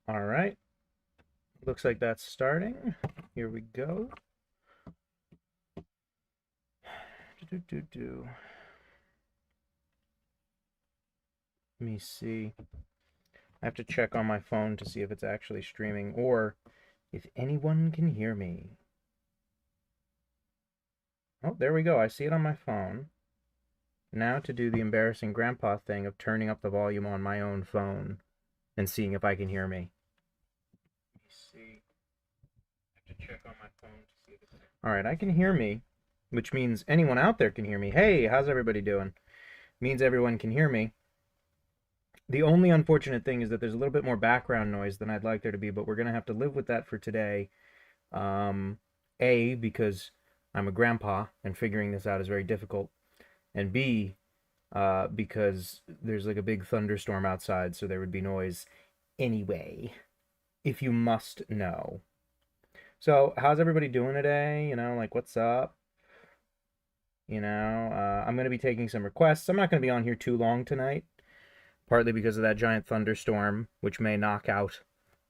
All right. Looks like that's starting. Here we go. Do, do, do. Let me see. I have to check on my phone to see if it's actually streaming or if anyone can hear me. Oh, there we go. I see it on my phone. Now to do the embarrassing grandpa thing of turning up the volume on my own phone and seeing if I can hear me. Let me see. I have to check on my phone to see if it's. All right, I can hear me, which means anyone out there can hear me. Hey, how's everybody doing? Means everyone can hear me. The only unfortunate thing is that there's a little bit more background noise than I'd like there to be, but we're going to have to live with that for today. A, because I'm a grandpa and figuring this out is very difficult, and B, because there's like a big thunderstorm outside, so there would be noise anyway, if you must know. So, how's everybody doing today? Like, what's up? I'm going to be taking some requests. I'm not going to be on here too long tonight, partly because of that giant thunderstorm, which may knock out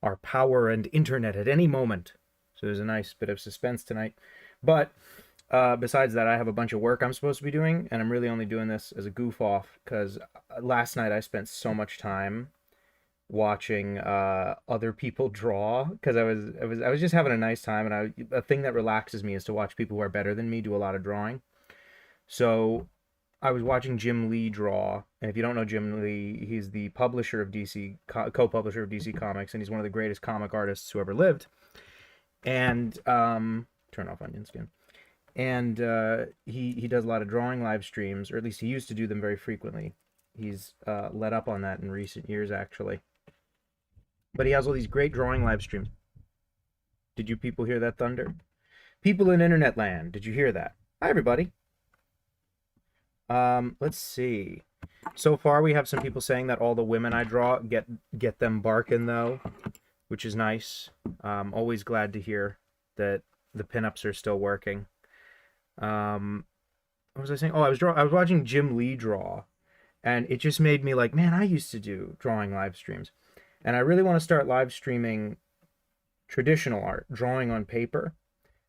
our power and internet at any moment. So there's a nice bit of suspense tonight. But besides that, I have a bunch of work I'm supposed to be doing, and I'm really only doing this as a goof off because last night I spent so much time watching other people draw because I was just having a nice time, and a thing that relaxes me is to watch people who are better than me do a lot of drawing. So I was watching Jim Lee draw, and if you don't know Jim Lee, he's the publisher of DC, co-publisher of DC Comics, and he's one of the greatest comic artists who ever lived. And turn off onion skin. And he does a lot of drawing live streams, or at least he used to do them very frequently. He's let up on that in recent years, actually. But he has all these great drawing live streams. Did you people hear that thunder? People in internet land, did you hear that? Hi, everybody. Let's see. So far, we have some people saying that all the women I draw get them barking though, which is nice. Always glad to hear that the pinups are still working. What was I saying? Oh, I was watching Jim Lee draw, and it just made me like, man, I used to do drawing live streams, and I really want to start live streaming traditional art, drawing on paper,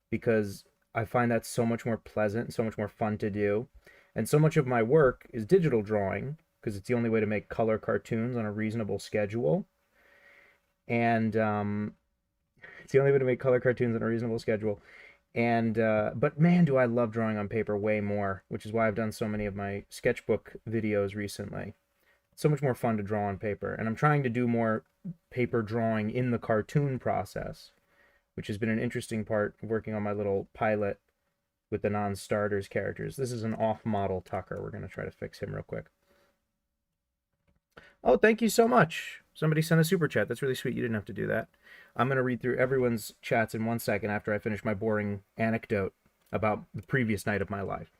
because I find that so much more pleasant and so much more fun to do. And so much of my work is digital drawing because it's the only way to make color cartoons on a reasonable schedule. And it's the only way to make color cartoons on a reasonable schedule. And but man, do I love drawing on paper way more, which is why I've done so many of my sketchbook videos recently. It's so much more fun to draw on paper, and I'm trying to do more paper drawing in the cartoon process, which has been an interesting part of working on my little pilot with the non-starters characters. This is an off-model Tucker. We're going to try to fix him real quick. Oh, thank you so much. Somebody sent a super chat. That's really sweet. You didn't have to do that. I'm going to read through everyone's chats in 1 second after I finish my boring anecdote about the previous night of my life.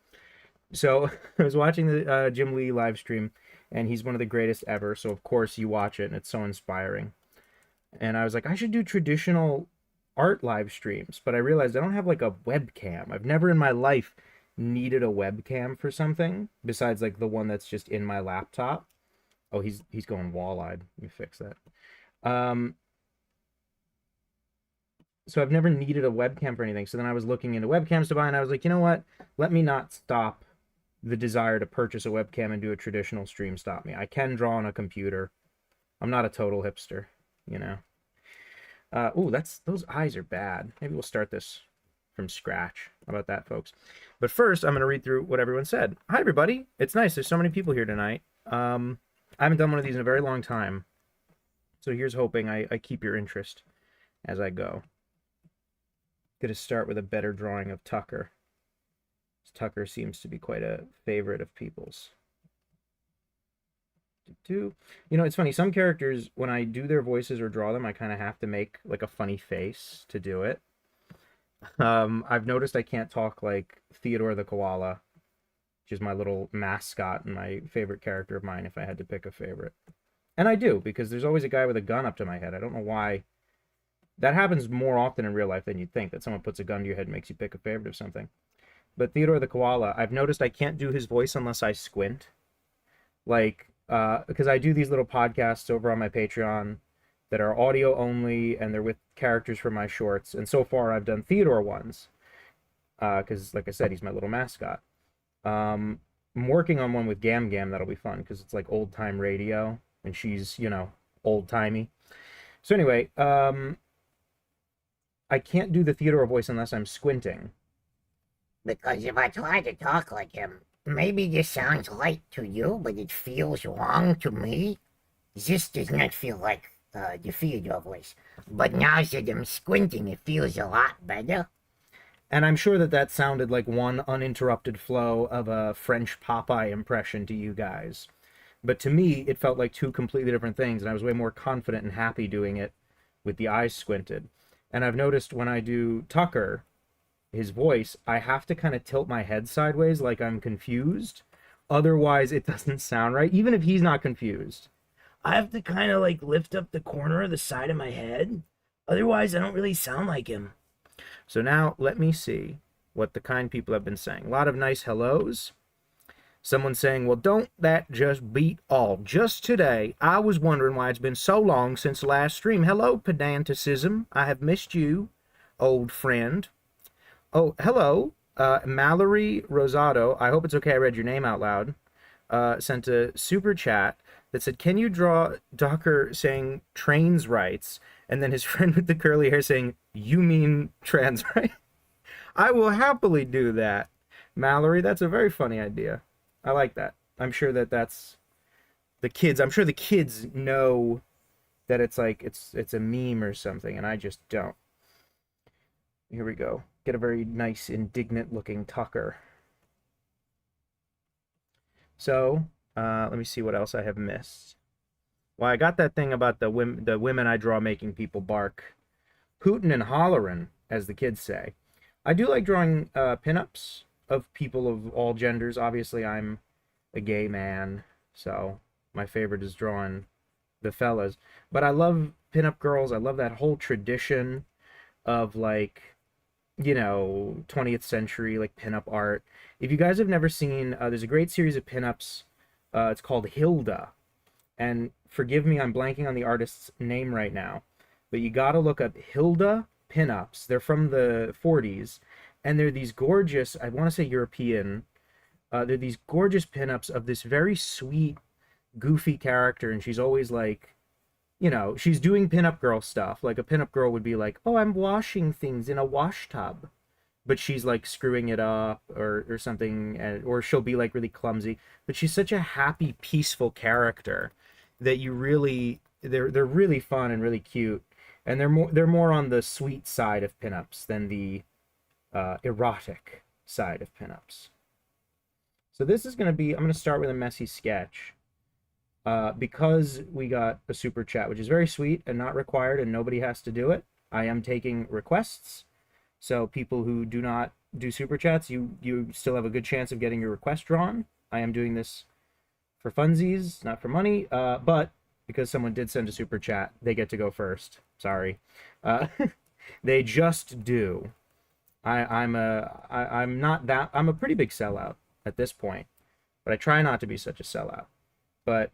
So I was watching the Jim Lee live stream, and he's one of the greatest ever. So of course you watch it, and it's so inspiring. And I was like, I should do traditional art live streams, but I realized I don't have like a webcam. I've never in my life needed a webcam for something besides like the one that's just in my laptop. Oh, he's going wall-eyed. Let me fix that. So I've never needed a webcam for anything. So then I was looking into webcams to buy, and I was like, you know what? Let me not stop the desire to purchase a webcam and do a traditional stream stop me. I can draw on a computer. I'm not a total hipster, you know. Ooh, those eyes are bad. Maybe we'll start this from scratch. How about that, folks? But first, I'm going to read through what everyone said. Hi, everybody. It's nice. There's so many people here tonight. I haven't done one of these in a very long time. So here's hoping I keep your interest as I go. Going to start with a better drawing of Tucker. Tucker seems to be quite a favorite of people's. You know, it's funny. Some characters, when I do their voices or draw them, I kind of have to make like a funny face to do it. I've noticed I can't talk like Theodore the Koala, which is my little mascot and my favorite character of mine if I had to pick a favorite. And I do, because there's always a guy with a gun up to my head. I don't know why. That happens more often in real life than you'd think, that someone puts a gun to your head and makes you pick a favorite of something. But Theodore the Koala, I've noticed I can't do his voice unless I squint. Like, because I do these little podcasts over on my Patreon, that are audio only, and they're with characters from my shorts. And so far, I've done Theodore ones, because, like I said, he's my little mascot. I'm working on one with Gam Gam that'll be fun, because it's like old time radio, and she's, old timey. So anyway, I can't do the Theodore voice unless I'm squinting. Because if I try to talk like him, maybe this sounds light to you, but it feels wrong to me. This does not feel like the Theodore voice. But now that I'm squinting, it feels a lot better. And I'm sure that sounded like one uninterrupted flow of a French Popeye impression to you guys. But to me, it felt like two completely different things, and I was way more confident and happy doing it with the eyes squinted. And I've noticed when I do Tucker, his voice, I have to kind of tilt my head sideways like I'm confused. Otherwise, it doesn't sound right, even if he's not confused. I have to kind of like lift up the corner of the side of my head. Otherwise, I don't really sound like him. So now let me see what the kind people have been saying. A lot of nice hellos. Someone saying, well, don't that just beat all? Just today, I was wondering why it's been so long since the last stream. Hello, pedanticism. I have missed you, old friend. Oh, hello, Mallory Rosado. I hope it's okay I read your name out loud. Sent a super chat that said, can you draw Docker saying trains rights? And then his friend with the curly hair saying, you mean trans right? I will happily do that. Mallory, that's a very funny idea. I like that. I'm sure that's the kids. I'm sure the kids know that it's like it's a meme or something, and I just don't. Here we go. Get a very nice, indignant looking Tucker. So, let me see what else I have missed. Well, I got that thing about the women I draw making people bark. Hootin' and hollerin', as the kids say. I do like drawing pinups of people of all genders. Obviously, I'm a gay man, so my favorite is drawing the fellas. But I love pinup girls. I love that whole tradition of, like, 20th century, like, pinup art. If you guys have never seen, there's a great series of pinups. It's called Hilda. And forgive me, I'm blanking on the artist's name right now. But you gotta look up Hilda pinups. They're from the 40s. And they're these gorgeous, I want to say European, they're these gorgeous pinups of this very sweet, goofy character. And she's always like, she's doing pinup girl stuff. Like a pinup girl would be like, oh, I'm washing things in a wash tub. But she's like screwing it up or something, or she'll be like really clumsy. But she's such a happy, peaceful character that you really, they're really fun and really cute. And they're more on the sweet side of pinups than the erotic side of pinups. So this is going to be, I'm going to start with a messy sketch. Because we got a super chat, which is very sweet and not required and nobody has to do it. I am taking requests. So people who do not do super chats, you still have a good chance of getting your request drawn. I am doing this for funsies, not for money. But because someone did send a super chat, they get to go first. Sorry. They just do. I'm a pretty big sellout at this point, but I try not to be such a sellout. But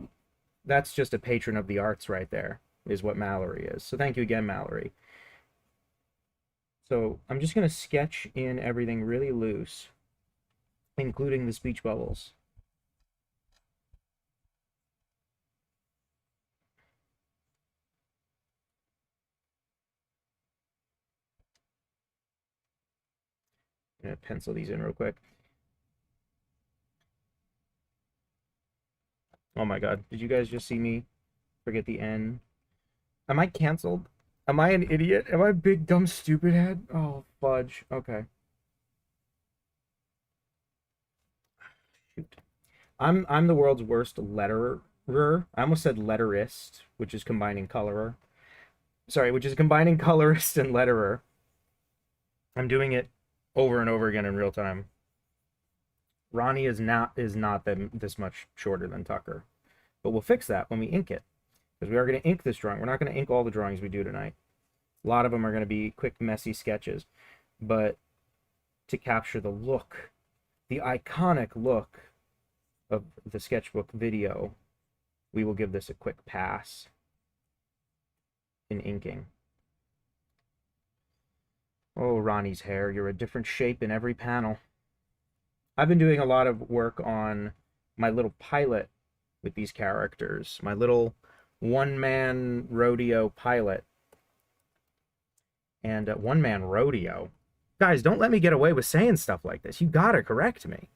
that's just a patron of the arts right there, is what Mallory is. So thank you again, Mallory. So I'm just going to sketch in everything really loose, including the speech bubbles. I'm going to pencil these in real quick. Oh my god, did you guys just see me forget the N? Am I canceled? Am I an idiot? Am I a big, dumb, stupid head? Oh, fudge. Okay. Shoot. I'm the world's worst letterer. I almost said letterist, which is combining colorer. Sorry, which is combining colorist and letterer. I'm doing it over and over again in real time. Ronnie is not this much shorter than Tucker. But we'll fix that when we ink it. Because we are going to ink this drawing. We're not going to ink all the drawings we do tonight. A lot of them are going to be quick, messy sketches. But to capture the look, the iconic look of the sketchbook video, we will give this a quick pass. in inking. Oh, Ronnie's hair, you're a different shape in every panel. I've been doing a lot of work on my little pilot with these characters, my little one-man rodeo pilot. And one-man rodeo? Guys, don't let me get away with saying stuff like this. You gotta correct me.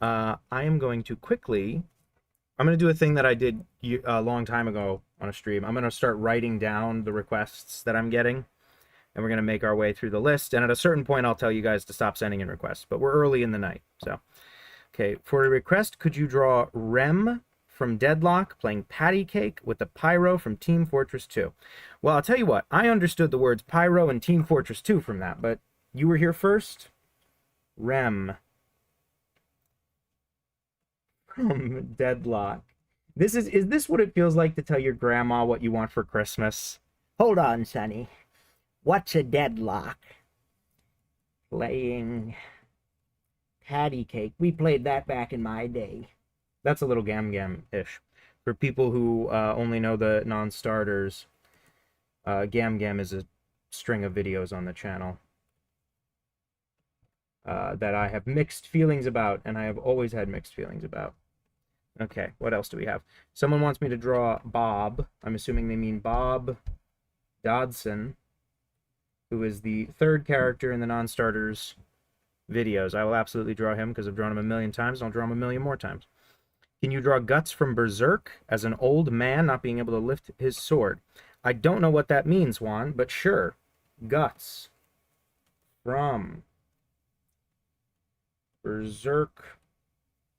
I am going to quickly... I'm going to do a thing that I did a long time ago on a stream. I'm going to start writing down the requests that I'm getting. And we're going to make our way through the list. And at a certain point, I'll tell you guys to stop sending in requests. But we're early in the night, so... Okay, for a request, could you draw Rem from Deadlock playing Patty Cake with the Pyro from Team Fortress 2? Well, I'll tell you what. I understood the words Pyro and Team Fortress 2 from that, but you were here first. Rem from Deadlock. Is this what it feels like to tell your grandma what you want for Christmas? Hold on, Sonny. What's a deadlock? Playing Patty Cake. We played that back in my day. That's a little Gam-Gam-ish. For people who only know the non-starters, Gam-Gam is a string of videos on the channel that I have mixed feelings about, and I have always had mixed feelings about. Okay, what else do we have? Someone wants me to draw Bob. I'm assuming they mean Bob Dodson, who is the third character in the non-starters videos. I will absolutely draw him because I've drawn him a million times, and I'll draw him a million more times. Can you draw Guts from Berserk as an old man not being able to lift his sword? I don't know what that means, Juan, but sure. Guts from Berserk,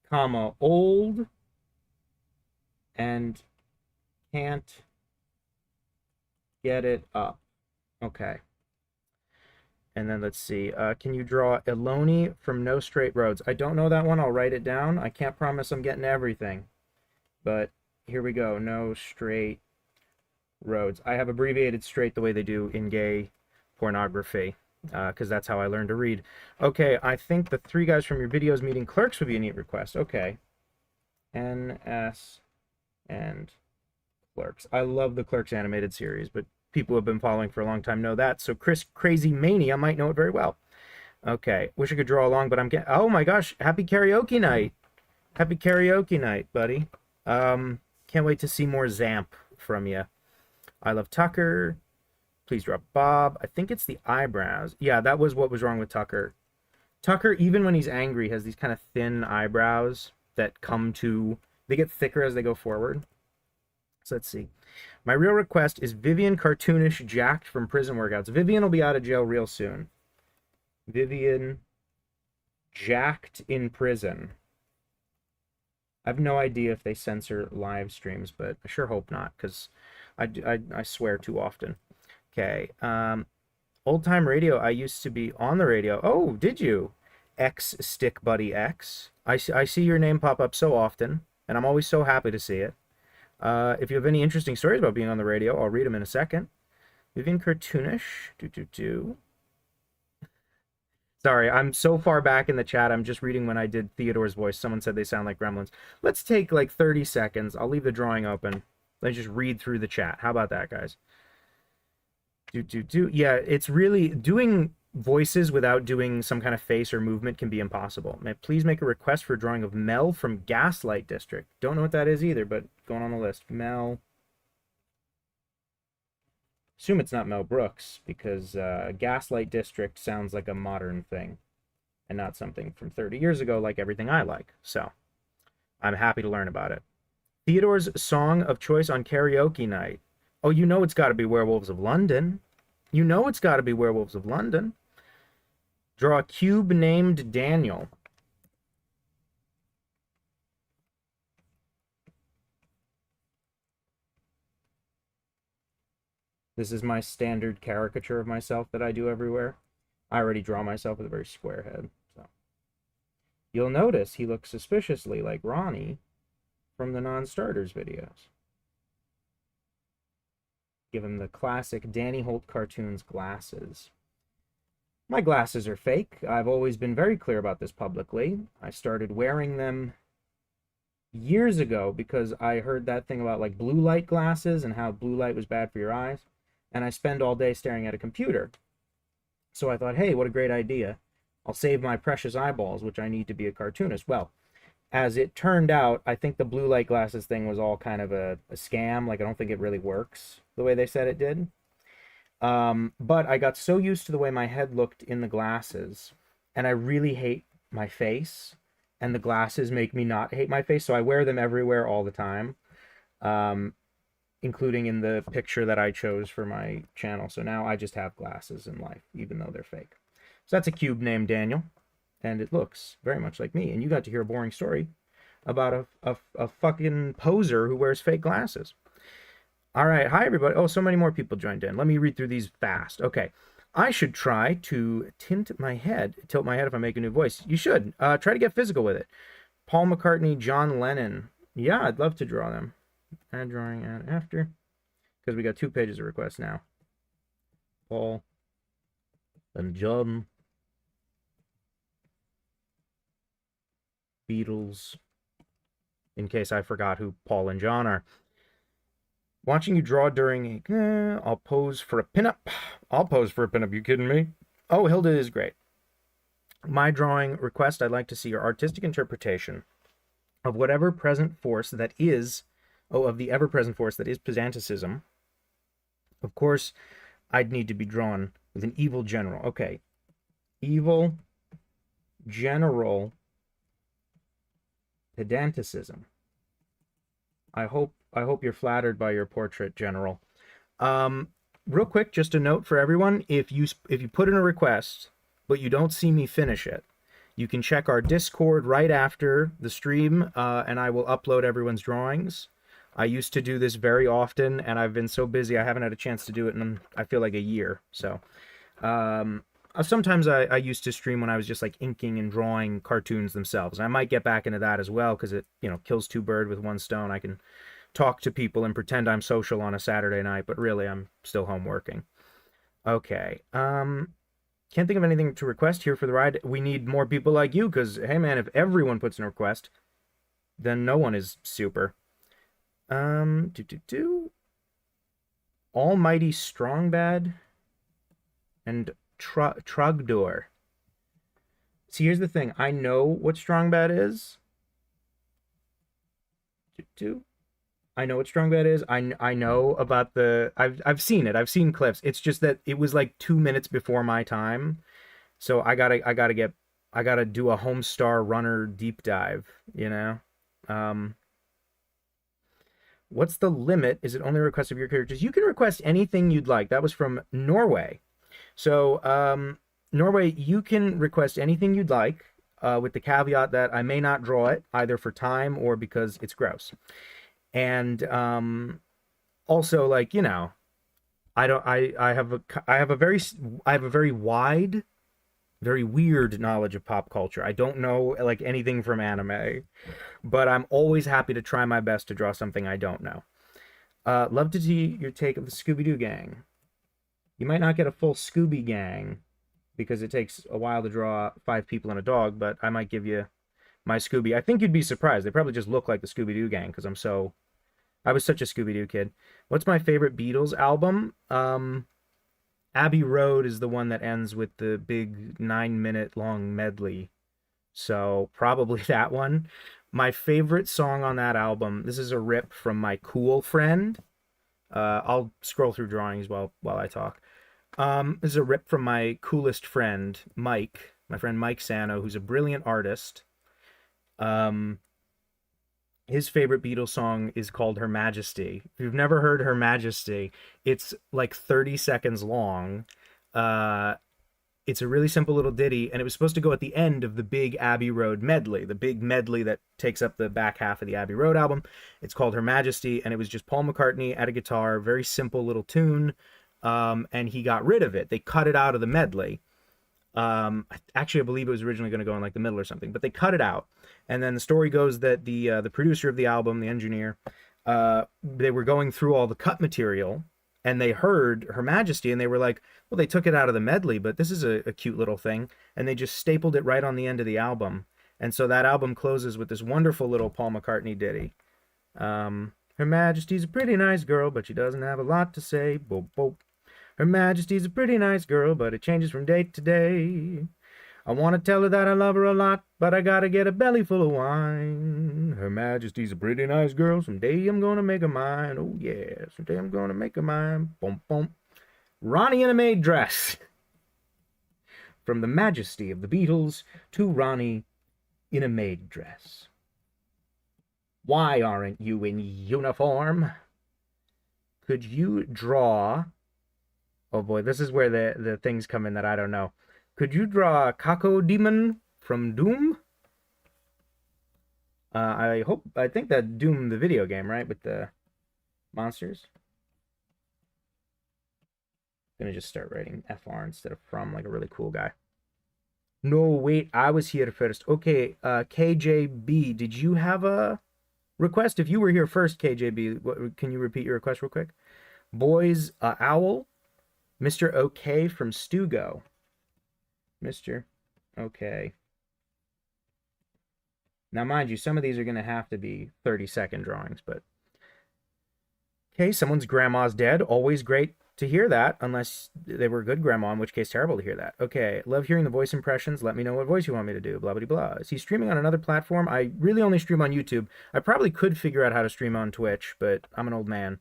comma, old and can't get it up. Okay. And then let's see. Can you draw Eloni from No Straight Roads? I don't know that one. I'll write it down. I can't promise I'm getting everything. But here we go. No Straight Roads. I have abbreviated straight the way they do in gay pornography. Because that's how I learned to read. Okay, I think the three guys from your videos meeting clerks would be a neat request. Okay. NS and Clerks. I love the Clerks animated series, but people who have been following for a long time know that. So Chris Crazy Mania might know it very well. Okay. Wish I could draw along, but I'm getting... Oh my gosh. Happy karaoke night. Happy karaoke night, buddy. Can't wait to see more Zamp from you. I love Tucker. Please draw Bob. I think it's the eyebrows. Yeah, that was what was wrong with Tucker. Tucker, even when he's angry, has these kind of thin eyebrows that come to... They get thicker as they go forward. So let's see. My real request is Vivian cartoonish jacked from prison workouts. Vivian will be out of jail real soon. Vivian jacked in prison. I have no idea if they censor live streams, but I sure hope not, because I swear too often. Okay. Old time radio. I used to be on the radio. Oh, did you? X Stick Buddy X. I see your name pop up so often, and I'm always so happy to see it. If you have any interesting stories about being on the radio, I'll read them in a second. Vivian cartoonish. Sorry, I'm so far back in the chat. I'm just reading when I did Theodore's voice. Someone said they sound like gremlins. Let's take like 30 seconds. I'll leave the drawing open. Let's just read through the chat. How about that, guys? Yeah, it's really... Doing voices without doing some kind of face or movement can be impossible. May I please make a request for a drawing of Mel from Gaslight District? Don't know what that is either, but going on the list. Mel... Assume it's not Mel Brooks, because Gaslight District sounds like a modern thing, and not something from 30 years ago like everything I like. So, I'm happy to learn about it. Theodore's song of choice on karaoke night. Oh, you know it's got to be Werewolves of London. You know it's got to be Werewolves of London. Draw a cube named Daniel. This is my standard caricature of myself that I do everywhere. I already draw myself with a very square head. So you'll notice he looks suspiciously like Ronnie from the non-starters videos. Give him the classic Danny Holt cartoons glasses. My glasses are fake. I've always been very clear about this publicly. I started wearing them years ago because I heard that thing about like blue light glasses and how blue light was bad for your eyes. and I spend all day staring at a computer. So I thought, hey, what a great idea. I'll save my precious eyeballs, which I need to be a cartoonist. Well, as it turned out, I think the blue light glasses thing was all kind of a scam. Like, I don't think it really works the way they said it did. But I got so used to the way my head looked in the glasses, and I really hate my face, and the glasses make me not hate my face, so I wear them everywhere all the time, um, including in the picture that I chose for my channel. So now I just have glasses in life, even though they're fake. So that's a cube named Daniel, and it looks very much like me. And you got to hear a boring story about a fucking poser who wears fake glasses. All right, hi everybody. Oh, so many more people joined in. Let me read through these fast. Okay, I should try to tilt my head if I make a new voice. You should. Try to get physical with it. Paul McCartney, John Lennon. Yeah, I'd love to draw them. Add drawing, add after. Because we got 2 pages of requests now. Paul and John. Beatles. In case I forgot who Paul and John are. Watching you draw during a... I'll pose for a pinup. I'll pose for a pinup. You kidding me? Oh, Hilda is great. My drawing request, I'd like to see your artistic interpretation of whatever present force that is... Oh, of the ever-present force that is pedanticism. Of course, I'd need to be drawn with an evil general. Okay. Evil general pedanticism. I hope you're flattered by your portrait, General. Real quick, just a note for everyone: if you put in a request but you don't see me finish it, you can check our Discord right after the stream, and I will upload everyone's drawings. I used to do this very often, and I've been so busy I haven't had a chance to do it in, I feel like, a year. So sometimes I used to stream when I was just like inking and drawing cartoons themselves. I might get back into that as well, because it, you know, kills 2 birds with 1 stone. I can talk to people and pretend I'm social on a Saturday night, but really I'm still home working. Okay. Can't think of anything to request here for the ride. We need more people like you, because, hey man, if everyone puts in a request, then no one is super. Almighty Strongbad and Trogdor. See, here's the thing. I know what Strongbad is. I know what Strongbad is. I know about the... I've seen it. I've seen clips. It's just that it was like 2 minutes before my time. So I gotta do a Homestar Runner deep dive, you know? What's the limit? Is it only a request of your characters? You can request anything you'd like. That was from Norway. So, Norway, you can request anything you'd like, with the caveat that I may not draw it, either for time or because it's gross. And also, like, you know, I have a very wide, very weird knowledge of pop culture. I don't know like anything from anime, but I'm always happy to try my best to draw something I don't know. Love to see your take of the Scooby-Doo gang. You might not get a full Scooby gang because it takes a while to draw 5 people and a dog, but I might give you my Scooby. I think you'd be surprised. They probably just look like the Scooby-Doo gang because I was such a Scooby-Doo kid. What's my favorite Beatles album? Abbey Road is the one that ends with the big 9-minute long medley. So probably that one. My favorite song on that album, this is a rip from my cool friend. I'll scroll through drawings while I talk. This is a rip from my coolest friend, Mike. My friend Mike Sano, who's a brilliant artist. His favorite Beatles song is called Her Majesty. If you've never heard Her Majesty, it's like 30 seconds long. It's a really simple little ditty, and it was supposed to go at the end of the big Abbey Road medley, the big medley that takes up the back half of the Abbey Road album. It's called Her Majesty, and it was just Paul McCartney at a guitar, very simple little tune, and he got rid of it. They cut it out of the medley. Actually, I believe it was originally going to go in like the middle or something, but they cut it out. And then the story goes that the producer of the album, the engineer, they were going through all the cut material, and they heard Her Majesty, and they were like, well, they took it out of the medley, but this is a cute little thing, and they just stapled it right on the end of the album. And so that album closes with this wonderful little Paul McCartney ditty. Her Majesty's a pretty nice girl, but she doesn't have a lot to say. Boop, boop. Her Majesty's a pretty nice girl, but it changes from day to day. I want to tell her that I love her a lot, but I gotta get a belly full of wine. Her Majesty's a pretty nice girl, someday I'm gonna make her mine. Oh yeah, someday I'm gonna make her mine. Boom, boom. Ronnie in a maid dress. From the Majesty of the Beatles to Ronnie in a maid dress. Why aren't you in uniform? Could you draw... Oh boy, this is where the things come in that I don't know. Could you draw Cacodemon from Doom? I think that Doom, the video game, right? With the monsters. I'm gonna just start writing FR instead of from, like a really cool guy. No, wait, I was here first. Okay, KJB, did you have a request? If you were here first, KJB, can you repeat your request real quick? Boys, Owl, Mr. OK from Stugo. Mr. OK. Now, mind you, some of these are going to have to be 30-second drawings, but... Okay, someone's grandma's dead. Always great to hear that, unless they were a good grandma, in which case terrible to hear that. Okay, love hearing the voice impressions. Let me know what voice you want me to do. Blah, blah, blah. Is he streaming on another platform? I really only stream on YouTube. I probably could figure out how to stream on Twitch, but I'm an old man.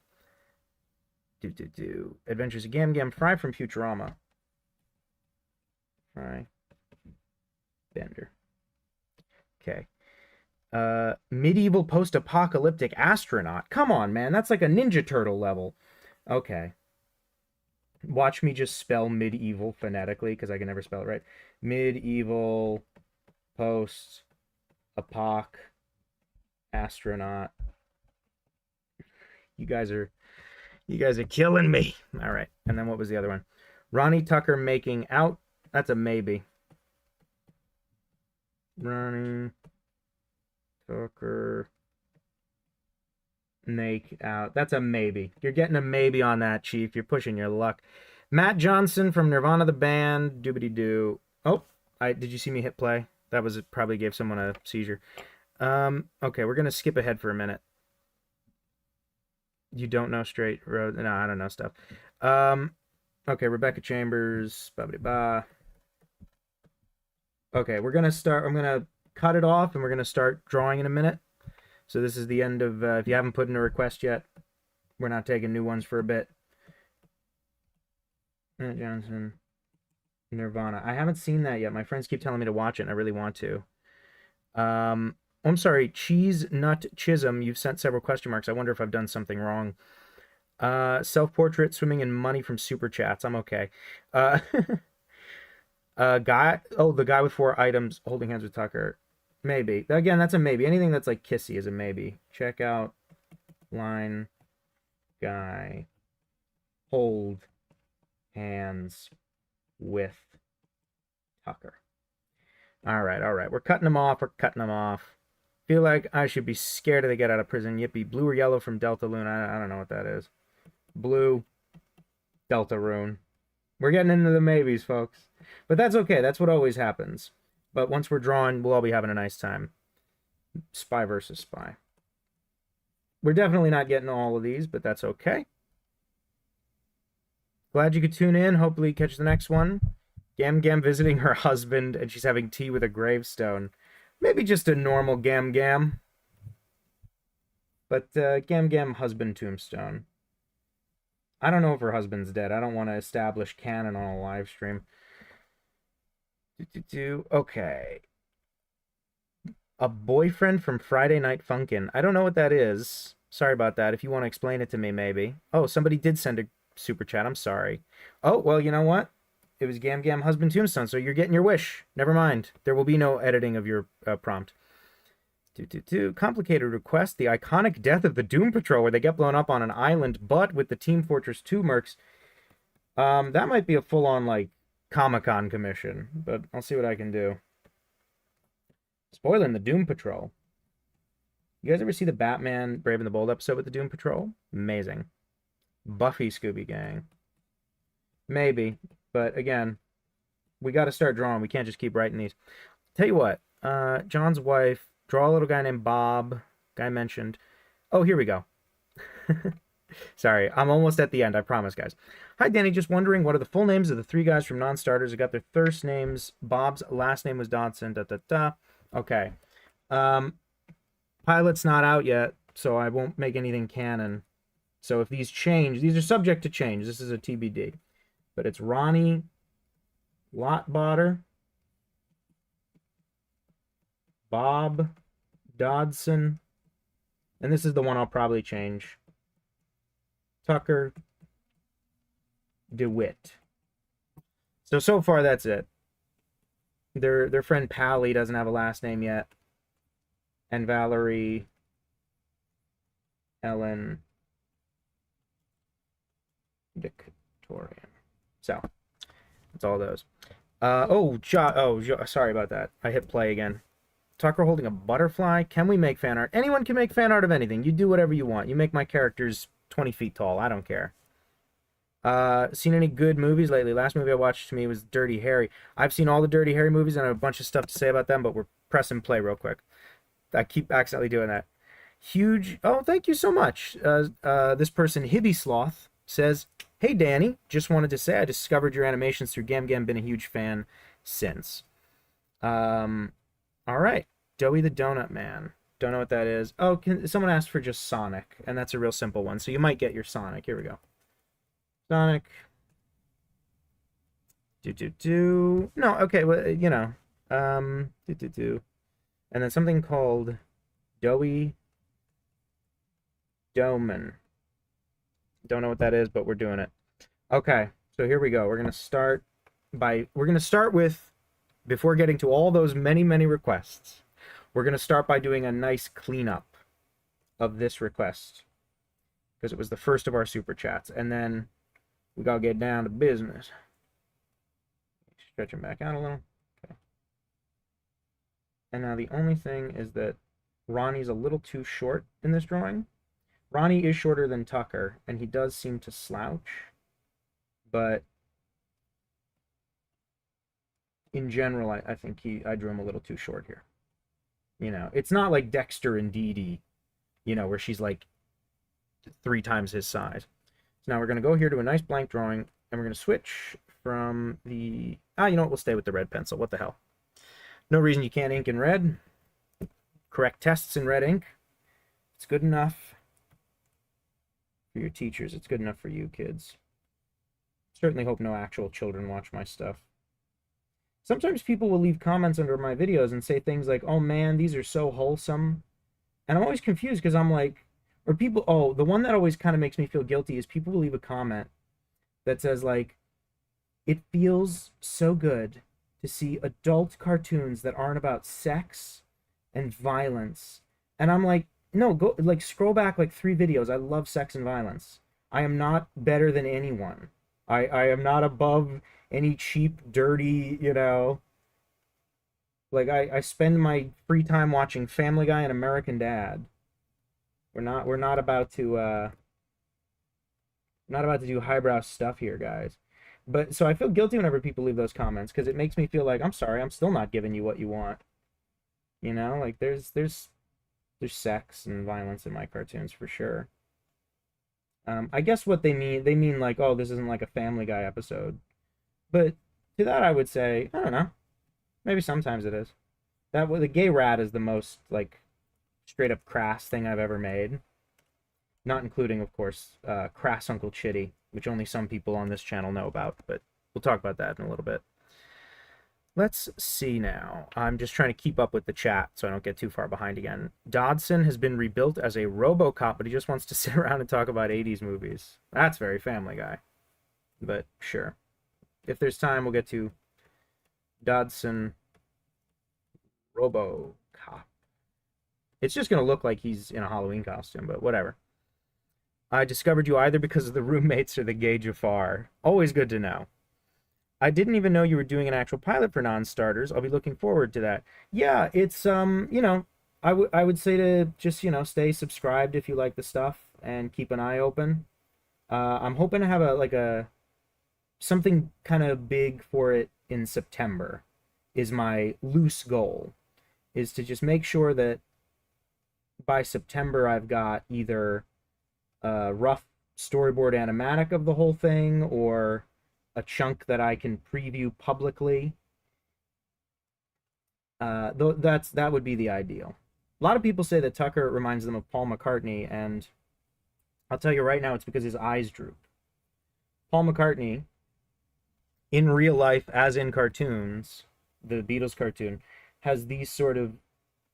Adventures of Gam Gam Fry from Futurama. Fry. Bender. Okay. Medieval post-apocalyptic astronaut. Come on, man. That's like a Ninja Turtle level. Okay. Watch me just spell medieval phonetically, because I can never spell it right. Medieval post-apoc astronaut. You guys are killing me. All right. And then what was the other one? Ronnie Tucker making out. That's a maybe. Ronnie Tucker make out. That's a maybe. You're getting a maybe on that, Chief. You're pushing your luck. Matt Johnson from Nirvana the Band. Doobity doo. Oh, did you see me hit play? That was probably gave someone a seizure. Okay, we're gonna skip ahead for a minute. You don't know straight road? No, I don't know stuff. Okay, Rebecca Chambers. Ba-ba-ba. Okay, we're gonna start. I'm gonna cut it off, and we're gonna start drawing in a minute. So this is the end of. If you haven't put in a request yet, we're not taking new ones for a bit. Matt Johnson, Nirvana. I haven't seen that yet. My friends keep telling me to watch it, and I really want to. I'm sorry, Cheese Nut Chisholm. You've sent several question marks. I wonder if I've done something wrong. Self-portrait, swimming in money from super chats. I'm okay. Guy. Oh, the guy with 4 items holding hands with Tucker. Maybe. Again, that's a maybe. Anything that's like kissy is a maybe. Check out line guy hold hands with Tucker. All right. We're cutting them off. Feel like I should be scared if they get out of prison. Yippee. Blue or yellow from Delta Luna. I don't know what that is. Blue. Delta Rune. We're getting into the maybes, folks. But that's okay. That's what always happens. But once we're drawing, we'll all be having a nice time. Spy versus spy. We're definitely not getting all of these, but that's okay. Glad you could tune in. Hopefully catch the next one. Gam Gam visiting her husband, and she's having tea with a gravestone. Maybe just a normal Gam Gam. But Gam Gam husband tombstone. I don't know if her husband's dead. I don't want to establish canon on a live stream. Okay. A boyfriend from Friday Night Funkin'. I don't know what that is. Sorry about that. If you want to explain it to me, maybe. Oh, somebody did send a super chat. I'm sorry. Oh, well, you know what? It was Gam Gam husband tombstone, so you're getting your wish. Never mind. There will be no editing of your prompt. Complicated request. The iconic death of the Doom Patrol, where they get blown up on an island, but with the Team Fortress 2 mercs. That might be a full-on, like, Comic-Con commission, but I'll see what I can do. Spoiling the Doom Patrol. You guys ever see the Batman Brave and the Bold episode with the Doom Patrol? Amazing. Buffy Scooby Gang. Maybe, but again, we got to start drawing. We can't just keep writing these. Tell you what, John's wife, draw a little guy named Bob. Guy mentioned. Oh, here we go. Sorry, I'm almost at the end, I promise, guys. Hi, Danny. Just wondering, what are the full names of the three guys from Non-Starters who got their first names? Bob's last name was Dodson. Da da da. Okay. Um, Pilot's not out yet, so I won't make anything canon. So if these change, these are subject to change. This is a TBD. But it's Ronnie Lotbotter, Bob Dodson, and this is the one I'll probably change. Tucker DeWitt. So far that's it. Their friend Pally doesn't have a last name yet. And Valerie Ellen Victorian. So that's all those. Sorry about that. I hit play again. Tucker holding a butterfly. Can we make fan art? Anyone can make fan art of anything. You do whatever you want. You make my characters 20 feet tall. I don't care. Seen any good movies lately? Last movie I watched to me was Dirty Harry. I've seen all the Dirty Harry movies and I have a bunch of stuff to say about them, but we're pressing play real quick. I keep accidentally doing that. Huge. Oh, thank you so much. This person, Hibby Sloth, says, "Hey Danny, just wanted to say I discovered your animations through Gam Gam. Been a huge fan since." All right, Doughy the Donut Man. Don't know what that is. Oh, someone asked for just Sonic, and that's a real simple one, so you might get your Sonic. Here we go. Sonic. No, okay, well, you know. And then something called Doughy Doman. Don't know what that is, but we're doing it. Okay, so here we go. We're gonna start with, before getting to all those many, many requests, we're gonna start by doing a nice cleanup of this request, because it was the first of our super chats, and then we gotta get down to business. Stretch him back out a little. Okay. And now the only thing is that Ronnie's a little too short in this drawing. Ronnie is shorter than Tucker, and he does seem to slouch, but in general, I think I drew him a little too short here. You know, it's not like Dexter and Dee Dee, you know, where she's like 3 times his size. So now we're going to go here to a nice blank drawing, and we're going to switch from the... you know what? We'll stay with the red pencil. What the hell? No reason you can't ink in red. Correct tests in red ink. It's good enough for your teachers. It's good enough for you kids. Certainly hope no actual children watch my stuff. Sometimes people will leave comments under my videos and say things like, "Oh man, these are so wholesome." And I'm always confused because I'm like, or people, the one that always kind of makes me feel guilty is people will leave a comment that says like, "It feels so good to see adult cartoons that aren't about sex and violence." And I'm like, no, go like scroll back like 3 videos. I love sex and violence. I am not better than anyone. I am not above any cheap, dirty, you know. Like I spend my free time watching Family Guy and American Dad. We're not about to do highbrow stuff here, guys. But so I feel guilty whenever people leave those comments because it makes me feel like, I'm sorry, I'm still not giving you what you want. You know, like there's sex and violence in my cartoons for sure. I guess what they mean like, oh, this isn't like a Family Guy episode. But to that I would say, I don't know. Maybe sometimes it is. The gay rat is the most like straight up crass thing I've ever made. Not including, of course, Crass Uncle Chitty, which only some people on this channel know about, but we'll talk about that in a little bit. Let's see now. I'm just trying to keep up with the chat so I don't get too far behind again. Dodson has been rebuilt as a RoboCop, but he just wants to sit around and talk about 80s movies. That's very Family Guy. But sure. If there's time, we'll get to Dodson RoboCop. It's just going to look like he's in a Halloween costume, but whatever. I discovered you either because of the roommates or the gay Jafar. Always good to know. I didn't even know you were doing an actual pilot for Non-Starters. I'll be looking forward to that. Yeah, it's, you know, I would say to just, you know, stay subscribed if you like the stuff and keep an eye open. I'm hoping to have something kind of big for it in September is my loose goal, is to just make sure that by September I've got either rough storyboard animatic of the whole thing or a chunk that I can preview publicly. That would be the ideal. A lot of people say that Tucker reminds them of Paul McCartney, and I'll tell you right now, it's because his eyes droop. Paul McCartney, in real life, as in cartoons, the Beatles cartoon, has these sort of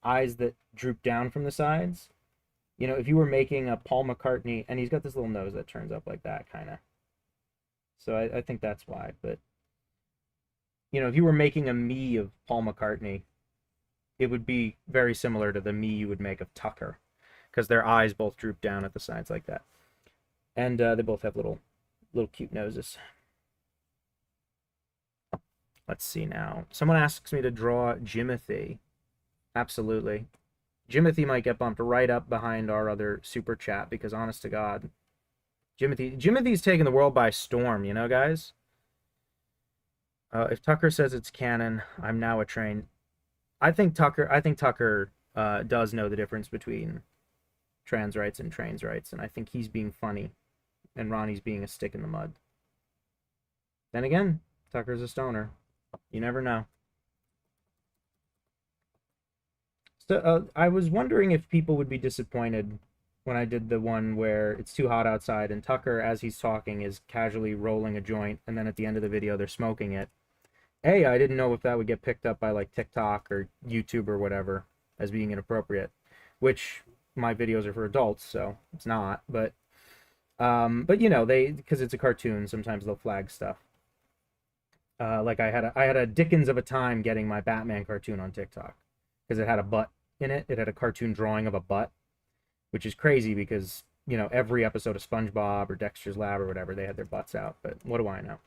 eyes that droop down from the sides. You know, if you were making a Paul McCartney, and he's got this little nose that turns up like that, kind of. So I think that's why. But, you know, if you were making a me of Paul McCartney, it would be very similar to the me you would make of Tucker, because their eyes both droop down at the sides like that. And they both have little cute noses. Let's see now. Someone asks me to draw Jimothy. Absolutely. Jimothy might get bumped right up behind our other super chat because, honest to God, Jimothy's taking the world by storm, you know, guys? If Tucker says it's canon, I'm now a train. I think Tucker does know the difference between trans rights and trains rights, and I think he's being funny, and Ronnie's being a stick in the mud. Then again, Tucker's a stoner. You never know. So I was wondering if people would be disappointed when I did the one where it's too hot outside and Tucker, as he's talking, is casually rolling a joint, and then at the end of the video they're smoking it. I didn't know if that would get picked up by like TikTok or YouTube or whatever as being inappropriate, which my videos are for adults, so it's not. But you know, because it's a cartoon, sometimes they'll flag stuff. Like I had a Dickens of a time getting my Batman cartoon on TikTok because it had a butt in it. It had a cartoon drawing of a butt, which is crazy because, you know, every episode of SpongeBob or Dexter's Lab or whatever, they had their butts out. But what do I know?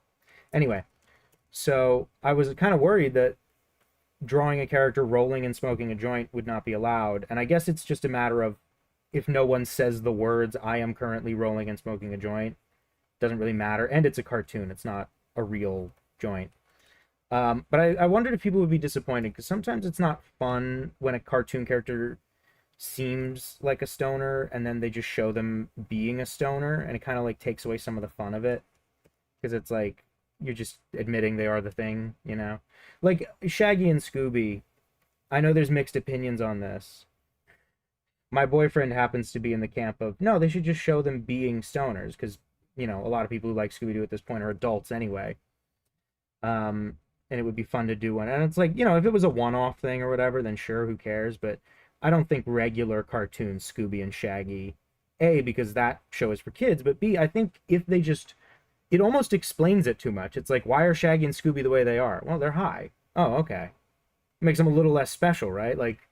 Anyway, so I was kind of worried that drawing a character rolling and smoking a joint would not be allowed. And I guess it's just a matter of if no one says the words, I am currently rolling and smoking a joint, doesn't really matter. And it's a cartoon. It's not a real joint. But I wondered if people would be disappointed because sometimes it's not fun when a cartoon character seems like a stoner and then they just show them being a stoner, and it kind of like takes away some of the fun of it because it's like you're just admitting they are the thing, you know? Like Shaggy and Scooby, I know there's mixed opinions on this. My boyfriend happens to be in the camp of no, they should just show them being stoners because, you know, a lot of people who like Scooby-Doo at this point are adults anyway. And it would be fun to do one. And it's like, you know, if it was a one-off thing or whatever, then sure, who cares? But I don't think regular cartoons, Scooby and Shaggy, A, because that show is for kids, but B, I think if they just, it almost explains it too much. It's like, why are Shaggy and Scooby the way they are? Well, they're high. Oh, okay. Makes them a little less special, right? Like,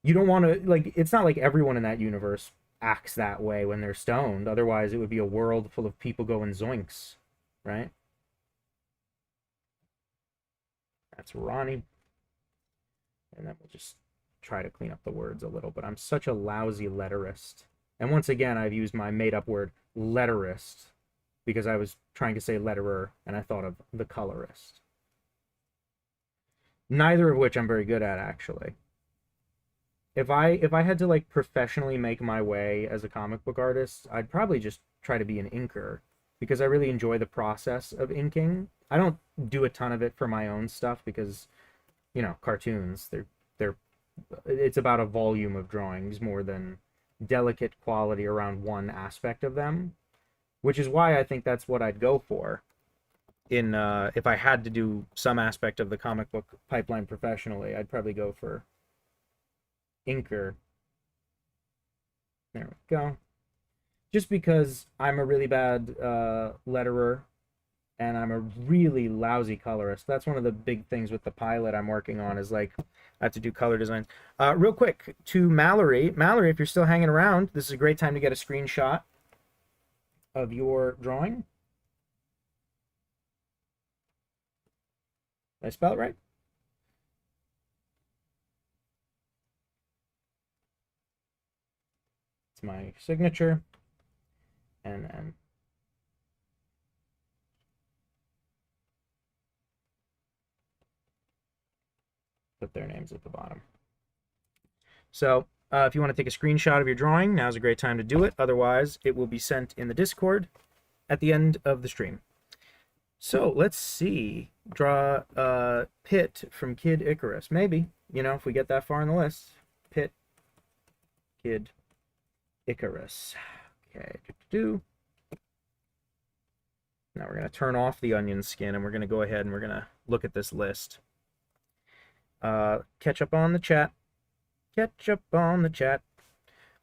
you don't want to, like, it's not like everyone in that universe acts that way when they're stoned. Otherwise, it would be a world full of people going zoinks, right? That's Ronnie. And then we'll just try to clean up the words a little, but I'm such a lousy letterist. And once again, I've used my made-up word letterist because I was trying to say letterer and I thought of the colorist. Neither of which I'm very good at, actually. If I had to like professionally make my way as a comic book artist, I'd probably just try to be an inker because I really enjoy the process of inking. I don't do a ton of it for my own stuff because, you know, cartoons, they're it's about a volume of drawings more than delicate quality around one aspect of them, which is why I think that's what I'd go for in if I had to do some aspect of the comic book pipeline professionally, I'd probably go for inker. There we go. Just because I'm a really bad letterer and I'm a really lousy colorist. That's one of the big things with the pilot I'm working on is like I have to do color design. Real quick to Mallory. Mallory, if you're still hanging around, this is a great time to get a screenshot of your drawing. Did I spell it right? It's my signature. And then put their names at the bottom. So If you want to take a screenshot of your drawing, now's a great time to do it. Otherwise, it will be sent in the Discord at the end of the stream. So let's see. Draw Pit from Kid Icarus. Maybe, you know, if we get that far on the list. Pit, Kid Icarus. Okay. Now we're going to turn off the onion skin and we're going to go ahead and we're going to look at this list. Ketchup on the chat. Ketchup on the chat.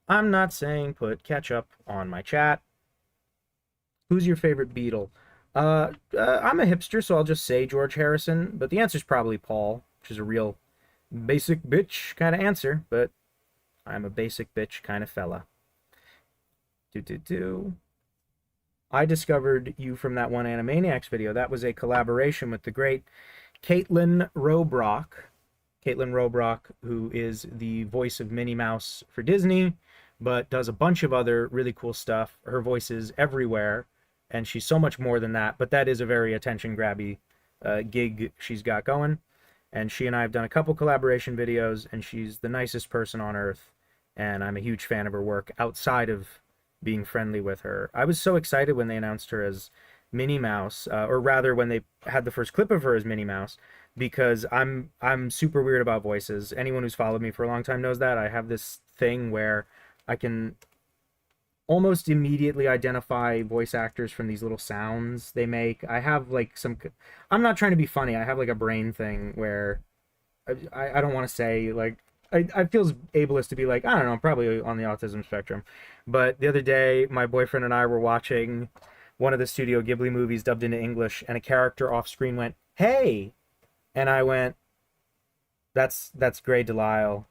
I'm not saying put ketchup on my chat. Who's your favorite Beatle? I'm a hipster, so I'll just say George Harrison, but the answer's probably Paul, which is a real basic bitch kind of answer, but I'm a basic bitch kind of fella. I discovered you from that one Animaniacs video. That was a collaboration with the great Caitlin Robrock. Caitlin Robrock, who is the voice of Minnie Mouse for Disney, but does a bunch of other really cool stuff. Her voice is everywhere, and she's so much more than that, but that is a very attention-grabby gig she's got going. And she and I have done a couple collaboration videos, and she's the nicest person on earth, and I'm a huge fan of her work outside of being friendly with her. I was so excited when they announced her as Minnie Mouse, or rather when they had the first clip of her as Minnie Mouse, because I'm super weird about voices. Anyone who's followed me for a long time knows that. I have this thing where I can almost immediately identify voice actors from these little sounds they make. I have like some, I'm not trying to be funny, I have like a brain thing where I don't want to say like, I feel ableist to be like, I don't know, I'm probably on the autism spectrum. But the other day, my boyfriend and I were watching one of the Studio Ghibli movies dubbed into English, and a character off screen went, "Hey!" And I went, that's Grey Delisle.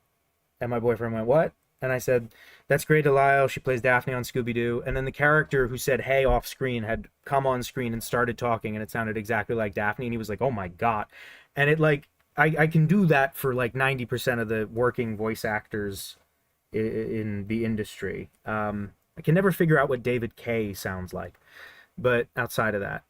And my boyfriend went, "What?" And I said, "That's Grey Delisle. She plays Daphne on Scooby-Doo." And then the character who said "hey" off screen had come on screen and started talking, and it sounded exactly like Daphne. And he was like, "Oh my God." And it like, I can do that for like 90% of the working voice actors in the industry. I can never figure out what David Kaye sounds like, but outside of that,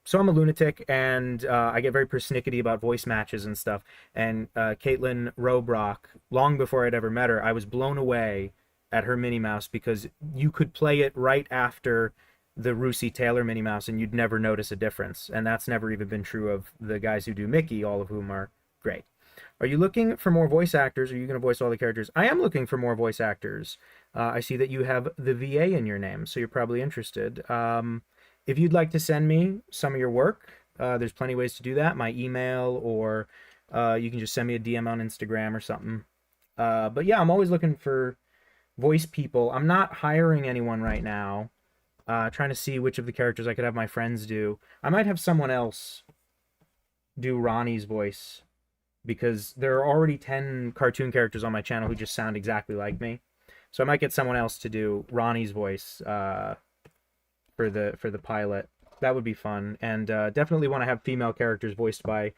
so I'm a lunatic, and I get very persnickety about voice matches and stuff. And Caitlin Robrock, long before I'd ever met her, I was blown away at her Minnie Mouse, because you could play it right after the Russi Taylor Minnie Mouse and you'd never notice a difference. And that's never even been true of the guys who do Mickey, all of whom are great. Are you looking for more voice actors? Or are you going to voice all the characters? I am looking for more voice actors. I see that you have the VA in your name, so you're probably interested. If you'd like to send me some of your work, there's plenty of ways to do that. My email, or you can just send me a DM on Instagram or something. But yeah, I'm always looking for voice people. I'm not hiring anyone right now. Trying to see which of the characters I could have my friends do. I might have someone else do Ronnie's voice, because there are already 10 cartoon characters on my channel who just sound exactly like me. So I might get someone else to do Ronnie's voice for the pilot. That would be fun. And definitely want to have female characters voiced by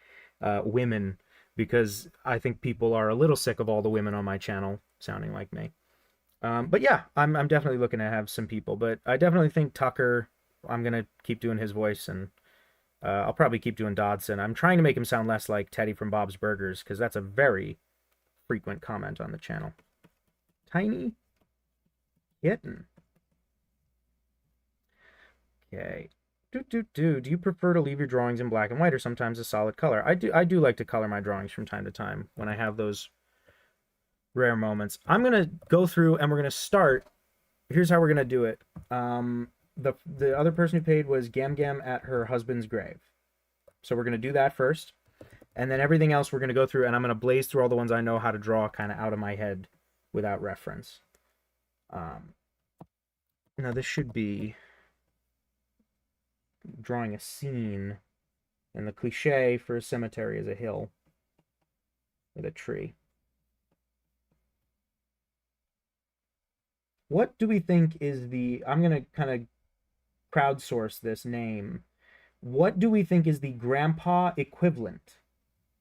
women, because I think people are a little sick of all the women on my channel sounding like me. But yeah, I'm definitely looking to have some people. But I definitely think Tucker, I'm going to keep doing his voice, and I'll probably keep doing Dodson. I'm trying to make him sound less like Teddy from Bob's Burgers, because that's a very frequent comment on the channel. Tiny kitten. Okay. Do you prefer to leave your drawings in black and white, or sometimes a solid color? I do like to color my drawings from time to time when I have those rare moments. I'm gonna go through and we're gonna start. Here's how we're gonna do it. The other person who paid was Gam Gam at her husband's grave. So we're gonna do that first, and then everything else we're gonna go through, and I'm gonna blaze through all the ones I know how to draw kind of out of my head without reference. Now this should be drawing a scene, and the cliche for a cemetery is a hill with a tree. What do we think is the, I'm going to kind of crowdsource this name. What do we think is the grandpa equivalent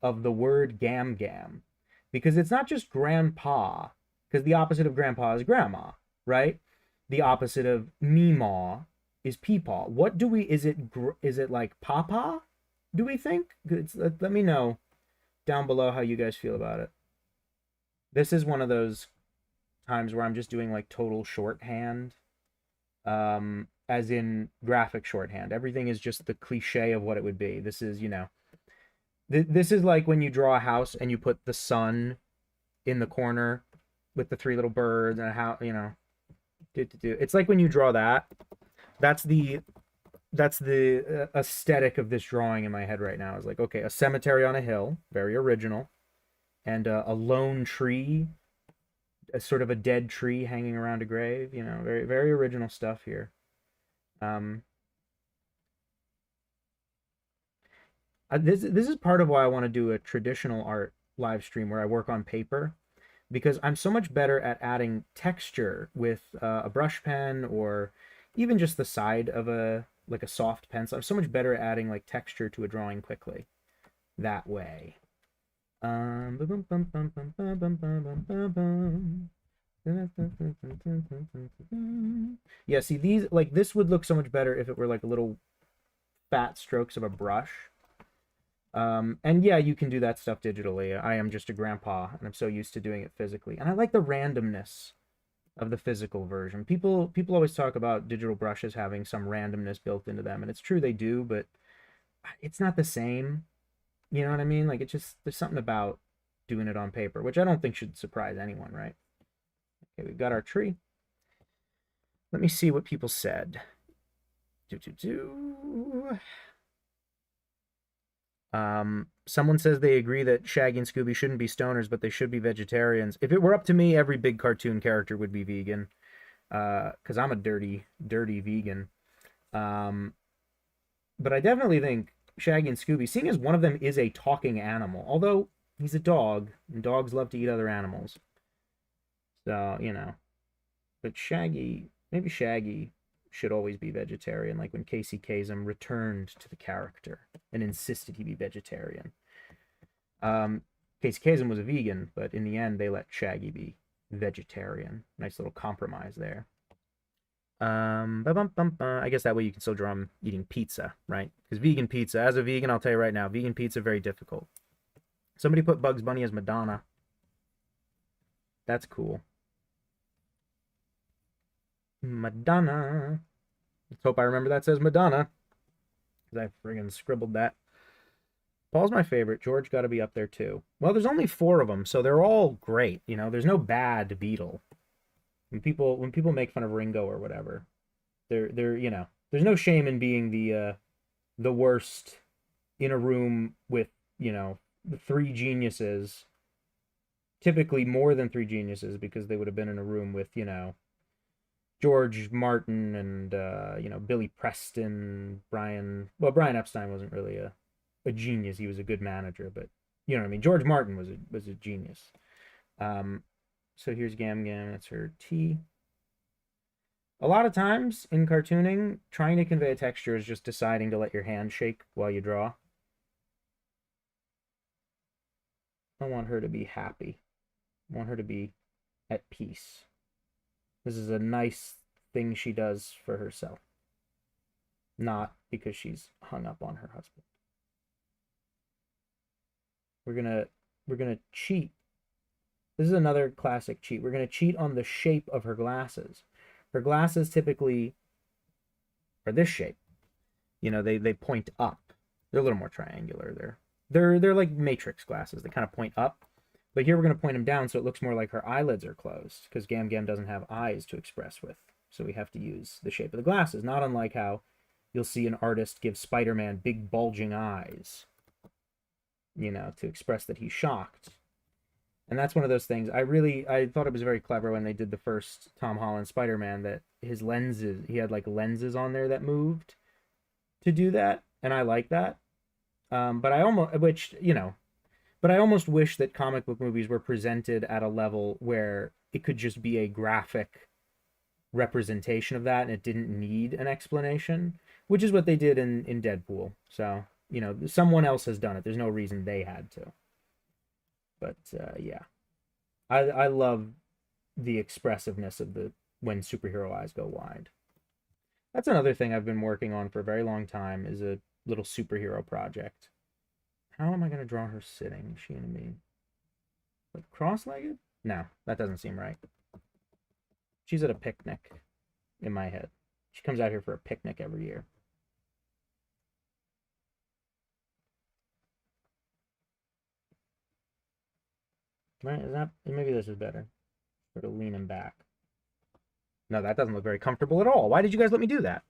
of the word Gam Gam? Because it's not just grandpa, because the opposite of grandpa is grandma, right? The opposite of meemaw is peepaw. What do we, is it like papa, do we think? Let me know down below how you guys feel about it. This is one of those times where I'm just doing like total shorthand, as in graphic shorthand. Everything is just the cliche of what it would be. This is, this is like when you draw a house and you put the sun in the corner with the three little birds and how, it's like when you draw that. That's the aesthetic of this drawing in my head right now. Is like, okay, a cemetery on a hill, very original, and a lone tree, a sort of a dead tree hanging around a grave. Very very original stuff here. This is part of why I want to do a traditional art live stream where I work on paper, because I'm so much better at adding texture with a brush pen, or even just the side of a soft pencil. I'm so much better at adding like texture to a drawing quickly that way. Yeah, see, these, like, this would look so much better if it were like little fat strokes of a brush. And yeah, you can do that stuff digitally. I am just a grandpa and I'm so used to doing it physically. And I like the randomness of the physical version. People always talk about digital brushes having some randomness built into them, and it's true they do, but it's not the same. You know what I mean? Like, it's just, there's something about doing it on paper, which I don't think should surprise anyone, right? Okay, we've got our tree. Let me see what people said. Someone says they agree that Shaggy and Scooby shouldn't be stoners, but they should be vegetarians. If it were up to me, every big cartoon character would be vegan. Because I'm a dirty vegan. But I definitely think Shaggy and Scooby, seeing as one of them is a talking animal, although he's a dog, and dogs love to eat other animals. So, But maybe Shaggy should always be vegetarian, like when Casey Kasem returned to the character and insisted he be vegetarian. Casey Kasem was a vegan, but in the end, they let Shaggy be vegetarian. Nice little compromise there. I guess that way you can still draw him eating pizza, right? Because vegan pizza, as a vegan, I'll tell you right now, vegan pizza, very difficult. Somebody put Bugs Bunny as Madonna. That's cool. Madonna. Let's hope I remember that says Madonna, because I friggin' scribbled that. Paul's my favorite. George got to be up there too. Well, there's only 4 of them, so they're all great. There's no bad Beatle. When people make fun of Ringo or whatever, they're there's no shame in being the worst in a room with 3 geniuses. Typically more than 3 geniuses, because they would have been in a room with George Martin and Billy Preston, Brian Epstein wasn't really a genius. He was a good manager, but you know what I mean. George Martin was a genius. So here's Gam Gam. That's her T. A lot of times in cartooning, trying to convey a texture is just deciding to let your hand shake while you draw. I want her to be happy. I want her to be at peace. This is a nice thing she does for herself, not because she's hung up on her husband. We're gonna cheat. This is another classic cheat. We're gonna cheat on the shape of her glasses. Her glasses typically are this shape. They point up. They're a little more triangular. They're like Matrix glasses. They kind of point up. But here we're going to point them down so it looks more like her eyelids are closed, because Gam Gam doesn't have eyes to express with. So we have to use the shape of the glasses, not unlike how you'll see an artist give Spider-Man big bulging eyes, to express that he's shocked. And that's one of those things. I thought it was very clever when they did the first Tom Holland Spider-Man, that his lenses, he had like lenses on there that moved to do that. And I like that. But I almost wish that comic book movies were presented at a level where it could just be a graphic representation of that and it didn't need an explanation, which is what they did in Deadpool. So, someone else has done it. There's no reason they had to. But, yeah. I love the expressiveness of when superhero eyes go wide. That's another thing I've been working on for a very long time, is a little superhero project. How am I going to draw her sitting? Is she going to be like cross-legged? No, that doesn't seem right. She's at a picnic in my head. She comes out here for a picnic every year. Right? Is that maybe this is better? Sort of leaning back. No, that doesn't look very comfortable at all. Why did you guys let me do that?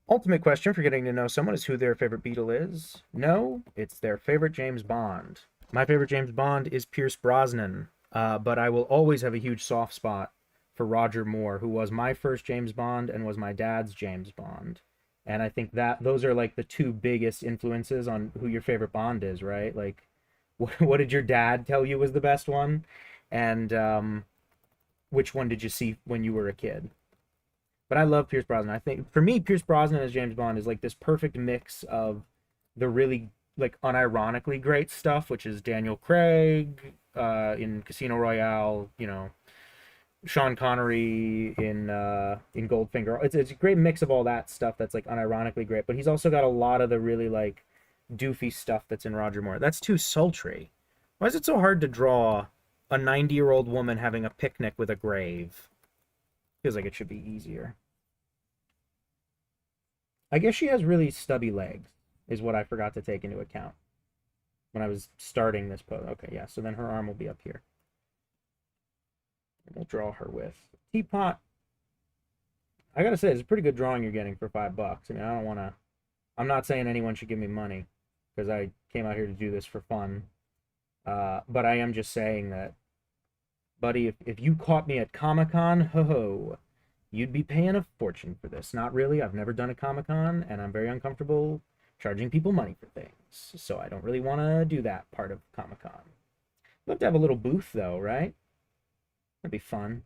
Ultimate question for getting to know someone is who their favorite Beatle is. No, it's their favorite James Bond. My favorite James Bond is Pierce Brosnan, but I will always have a huge soft spot for Roger Moore, who was my first James Bond and was my dad's James Bond. And I think that those are like the two biggest influences on who your favorite Bond is, right? Like, what did your dad tell you was the best one? And which one did you see when you were a kid? But I love Pierce Brosnan. I think for me, Pierce Brosnan as James Bond is like this perfect mix of the really like unironically great stuff, which is Daniel Craig in Casino Royale, you know, Sean Connery in Goldfinger. It's a great mix of all that stuff that's like unironically great. But he's also got a lot of the really like doofy stuff that's in Roger Moore. That's too sultry. Why is it so hard to draw a 90-year-old woman having a picnic with a grave? Feels like it should be easier. I guess she has really stubby legs, is what I forgot to take into account when I was starting this pose. Okay, yeah, so then her arm will be up here. We'll draw her with. Teapot. I gotta say, it's a pretty good drawing you're getting for $5. I mean, I don't want to. I'm not saying anyone should give me money because I came out here to do this for fun. But I am just saying that, buddy, if you caught me at Comic-Con, ho, you'd be paying a fortune for this. Not really. I've never done a Comic-Con, and I'm very uncomfortable charging people money for things. So I don't really want to do that part of Comic-Con. Love to have a little booth, though, right? That'd be fun.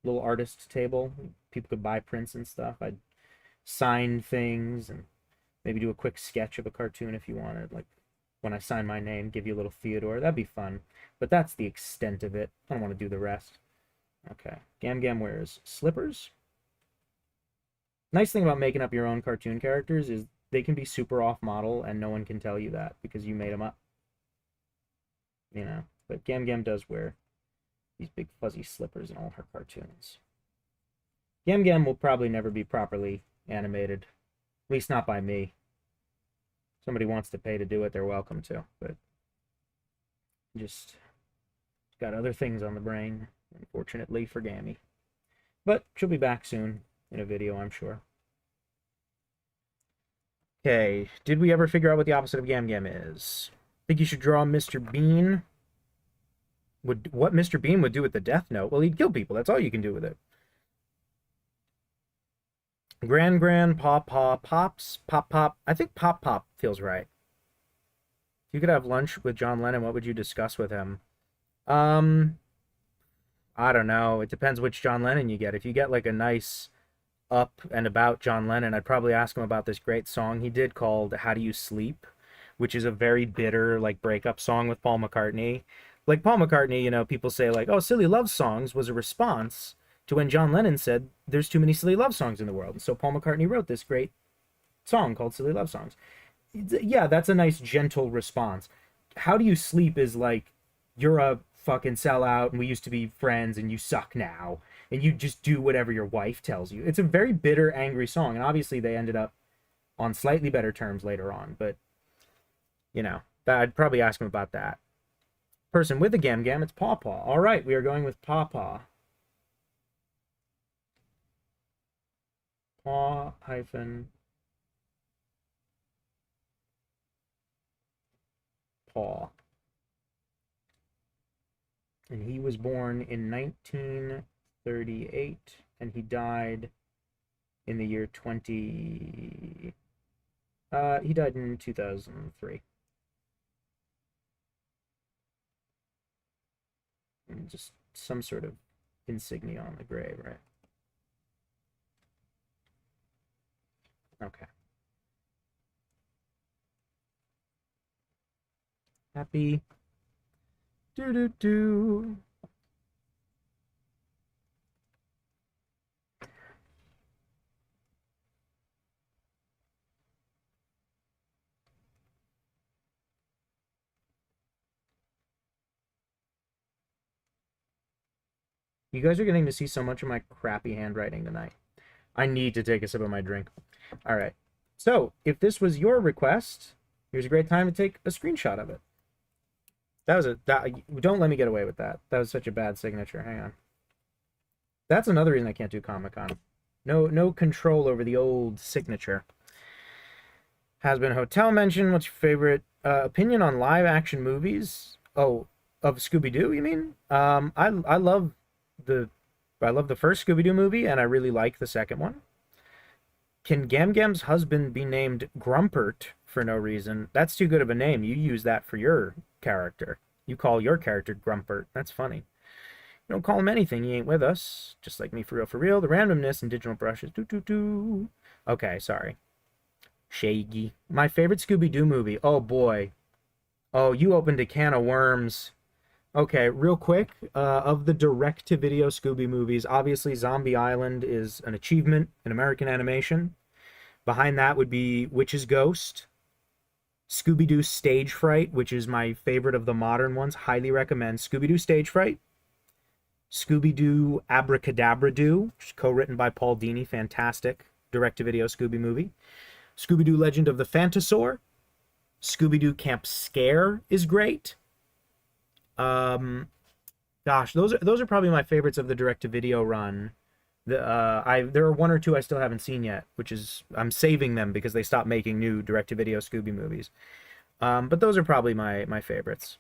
Little artist table. People could buy prints and stuff. I'd sign things and maybe do a quick sketch of a cartoon if you wanted. Like when I sign my name, give you a little Theodore. That'd be fun. But that's the extent of it. I don't want to do the rest. Okay. Gam Gam wears slippers. Nice thing about making up your own cartoon characters is they can be super off model and no one can tell you that because you made them up. You know, but Gam Gam does wear these big fuzzy slippers in all her cartoons. Gam Gam will probably never be properly animated, at least not by me. Somebody wants to pay to do it, they're welcome to, but just got other things on the brain, unfortunately for Gammy. But she'll be back soon in a video, I'm sure. Okay, did we ever figure out what the opposite of Gam Gam is? Think you should draw Mr. Bean? What Mr. Bean would do with the Death Note? Well, he'd kill people. That's all you can do with it. Gran, Paw, Pops, Pop. I think Pop feels right. If you could have lunch with John Lennon, what would you discuss with him? I don't know. It depends which John Lennon you get. If you get like a nice up and about John Lennon, I'd probably ask him about this great song he did called How Do You Sleep, which is a very bitter like breakup song with Paul McCartney. Like Paul McCartney, you know, people say like, oh, Silly Love Songs was a response to when John Lennon said there's too many silly love songs in the world. And so Paul McCartney wrote this great song called Silly Love Songs. Yeah, that's a nice gentle response. How Do You Sleep is like, you're a fucking sellout and we used to be friends and you suck now and you just do whatever your wife tells you. It's a very bitter, angry song, and obviously they ended up on slightly better terms later on, but you know, I'd probably ask him about that. Person with a Gam Gam, it's Paw Paw. All right, we are going with Paw Paw. Paw hyphen Paw. And he was born in 1938 and he died in the year 20 he died in 2003. And just some sort of insignia on the grave, right? Okay. Happy. Do do do. You guys are getting to see so much of my crappy handwriting tonight. I need to take a sip of my drink. All right. So, if this was your request, here's a great time to take a screenshot of it. Don't let me get away with that. That was such a bad signature. Hang on. That's another reason I can't do Comic-Con. No control over the old signature. Has been Hotel mention. What's your favorite opinion on live action movies? Oh, of Scooby-Doo, you mean? I love the first Scooby-Doo movie, and I really like the second one. Can Gam Gam's husband be named Grumpert for no reason? That's too good of a name. You use that for your character. You call your character Grumpert. That's funny. You don't call him anything. He ain't with us. Just like me, for real, for real. The randomness and digital brushes. Okay, sorry. Shaggy. My favorite Scooby-Doo movie. Oh, boy. Oh, you opened a can of worms. Okay, real quick. Of the direct-to-video Scooby movies, obviously Zombie Island is an achievement in American animation. Behind that would be Witch's Ghost. Scooby-Doo Stage Fright, which is my favorite of the modern ones. Highly recommend. Scooby-Doo Stage Fright. Scooby-Doo Abracadabra-Doo, which is co-written by Paul Dini. Fantastic direct-to-video Scooby movie. Scooby-Doo Legend of the Phantasaur. Scooby-Doo Camp Scare is great. Gosh, those are probably my favorites of the direct-to-video run. There are one or two I still haven't seen yet, which is I'm saving them because they stopped making new direct-to-video Scooby movies. But those are probably my favorites.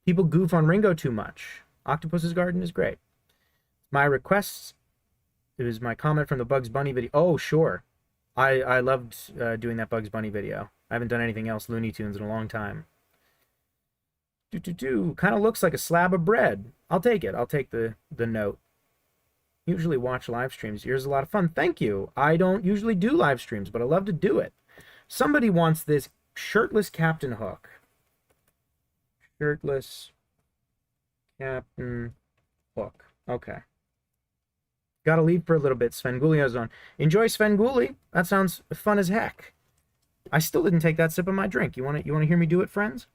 People goof on Ringo too much. Octopus's Garden is great. My requests. It was my comment from the Bugs Bunny video. Oh, sure. I loved doing that Bugs Bunny video. I haven't done anything else Looney Tunes in a long time. Kind of looks like a slab of bread. I'll take it. I'll take the note. Usually watch live streams. Yours is a lot of fun. Thank you. I don't usually do live streams, but I love to do it. Somebody wants this shirtless Captain Hook. Shirtless Captain Hook. Okay. Gotta leave for a little bit. Svengulio's on. Enjoy Svenguli. That sounds fun as heck. I still didn't take that sip of my drink. You wanna hear me do it, friends?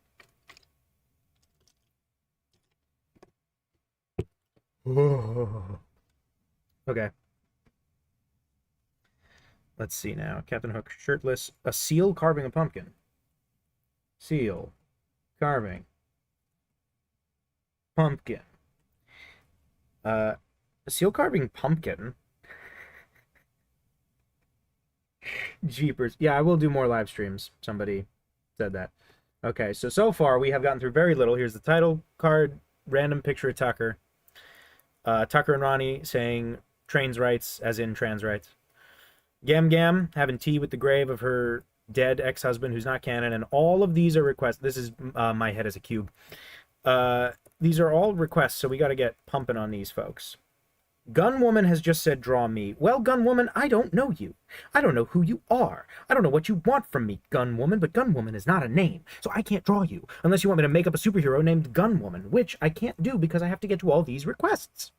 Okay. Let's see now. Captain Hook, shirtless. A seal carving a pumpkin. Seal. Carving. Pumpkin. A seal carving pumpkin? Jeepers. Yeah, I will do more live streams. Somebody said that. Okay, so far we have gotten through very little. Here's the title card. Random picture of Tucker. Tucker and Ronnie saying trains rights, as in trans rights. Gam Gam having tea with the grave of her dead ex-husband who's not canon, and all of these are requests. This is my head as a cube. These are all requests, so we got to get pumping on these folks. Gun Woman has just said, draw me. Well, Gun Woman, I don't know you. I don't know who you are. I don't know what you want from me, Gun Woman, but Gun Woman is not a name, so I can't draw you, unless you want me to make up a superhero named Gun Woman, which I can't do because I have to get to all these requests.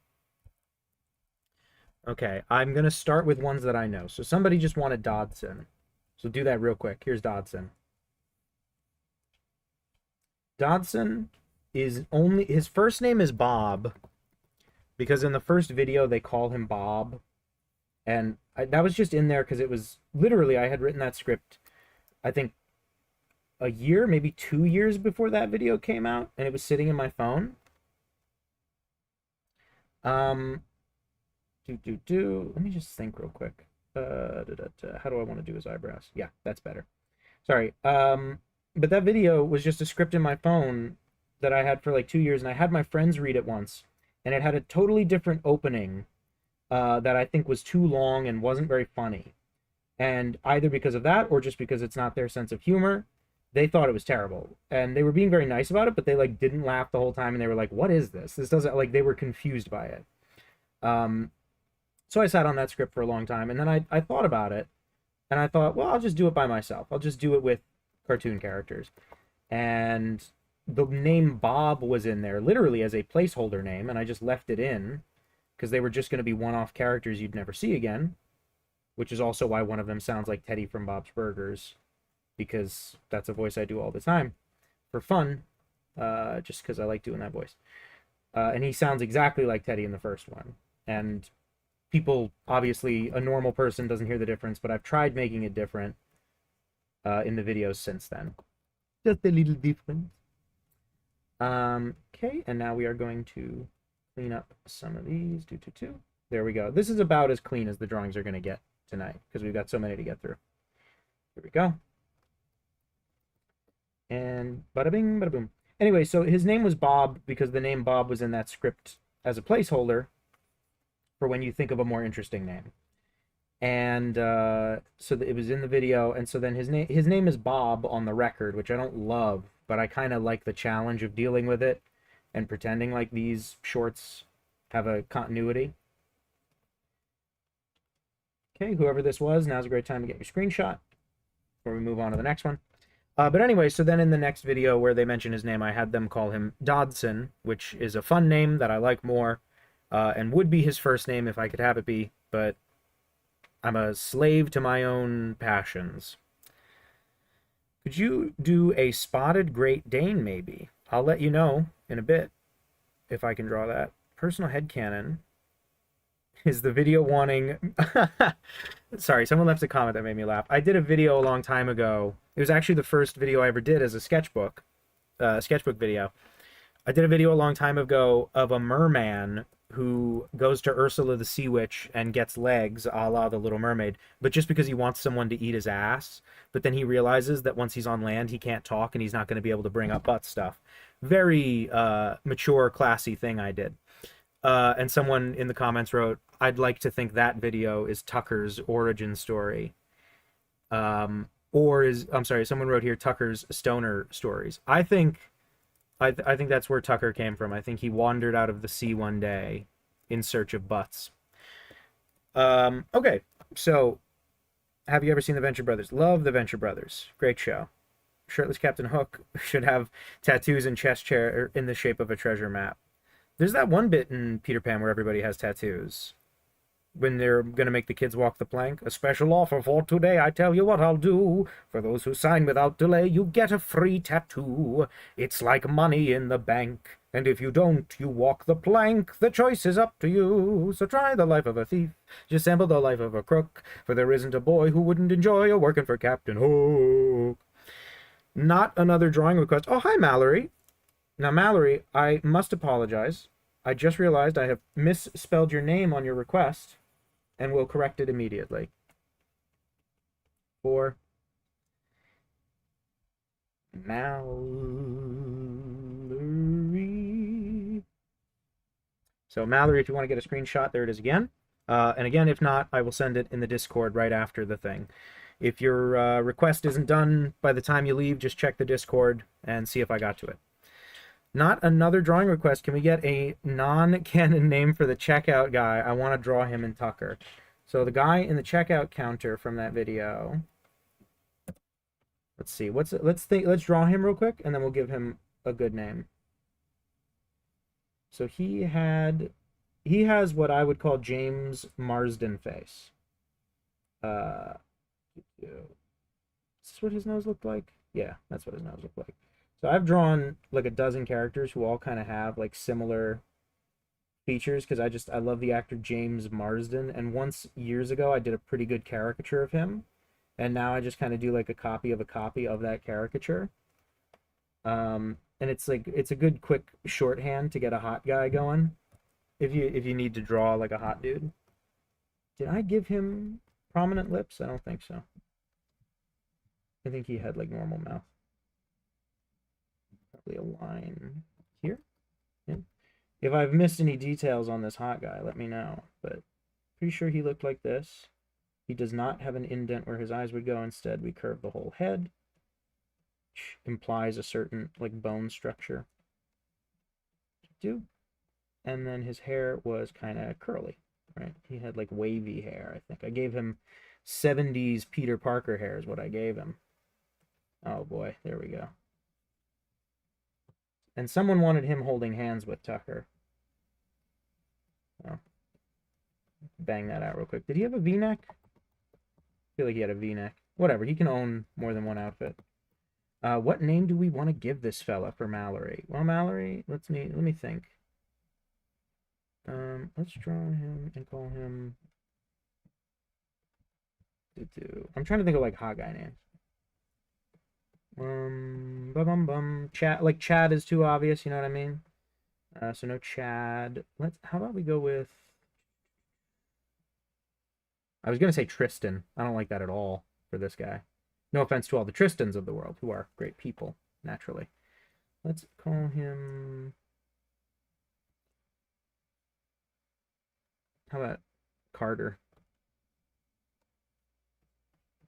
Okay, I'm going to start with ones that I know. So somebody just wanted Dodson. So do that real quick. Here's Dodson. Dodson is only... His first name is Bob, because in the first video they call him Bob. And that was just in there because it was... Literally, I had written that script, I think, a year, maybe 2 years before that video came out. And it was sitting in my phone. Let me just think real quick. How do I want to do his eyebrows? Yeah, that's better. Sorry. But that video was just a script in my phone that I had for like 2 years, and I had my friends read it once, and it had a totally different opening that I think was too long and wasn't very funny. And either because of that or just because it's not their sense of humor, they thought it was terrible. And they were being very nice about it, but they like didn't laugh the whole time, and they were like, what is this? This doesn't, like, they were confused by it. So I sat on that script for a long time, and then I thought about it, and I thought, well, I'll just do it by myself. I'll just do it with cartoon characters. And the name Bob was in there literally as a placeholder name, and I just left it in because they were just going to be one-off characters you'd never see again, which is also why one of them sounds like Teddy from Bob's Burgers, because that's a voice I do all the time for fun, just because I like doing that voice. And he sounds exactly like Teddy in the first one. And people, obviously, a normal person doesn't hear the difference, but I've tried making it different in the videos since then. Just a little different. Okay, and now we are going to clean up some of these. There we go. This is about as clean as the drawings are going to get tonight because we've got so many to get through. Here we go. And bada bing, bada boom. Anyway, so his name was Bob because the name Bob was in that script as a placeholder for when you think of a more interesting name. And so it was in the video, and so then his name is Bob on the record, which I don't love, but I kind of like the challenge of dealing with it and pretending like these shorts have a continuity. Okay, whoever this was, now's a great time to get your screenshot before we move on to the next one. But anyway, so then in the next video where they mention his name, I had them call him Dodson, which is a fun name that I like more, and would be his first name if I could have it be, but I'm a slave to my own passions. Could you do a spotted Great Dane, maybe? I'll let you know in a bit if I can draw that. Personal headcanon. Is the video wanting... Sorry, someone left a comment that made me laugh. I did a video a long time ago. It was actually the first video I ever did as a sketchbook video. I did a video a long time ago of a merman who goes to Ursula the Sea Witch and gets legs, a la the Little Mermaid, but just because he wants someone to eat his ass. But then he realizes that once he's on land, he can't talk and he's not going to be able to bring up butt stuff. Very mature, classy thing I did. And someone in the comments wrote, I'd like to think that video is Tucker's origin story. I'm sorry, someone wrote here Tucker's stoner stories. I think that's where Tucker came from. I think he wandered out of the sea one day in search of butts. Okay, so have you ever seen the Venture Brothers? Love the Venture Brothers. Great show. Shirtless Captain Hook should have tattoos and chest hair in the shape of a treasure map. There's that one bit in Peter Pan where everybody has tattoos. When they're going to make the kids walk the plank. A special offer for today, I tell you what I'll do. For those who sign without delay, you get a free tattoo. It's like money in the bank. And if you don't, you walk the plank. The choice is up to you. So try the life of a thief. Just sample the life of a crook. For there isn't a boy who wouldn't enjoy a working for Captain Hook. Not another drawing request. Oh, hi, Mallory. Now, Mallory, I must apologize. I just realized I have misspelled your name on your request. And we'll correct it immediately. For Mallory. So Mallory, if you want to get a screenshot, there it is again. And again, if not, I will send it in the Discord right after the thing. If your request isn't done by the time you leave, just check the Discord and see if I got to it. Not another drawing request. Can we get a non-canon name for the checkout guy? I want to draw him in Tucker. So the guy in the checkout counter from that video. Let's see. Let's draw him real quick, and then we'll give him a good name. So he has what I would call James Marsden face. Is this what his nose looked like? Yeah, that's what his nose looked like. So I've drawn like a dozen characters who all kind of have like similar features because I love the actor James Marsden, and once years ago I did a pretty good caricature of him, and now I just kind of do like a copy of that caricature. And it's a good quick shorthand to get a hot guy going if you need to draw like a hot dude. Did I give him prominent lips? I don't think so. I think he had like normal mouth. Probably a line here. Yeah. If I've missed any details on this hot guy, let me know. But pretty sure he looked like this. He does not have an indent where his eyes would go. Instead, we curve the whole head, which implies a certain like bone structure. And then his hair was kind of curly, right? He had like wavy hair, I think. I gave him 70s Peter Parker hair is what I gave him. Oh boy, there we go. And someone wanted him holding hands with Tucker. Oh. Bang that out real quick. Did he have a V-neck? I feel like he had a V-neck. Whatever, he can own more than one outfit. What name do we want to give this fella for Mallory? Well, Mallory, let me think. Let's draw him and call him. I'm trying to think of like hot guy names. Chad, like Chad is too obvious. You know what I mean? So no Chad. How about we go with? I was gonna say Tristan. I don't like that at all for this guy. No offense to all the Tristans of the world, who are great people, naturally. Let's call him. How about Carter?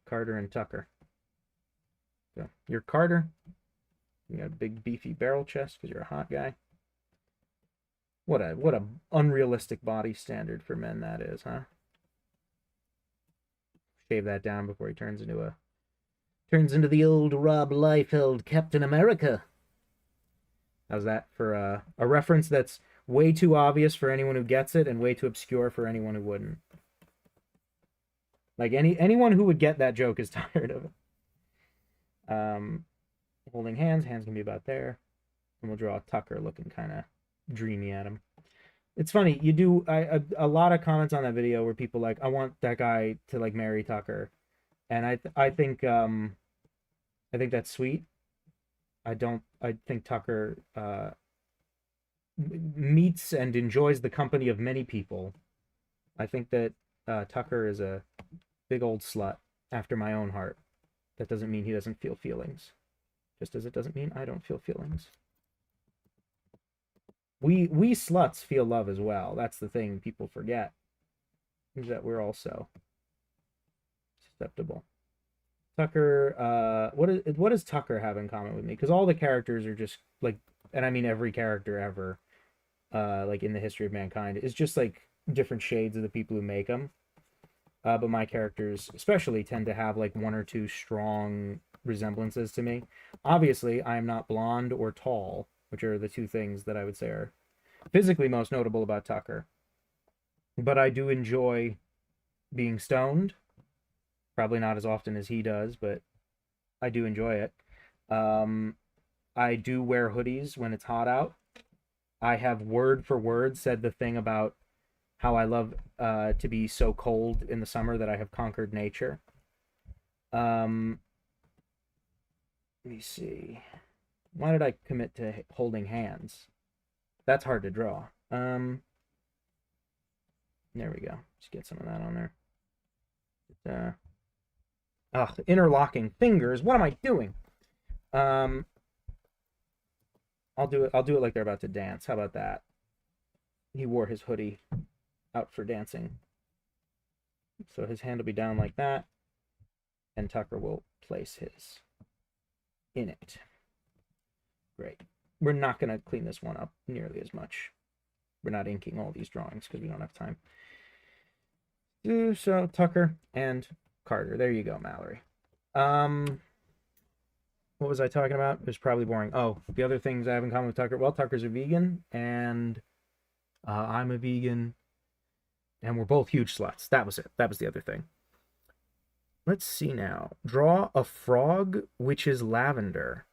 Carter and Tucker. So you're Carter. You got a big beefy barrel chest because you're a hot guy. What a unrealistic body standard for men that is, huh? Shave that down before he turns into the old Rob Liefeld Captain America. How's that for a reference that's way too obvious for anyone who gets it and way too obscure for anyone who wouldn't? Like anyone who would get that joke is tired of it. Holding hands can be about there, and we'll draw Tucker looking kind of dreamy at him. It's funny, you do a lot of comments on that video where people like, I want that guy to like marry Tucker, and I think that's sweet. I think Tucker meets and enjoys the company of many people. I think that Tucker is a big old slut after my own heart. That doesn't mean he doesn't feel feelings, just as it doesn't mean I don't feel feelings. We sluts feel love as well. That's the thing people forget, is that we're also susceptible. Tucker, what does Tucker have in common with me? Because all the characters are just like, and I mean every character ever, like in the history of mankind, is just like different shades of the people who make them. But my characters especially tend to have like one or two strong resemblances to me. Obviously, I am not blonde or tall, which are the two things that I would say are physically most notable about Tucker. But I do enjoy being stoned. Probably not as often as he does, but I do enjoy it. I do wear hoodies when it's hot out. I have word for word said the thing about how I love to be so cold in the summer that I have conquered nature. Let me see. Why did I commit to holding hands? That's hard to draw. There we go. Just get some of that on there. Interlocking fingers. What am I doing? I'll do it like they're about to dance. How about that? He wore his hoodie out for dancing. So his hand will be down like that, and Tucker will place his in it. Great. We're not going to clean this one up nearly as much. We're not inking all these drawings because we don't have time. So Tucker and Carter. There you go, Mallory. What was I talking about? It was probably boring. Oh, the other things I have in common with Tucker. Well, Tucker's a vegan, and I'm a vegan, and we're both huge sluts. That was it. That was the other thing. Let's see now. Draw a frog which is lavender.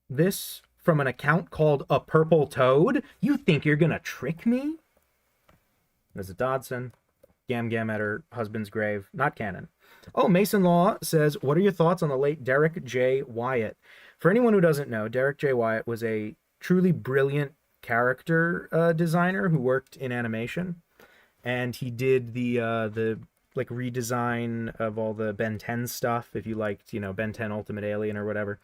This from an account called A Purple Toad? You think you're gonna trick me? There's a Dodson. Gam Gam at her husband's grave. Not canon. Oh, Mason Law says, what are your thoughts on the late Derek J. Wyatt? For anyone who doesn't know, Derek J. Wyatt was a truly brilliant character designer who worked in animation. And he did the like redesign of all the Ben 10 stuff, if you liked, Ben 10 Ultimate Alien or whatever.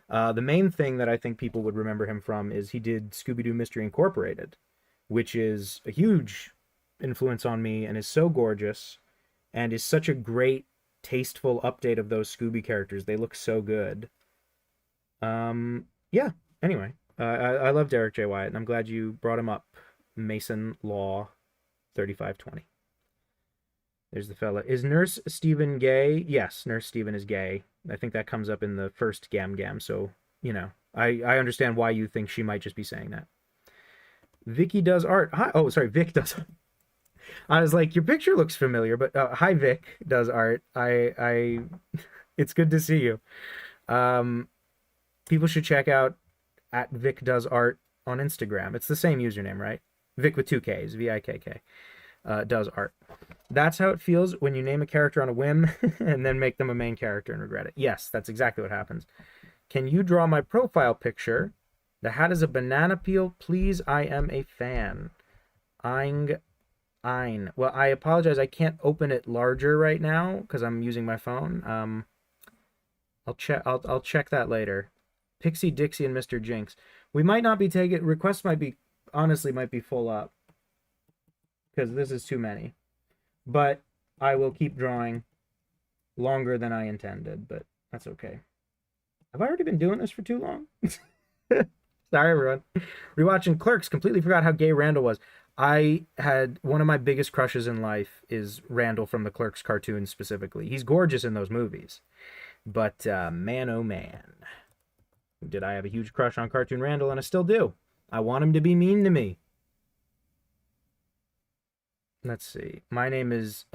The main thing that I think people would remember him from is he did Scooby-Doo Mystery Incorporated, which is a huge influence on me and is so gorgeous and is such a great, tasteful update of those Scooby characters. They look so good. Yeah, anyway, I love Derek J. Wyatt, and I'm glad you brought him up. Mason Law 3520. There's the fella. Is Nurse Steven gay? Yes, Nurse Steven is gay. I think that comes up in the first Gam Gam, so, I understand why you think she might just be saying that. Vicky does art. Hi. Oh, sorry, Vic does art. I was like, your picture looks familiar, but hi, Vic does art. It's good to see you. People should check out at Vic does art on Instagram. It's the same username, right? Vic with two Ks, VIKK, does art. That's how it feels when you name a character on a whim and then make them a main character and regret it. Yes, that's exactly what happens. Can you draw my profile picture? The hat is a banana peel. Please, I am a fan. Ein. Well, I apologize. I can't open it larger right now because I'm using my phone. I'll check. I'll check that later. Pixie Dixie and Mr. Jinx. We might not be taking requests. Might be full up because this is too many. But I will keep drawing longer than I intended. But that's okay. Have I already been doing this for too long? Sorry, everyone. Rewatching Clerks. Completely forgot how gay Randall was. I had one of my biggest crushes in life is Randall from the Clerks cartoons specifically. He's gorgeous in those movies. But man, oh man. Did I have a huge crush on Cartoon Randall, and I still do. I want him to be mean to me. Let's see. My name is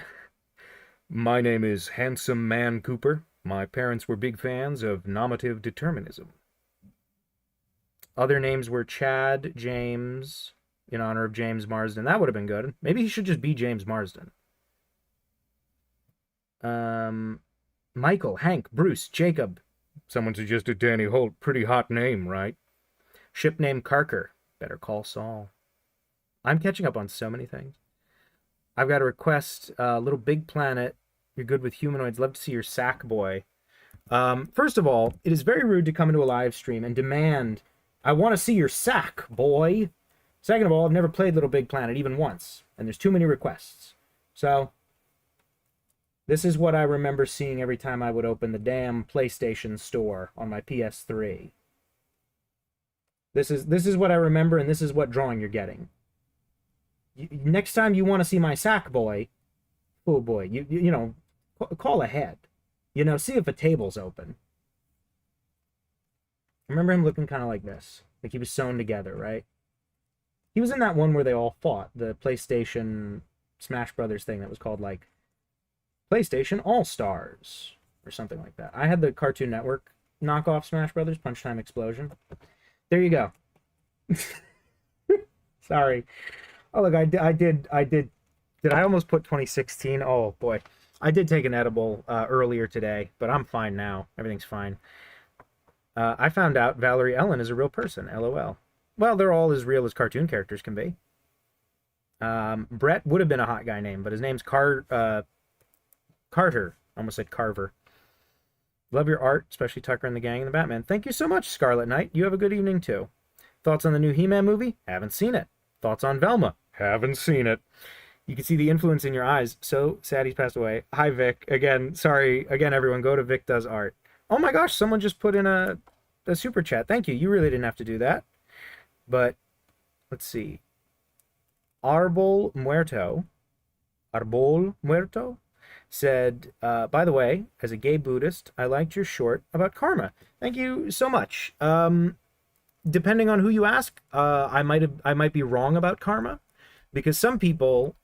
Handsome Man Cooper. My parents were big fans of nominative determinism. Other names were Chad, James, in honor of James Marsden. That would have been good. Maybe he should just be James Marsden. Michael, Hank, Bruce, Jacob. Someone suggested Danny Holt. Pretty hot name, right? Ship name Carker. Better call Saul. I'm catching up on so many things. I've got a request. Little Big Planet. You're good with humanoids. Love to see your sack boy. First of all, it is very rude to come into a live stream and demand, I want to see your sack, boy. Second of all, I've never played Little Big Planet even once, and there's too many requests. So, this is what I remember seeing every time I would open the damn PlayStation store on my PS3. This is what I remember, and this is what drawing you're getting. Next time you want to see my sack boy, oh boy, you know, call ahead. You know, see if a table's open. I remember him looking kind of like this. Like he was sewn together, right? He was in that one where they all fought. The PlayStation Smash Brothers thing that was called, like, PlayStation All-Stars. Or something like that. I had the Cartoon Network knockoff Smash Brothers, Punch Time Explosion. There you go. Sorry. Oh, look, I did I almost put 2016? Oh, boy. I did take an edible earlier today, but I'm fine now. Everything's fine. I found out Valerie Ellen is a real person. LOL. Well, they're all as real as cartoon characters can be. Brett would have been a hot guy name, but his name's Carter. I almost said Carver. Love your art, especially Tucker and the Gang and the Batman. Thank you so much, Scarlet Knight. You have a good evening, too. Thoughts on the new He-Man movie? Haven't seen it. Thoughts on Velma? Haven't seen it. You can see the influence in your eyes. So sad he's passed away. Hi, Vic. Again, sorry. Again, everyone, go to Vic Does Art. Oh my gosh, someone just put in a super chat. Thank you. You really didn't have to do that. But, let's see. Arbol Muerto said, by the way, as a gay Buddhist, I liked your short about karma. Thank you so much. Depending on who you ask, I might be wrong about karma, because some people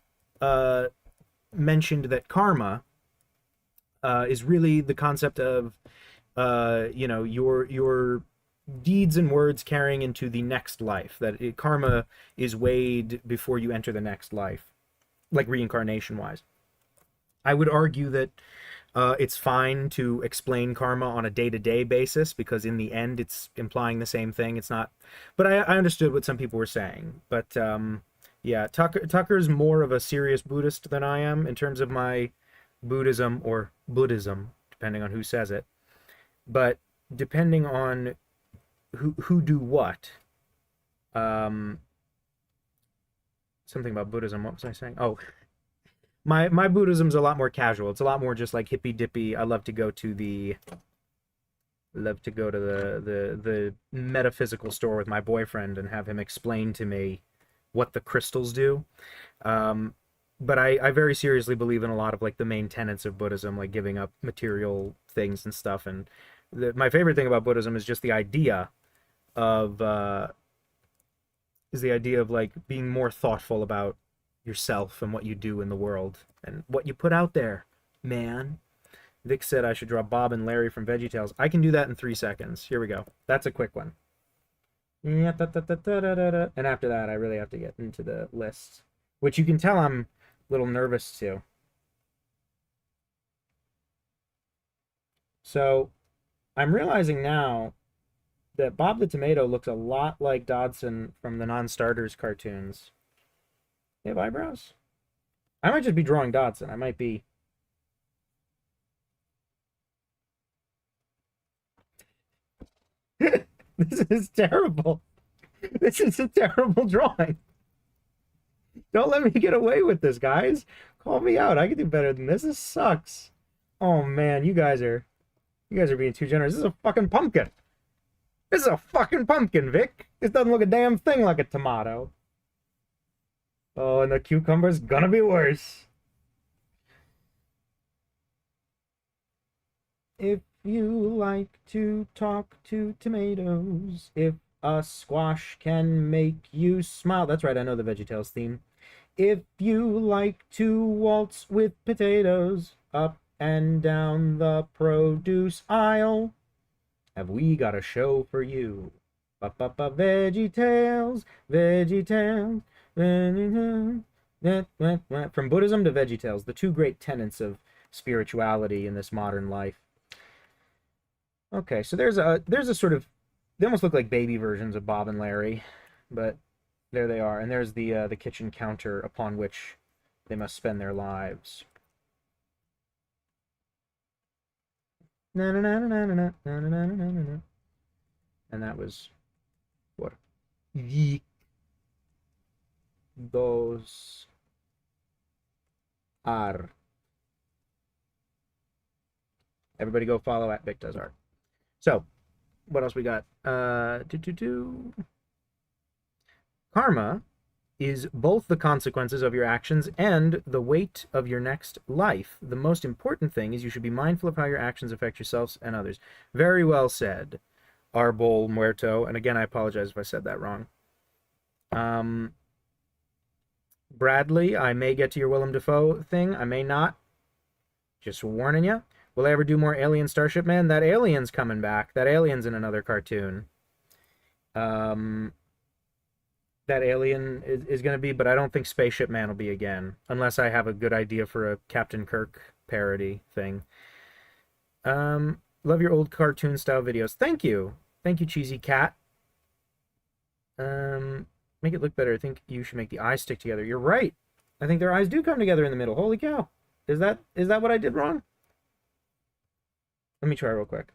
mentioned that karma is really the concept of your deeds and words carrying into the next life. That karma is weighed before you enter the next life, like reincarnation wise. I would argue that it's fine to explain karma on a day-to-day basis, because in the end it's implying the same thing. It's not, but I understood what some people were saying. But yeah, Tucker's more of a serious Buddhist than I am in terms of my Buddhism, or Buddhism, depending on who says it. But depending on who do what, something about Buddhism. What was I saying? Oh, my Buddhism's a lot more casual. It's a lot more just like hippy dippy. I love to go to the metaphysical store with my boyfriend and have him explain to me what the crystals do. But I very seriously believe in a lot of like the main tenets of Buddhism, like giving up material things and stuff. And my favorite thing about Buddhism is just the idea of like being more thoughtful about yourself and what you do in the world and what you put out there, man. Vic said I should draw Bob and Larry from VeggieTales. I can do that in 3 seconds. Here we go. That's a quick one. Yeah, and after that, I really have to get into the list, which you can tell I'm a little nervous to. So I'm realizing now that Bob the Tomato looks a lot like Dodson from the Non-Starters cartoons. They have eyebrows? I might just be drawing Dodson. I might be. This is terrible. This is a terrible drawing. Don't let me get away with this, guys. Call me out. I can do better than this. This sucks. Oh man, you guys are being too generous. This is a fucking pumpkin. This is a fucking pumpkin, Vic. This doesn't look a damn thing like a tomato. Oh, and the cucumber's gonna be worse. If you like to talk to tomatoes, if a squash can make you smile. That's right, I know the VeggieTales theme. If you like to waltz with potatoes up and down the produce aisle, have we got a show for you? Ba-ba-ba, VeggieTales, VeggieTales, VeggieTales. From Buddhism to VeggieTales, the two great tenets of spirituality in this modern life. Okay, so there's a sort of, they almost look like baby versions of Bob and Larry, but there they are. And there's the kitchen counter upon which they must spend their lives. Na na na na na na na na na na na. And that was what? Dos ar. Everybody go follow at Vic Does Art. So, what else we got? Karma is both the consequences of your actions and the weight of your next life. The most important thing is you should be mindful of how your actions affect yourselves and others. Very well said, Arbol Muerto. And again, I apologize if I said that wrong. Bradley, I may get to your Willem Dafoe thing. I may not. Just warning you. Will I ever do more Alien Starship Man? That alien's coming back. That alien's in another cartoon. That alien is going to be, but I don't think Spaceship Man will be again, unless I have a good idea for a Captain Kirk parody thing. Love your old cartoon style videos. Thank you. Thank you, Cheesy Cat. Make it look better. I think you should make the eyes stick together. You're right. I think their eyes do come together in the middle. Holy cow. Is that what I did wrong? Let me try real quick.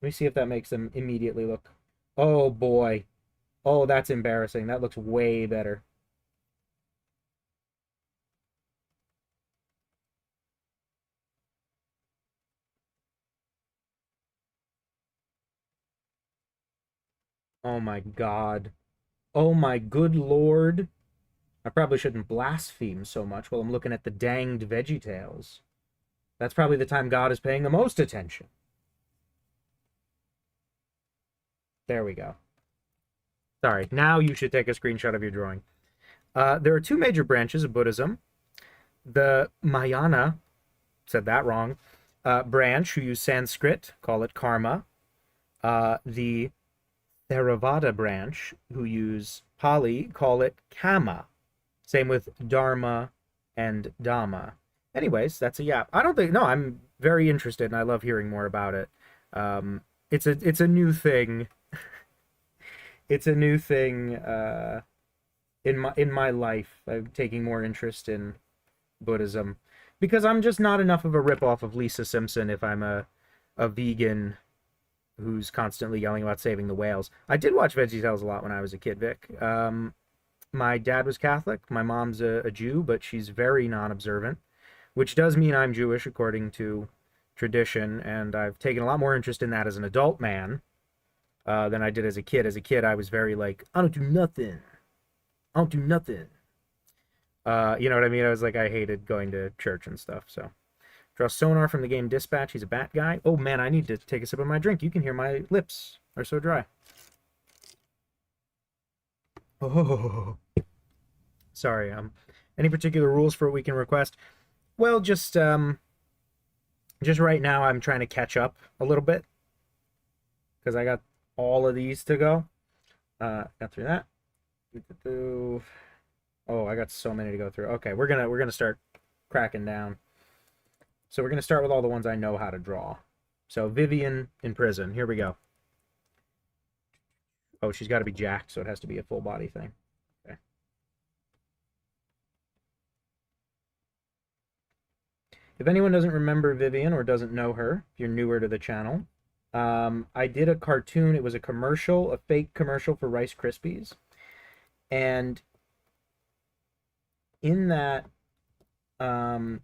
Let me see if that makes them immediately look. Oh boy. Oh, that's embarrassing. That looks way better. Oh my god. Oh my good lord. I probably shouldn't blaspheme so much while I'm looking at the danged VeggieTales. That's probably the time God is paying the most attention. There we go. Sorry, now you should take a screenshot of your drawing. There are two major branches of Buddhism. The Mahayana, said that wrong, branch, who use Sanskrit, call it karma. The Theravada branch, who use Pali, call it kama. Same with Dharma and Dhamma. Anyways, that's a yap. I don't think, no, I'm very interested and I love hearing more about it. It's a new thing. It's a new thing in my life. I'm taking more interest in Buddhism because I'm just not enough of a ripoff of Lisa Simpson if I'm a vegan who's constantly yelling about saving the whales. I did watch VeggieTales a lot when I was a kid, Vic. My dad was Catholic. My mom's a Jew, but she's very non-observant, which does mean I'm Jewish according to tradition, and I've taken a lot more interest in that as an adult man than I did as a kid. As a kid, I was very like, I don't do nothing. I don't do nothing. You know what I mean? I was like, I hated going to church and stuff, so. Draw Sonar from the game Dispatch. He's a bat guy. Oh, man, I need to take a sip of my drink. You can hear my lips are so dry. Oh. Sorry. Any particular rules for what we can request? Well, just right now I'm trying to catch up a little bit because I got all of these to go. Got through that. Oh, I got so many to go through. Okay, we're gonna start cracking down. So we're gonna start with all the ones I know how to draw. So Vivian in prison. Here we go. Oh, she's got to be jacked, so it has to be a full body thing. Okay. If anyone doesn't remember Vivian or doesn't know her, if you're newer to the channel, I did a cartoon. It was a commercial, a fake commercial for Rice Krispies, and in that um,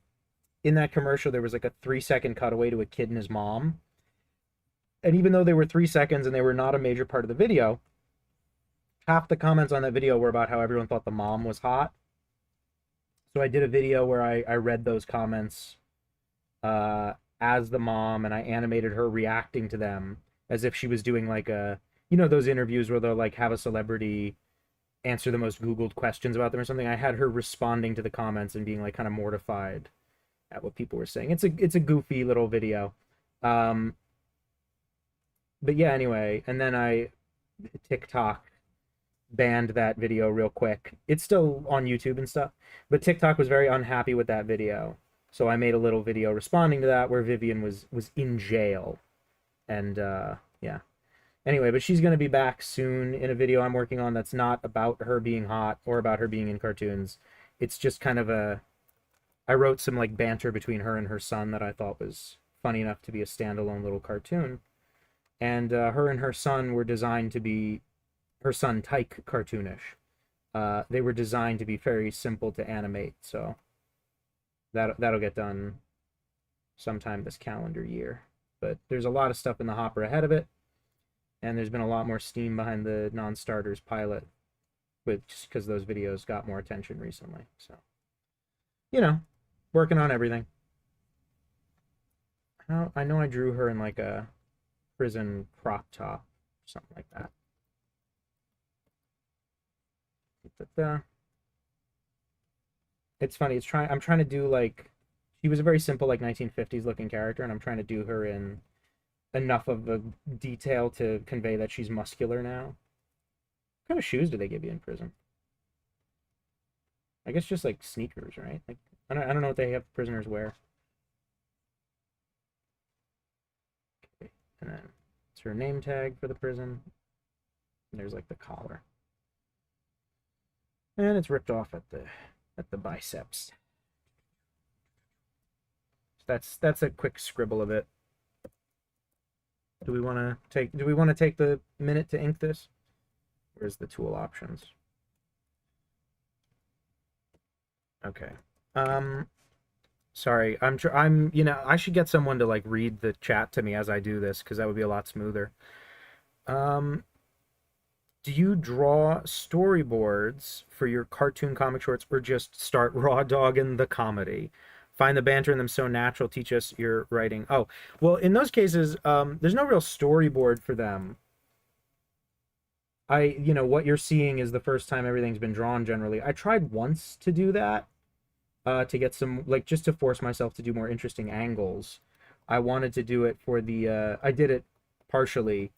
in that commercial, there was like a 3-second cutaway to a kid and his mom. And even though they were 3 seconds and they were not a major part of the video, half the comments on that video were about how everyone thought the mom was hot. So I did a video where I read those comments as the mom, and I animated her reacting to them as if she was doing like those interviews where they'll like have a celebrity answer the most Googled questions about them or something. I had her responding to the comments and being like kind of mortified at what people were saying. It's a goofy little video. But yeah, anyway, and then TikTok banned that video real quick. It's still on YouTube and stuff, but TikTok was very unhappy with that video. So I made a little video responding to that where Vivian was in jail. And yeah. Anyway, but she's going to be back soon in a video I'm working on that's not about her being hot or about her being in cartoons. It's just kind of I wrote some like banter between her and her son that I thought was funny enough to be a standalone little cartoon. And her and her son were designed to be, her son Tyke, cartoonish. They were designed to be very simple to animate, so that'll get done sometime this calendar year. But there's a lot of stuff in the hopper ahead of it, and there's been a lot more steam behind the non-starters pilot, just because those videos got more attention recently. So, working on everything. I know I drew her in like a prison crop top, something like that. It's funny. I'm trying to do like, she was a very simple like 1950s looking character, and I'm trying to do her in enough of a detail to convey that she's muscular now. What kind of shoes do they give you in prison? I guess just like sneakers, right? Like I don't know what they have prisoners wear. Okay, and then it's her name tag for the prison. And there's like the collar. And it's ripped off at the biceps. So that's a quick scribble of it. Do we want to take the minute to ink this? Where's the tool options? Okay. Sorry. I should get someone to like read the chat to me as I do this, because that would be a lot smoother. Do you draw storyboards for your cartoon comic shorts, or just start raw dogging the comedy? Find the banter in them so natural, teach us your writing. Oh, well, in those cases, there's no real storyboard for them. What you're seeing is the first time everything's been drawn generally. I tried once to do that, to get some, like, just to force myself to do more interesting angles. I wanted to do it for I did it partially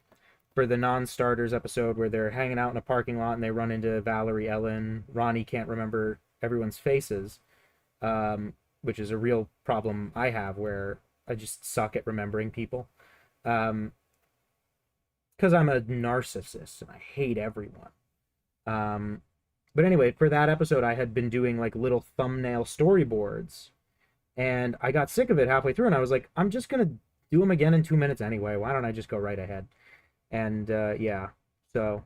for the non-starters episode where they're hanging out in a parking lot and they run into Valerie, Ellen. Ronnie can't remember everyone's faces, which is a real problem I have, where I just suck at remembering people. Because I'm a narcissist and I hate everyone. But anyway, for that episode, I had been doing like little thumbnail storyboards, and I got sick of it halfway through, and I was like, I'm just going to do them again in 2 minutes anyway. Why don't I just go right ahead? And yeah, so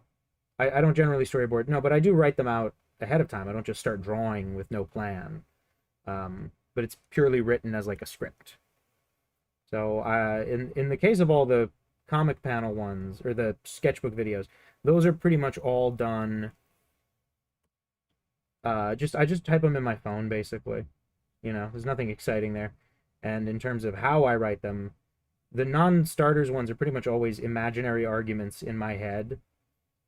I don't generally storyboard. No, but I do write them out ahead of time. I don't just start drawing with no plan. But it's purely written as like a script. So in the case of all the comic panel ones, or the sketchbook videos, those are pretty much all done. I just type them in my phone, basically. There's nothing exciting there. And in terms of how I write them, the non-starters ones are pretty much always imaginary arguments in my head.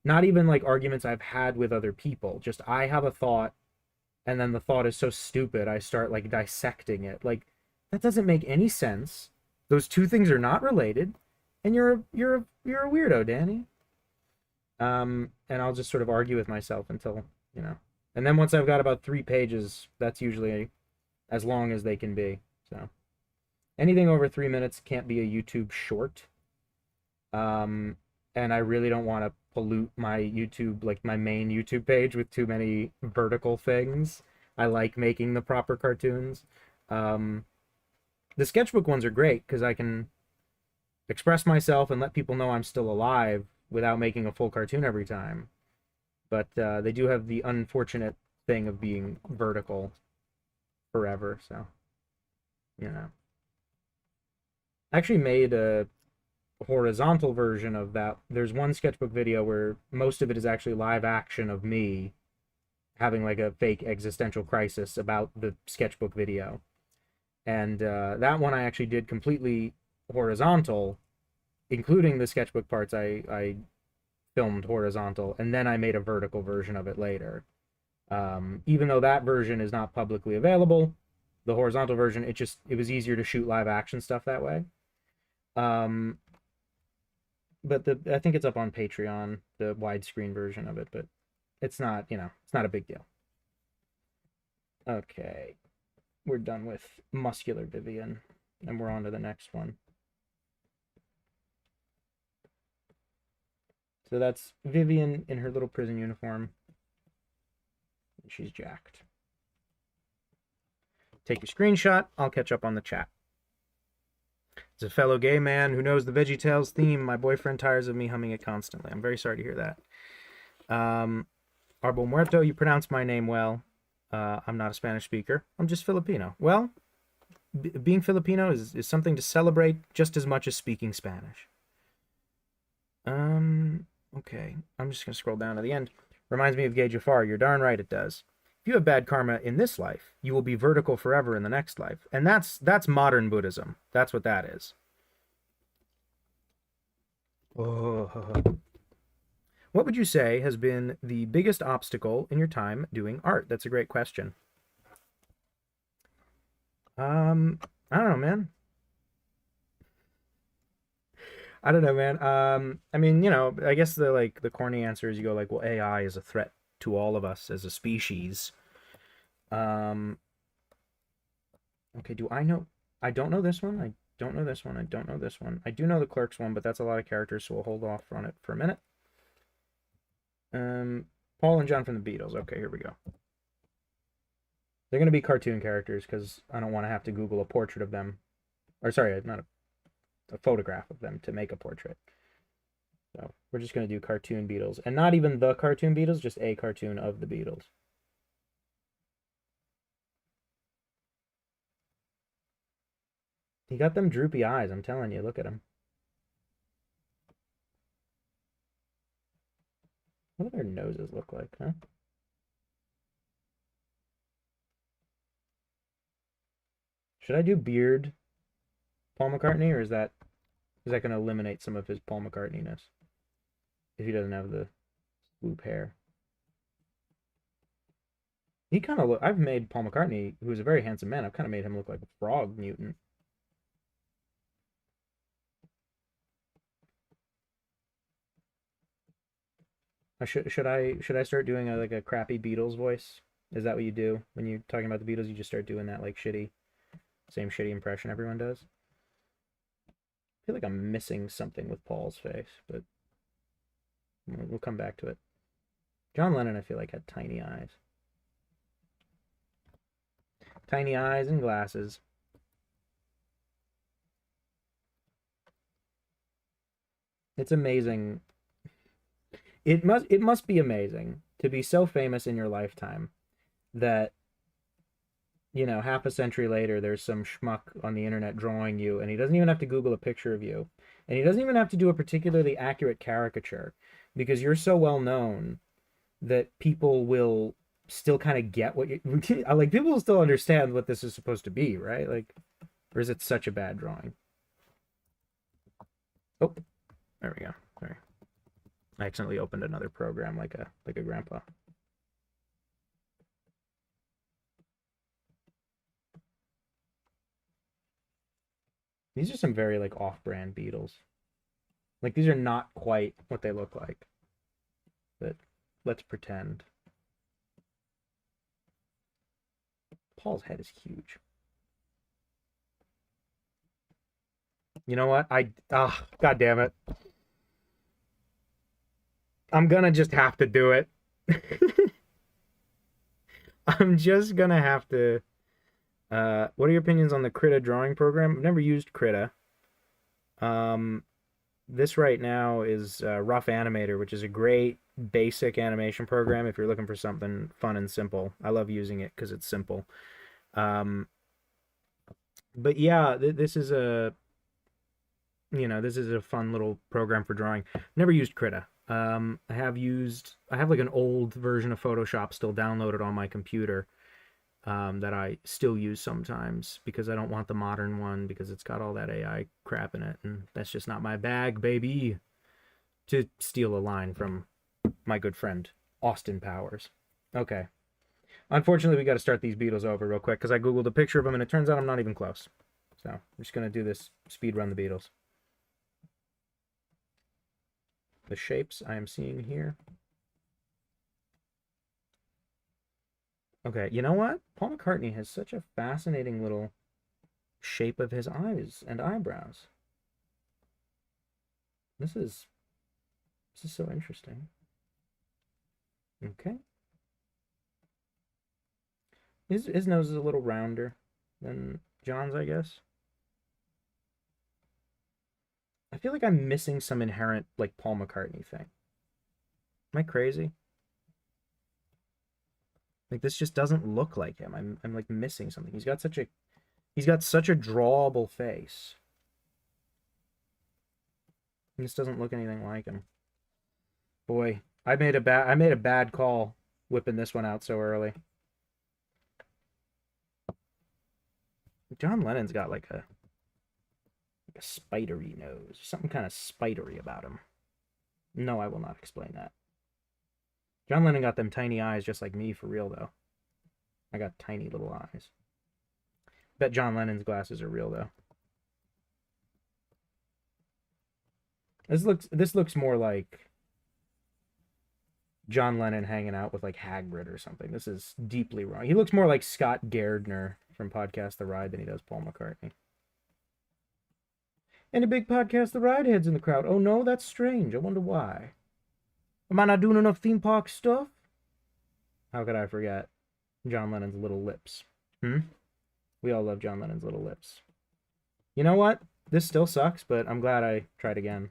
Not even like arguments I've had with other people. Just I have a thought, and then the thought is so stupid, I start like dissecting it. Like, that doesn't make any sense. Those two things are not related, and you're a weirdo, Danny. And I'll just sort of argue with myself until, you know. And then once I've got about 3 pages, that's usually as long as they can be. So anything over 3 minutes can't be a YouTube short. And I really don't want to pollute my YouTube, like my main YouTube page, with too many vertical things. I like making the proper cartoons. Um, the sketchbook ones are great because I can express myself and let people know I'm still alive without making a full cartoon every time. But they do have the unfortunate thing of being vertical forever. So, you know, I actually made a horizontal version of that. There's one sketchbook video where most of it is actually live action of me having like a fake existential crisis about the sketchbook video. And that one I actually did completely horizontal, including the sketchbook parts I filmed horizontal, and then I made a vertical version of it later. Even though that version is not publicly available, the horizontal version, it was easier to shoot live action stuff that way. But I think it's up on Patreon, the widescreen version of it, but it's not, it's not a big deal. Okay, we're done with muscular Vivian, and we're on to the next one. So that's Vivian in her little prison uniform. She's jacked. Take your screenshot. I'll catch up on the chat. As a fellow gay man who knows the VeggieTales theme, my boyfriend tires of me humming it constantly. I'm very sorry to hear that. Arbo Muerto, you pronounce my name well. I'm not a Spanish speaker. I'm just Filipino. Well, being Filipino is something to celebrate just as much as speaking Spanish. Okay. I'm just going to scroll down to the end. Reminds me of Gay Jafar. You're darn right it does. If you have bad karma in this life, you will be vertical forever in the next life. And that's modern Buddhism. That's what that is. Oh. What would you say has been the biggest obstacle in your time doing art? That's a great question. I don't know, man. I don't know, man. I mean, I guess the corny answer is you go like, well, AI is a threat to all of us as a species. Okay, do I know? I don't know this one. I don't know this one. I don't know this one. I do know the Clerks one, but that's a lot of characters, so we'll hold off on it for a minute. Paul and John from the Beatles. Okay, here we go. They're going to be cartoon characters because I don't want to have to Google a portrait of them. Or sorry, not a photograph of them to make a portrait. So we're just going to do cartoon Beatles. And not even the cartoon Beatles, just a cartoon of the Beatles. He got them droopy eyes, I'm telling you. Look at him. What do their noses look like, huh? Should I do beard Paul McCartney, or is that going to eliminate some of his Paul McCartney-ness if he doesn't have the swoop hair? He kind of I've made Paul McCartney, who's a very handsome man, I've kind of made him look like a frog mutant. Should I start doing a crappy Beatles voice? Is that what you do when you're talking about the Beatles? You just start doing that like same shitty impression everyone does. I feel like I'm missing something with Paul's face, but we'll come back to it. John Lennon, I feel like, had tiny eyes. Tiny eyes and glasses. It's amazing. It must be amazing to be so famous in your lifetime that half a century later there's some schmuck on the internet drawing you, and he doesn't even have to Google a picture of you, and he doesn't even have to do a particularly accurate caricature, because you're so well known that people will still kind of get what you like. People will still understand what this is supposed to be, right? Like, or is it such a bad drawing? Oh, there we go. Sorry, I accidentally opened another program like a grandpa. These are some very like off-brand Beatles. Like, these are not quite what they look like. but let's pretend. Paul's head is huge. You know what? God damn it. I'm gonna just have to do it. I'm just gonna have to. What are your opinions on the Krita drawing program? I've never used Krita. This right now is Rough Animator, which is a great basic animation program if you're looking for something fun and simple. I love using it because it's simple. But yeah, this is a fun little program for drawing. Never used Krita. I have like an old version of Photoshop still downloaded on my computer that I still use sometimes because I don't want the modern one because it's got all that AI crap in it, and that's just not my bag, baby. To steal a line from my good friend Austin Powers. Okay. Unfortunately, we got to start these Beatles over real quick because I googled a picture of them and it turns out I'm not even close. So I'm just gonna do this speed run the Beatles. The shapes I am seeing here. Okay, you know what? Paul McCartney has such a fascinating little shape of his eyes and eyebrows. This is so interesting. Okay. His nose is a little rounder than John's, I guess. I feel like I'm missing some inherent, like, Paul McCartney thing. Am I crazy? Like, this just doesn't look like him. I'm like missing something. He's got such a drawable face. This doesn't look anything like him. Boy, I made a bad call whipping this one out so early. John Lennon's got like a spidery nose, something kind of spidery about him. No, I will not explain that. John Lennon got them tiny eyes just like me for real though. I got tiny little eyes. Bet John Lennon's glasses are real though. This looks more like John Lennon hanging out with like Hagrid or something. This is deeply wrong. He looks more like Scott Gardner from Podcast The Ride than he does Paul McCartney. Any big Podcast The Ride heads in the crowd? Oh no, that's strange. I wonder why. Am I not doing enough theme park stuff? How could I forget John Lennon's little lips? We all love John Lennon's little lips. You know what? This still sucks, but I'm glad I tried again.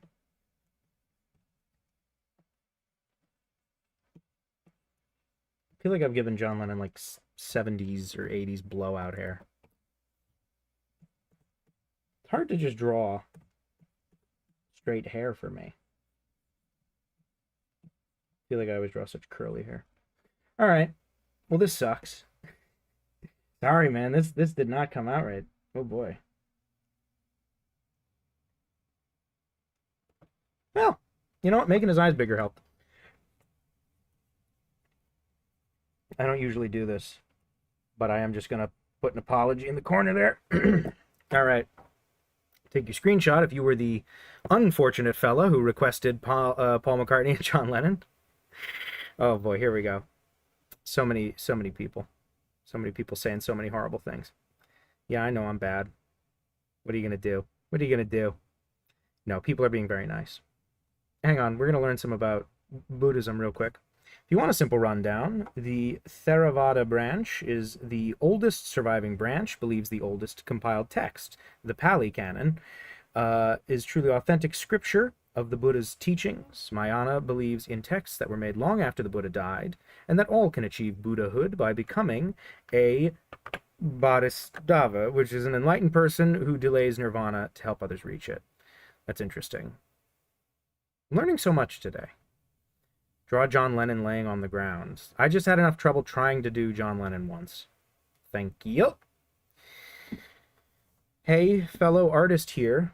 I feel like I've given John Lennon like 70s or 80s blowout hair. It's hard to just draw straight hair for me. I feel like I always draw such curly hair. All right. Well, this sucks. Sorry, man. This did not come out right. Oh boy. Well, you know what? Making his eyes bigger helped. I don't usually do this, but I am just gonna put an apology in the corner there. All right. Take your screenshot if you were the unfortunate fella who requested Paul McCartney and John Lennon. Oh boy, here we go. So many people. So many people saying so many horrible things. Yeah, I know I'm bad. What are you gonna do? What are you gonna do? No, people are being very nice. Hang on, we're gonna learn some about Buddhism real quick. If you want a simple rundown, the Theravada branch is the oldest surviving branch, believes the oldest compiled text. The Pali Canon is truly authentic scripture of the Buddha's teachings. Mahayana believes in texts that were made long after the Buddha died, and that all can achieve Buddhahood by becoming a Bodhisattva, which is an enlightened person who delays nirvana to help others reach it. That's interesting. I'm learning so much today. Draw John Lennon laying on the ground. I just had enough trouble trying to do John Lennon once. Thank you. Hey, fellow artist here.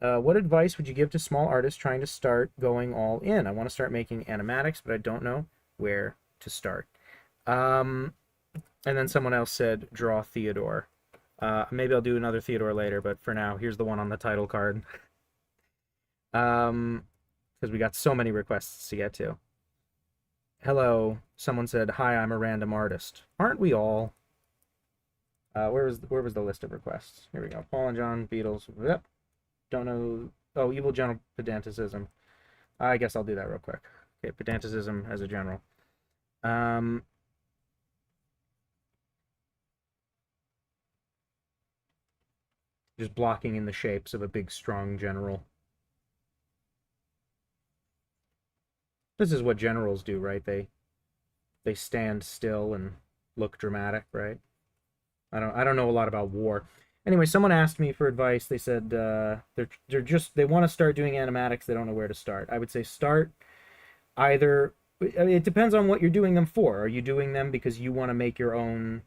What advice would you give to small artists trying to start going all in? I want to start making animatics, but I don't know where to start. And then someone else said, draw Theodore. Maybe I'll do another Theodore later, but for now, here's the one on the title card. Because we got so many requests to get to. Hello. Someone said, "Hi, I'm a random artist." Aren't we all? Where was the list of requests? Here we go. Paul and John, Beatles. Yep. Don't know. Oh, evil general pedanticism. I guess I'll do that real quick. Okay, pedanticism as a general. Um, just blocking in the shapes of a big, strong general. This is what generals do, right? They stand still and look dramatic, right? I don't know a lot about war. Anyway, someone asked me for advice. They said they want to start doing animatics. They don't know where to start. I would say start either. I mean, it depends on what you're doing them for. Are you doing them because you want to make your own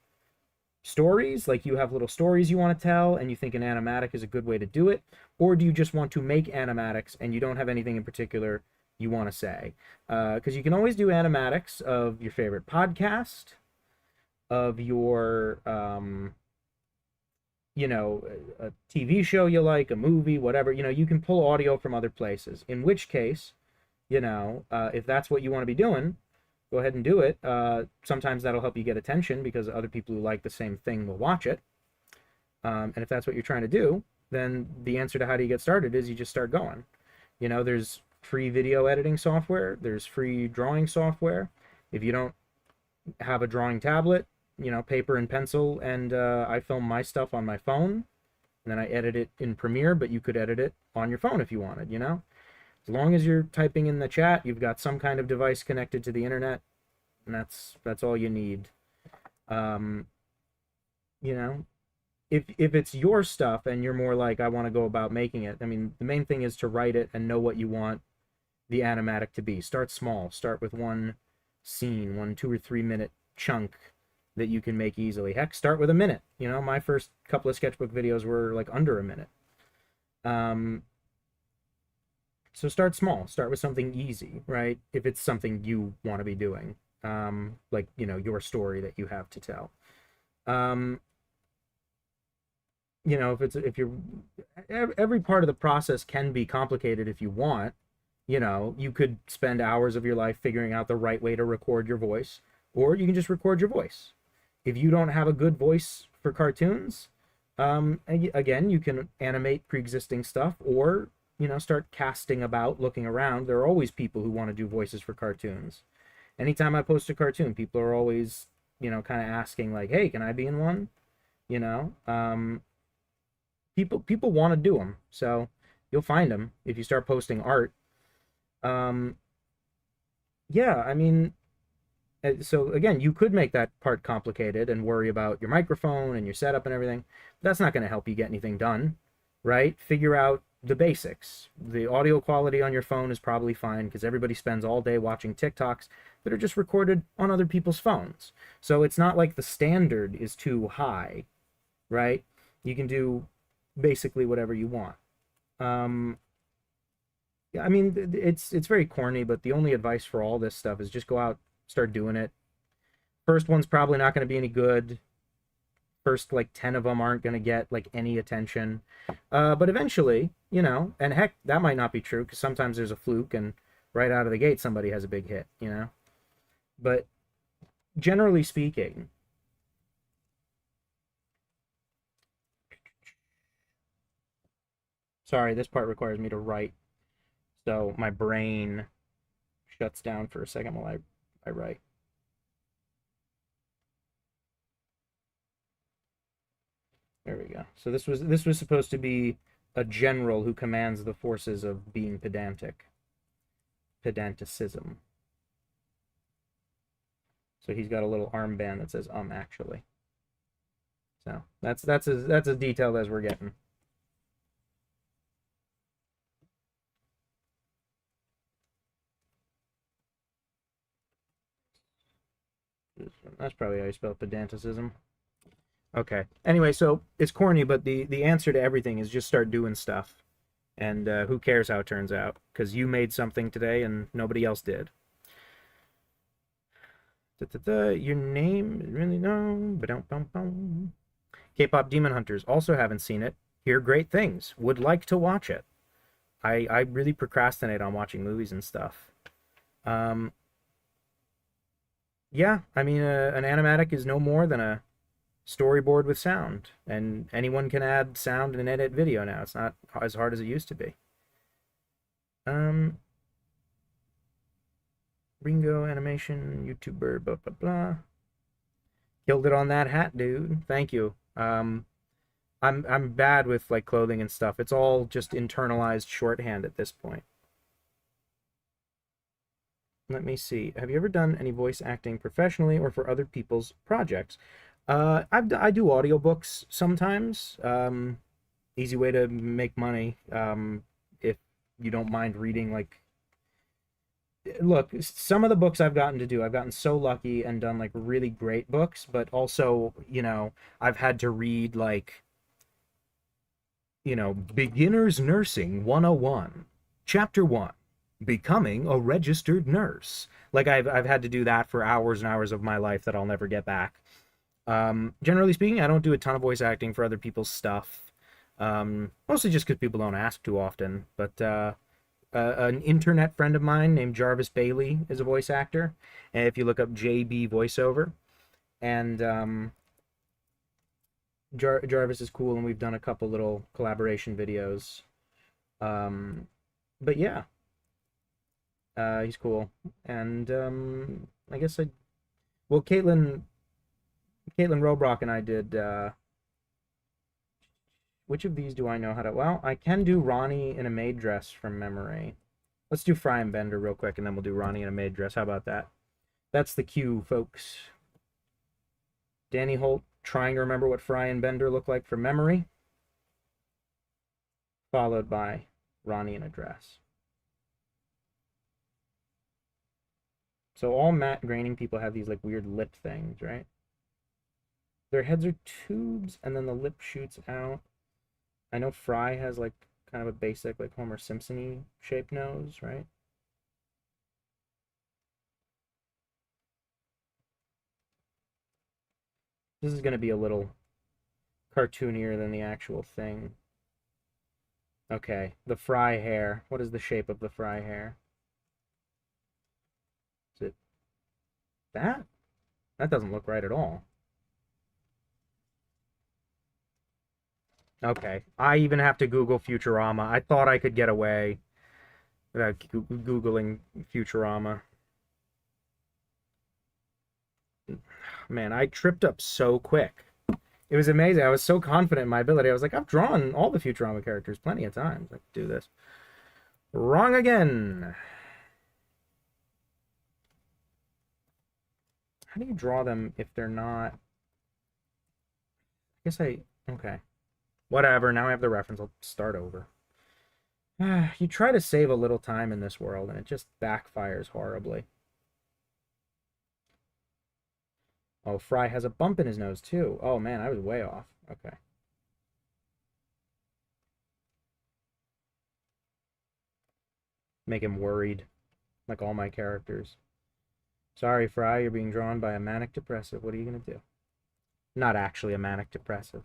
stories, like you have little stories you want to tell and you think an animatic is a good way to do it, or do you just want to make animatics and you don't have anything in particular you want to say? Because you can always do animatics of your favorite podcast, of your a TV show you like, a movie, whatever. You can pull audio from other places, in which case, if that's what you want to be doing, go ahead and do it. Sometimes that'll help you get attention because other people who like the same thing will watch it. And if that's what you're trying to do, then the answer to how do you get started is you just start going. There's free video editing software, there's free drawing software. If you don't have a drawing tablet, paper and pencil, and I film my stuff on my phone, and then I edit it in Premiere, but you could edit it on your phone if you wanted. As long as you're typing in the chat, you've got some kind of device connected to the internet, and that's all you need. Um, you know, if it's your stuff and you're more like, I want to go about making it, I mean, the main thing is to write it and know what you want the animatic to be. Start small. Start with one scene, one 2 or 3 minute chunk that you can make easily. Heck, start with a minute. My first couple of sketchbook videos were like under a minute. So start small. Start with something easy, right? If it's something you want to be doing, like your story that you have to tell. If you're every part of the process can be complicated if you want. You could spend hours of your life figuring out the right way to record your voice, or you can just record your voice. If you don't have a good voice for cartoons, again, you can animate pre-existing stuff, or start casting about, looking around. There are always people who want to do voices for cartoons. Anytime I post a cartoon, people are always kind of asking like, hey, can I be in one? People want to do them, so you'll find them if you start posting art. Yeah, I mean, so again, you could make that part complicated and worry about your microphone and your setup and everything. That's not going to help you get anything done, right? Figure out the basics. The audio quality on your phone is probably fine because everybody spends all day watching TikToks that are just recorded on other people's phones. So it's not like the standard is too high, right? You can do basically whatever you want. Yeah, I mean, it's very corny, but the only advice for all this stuff is just go out, start doing it. First one's probably not going to be any good. First, like 10 of them aren't going to get like any attention. But eventually, and heck, that might not be true because sometimes there's a fluke and right out of the gate somebody has a big hit, But generally speaking, sorry, this part requires me to write. So my brain shuts down for a second while I write. There we go. So this was supposed to be a general who commands the forces of being pedantic. Pedanticism. So he's got a little armband that says actually. So that's as detailed as we're getting. That's probably how you spell pedanticism. Okay. Anyway, so it's corny, but the answer to everything is just start doing stuff. And who cares how it turns out? Because you made something today and nobody else did. Your name, really no. K-pop Demon Hunters, also haven't seen it. Hear great things. Would like to watch it. I really procrastinate on watching movies and stuff. Yeah, I mean, an animatic is no more than a storyboard with sound, and anyone can add sound and edit video now. It's not as hard as it used to be. Um, Ringo animation, YouTuber, blah blah blah. Killed it on that hat, dude. Thank you. I'm bad with like clothing and stuff. It's all just internalized shorthand at this point. Let me see. Have you ever done any voice acting professionally or for other people's projects? I do audiobooks sometimes. Easy way to make money. If you don't mind reading, like, look, some of the books I've gotten to do, I've gotten so lucky and done like really great books, but also, I've had to read like, Beginner's Nursing 101, Chapter 1, Becoming a Registered Nurse. Like I've had to do that for hours and hours of my life that I'll never get back. Generally speaking, I don't do a ton of voice acting for other people's stuff. Mostly just because people don't ask too often. But an internet friend of mine named Jarvis Bailey is a voice actor. And if you look up JB voiceover, and Jarvis is cool, and we've done a couple little collaboration videos. Um, but yeah, he's cool, and I guess well, Caitlin Robrock and I did. Which of these do I know how to? Well, I can do Ronnie in a maid dress from memory. Let's do Fry and Bender real quick, and then we'll do Ronnie in a maid dress. How about that? That's the cue, folks. Danny Holt trying to remember what Fry and Bender look like from memory, followed by Ronnie in a dress. So all matte graining people have these like weird lip things, right? Their heads are tubes, and then the lip shoots out. I know Fry has like kind of a basic like Homer Simpson-y shaped nose, right? This is going to be a little cartoonier than the actual thing. Okay, the Fry hair. What is the shape of the Fry hair? Is it that? That doesn't look right at all. Okay, I even have to Google Futurama. I thought I could get away without Googling Futurama. Man, I tripped up so quick. It was amazing. I was so confident in my ability. I was like, I've drawn all the Futurama characters plenty of times. I could do this. Wrong again. How do you draw them if they're not? I guess okay. Whatever. Now I have the reference. I'll start over. You try to save a little time in this world, and it just backfires horribly. Oh, Fry has a bump in his nose, too. Oh, man, I was way off. Okay. Make him worried, like all my characters. Sorry, Fry, you're being drawn by a manic depressive. What are you going to do? Not actually a manic depressive.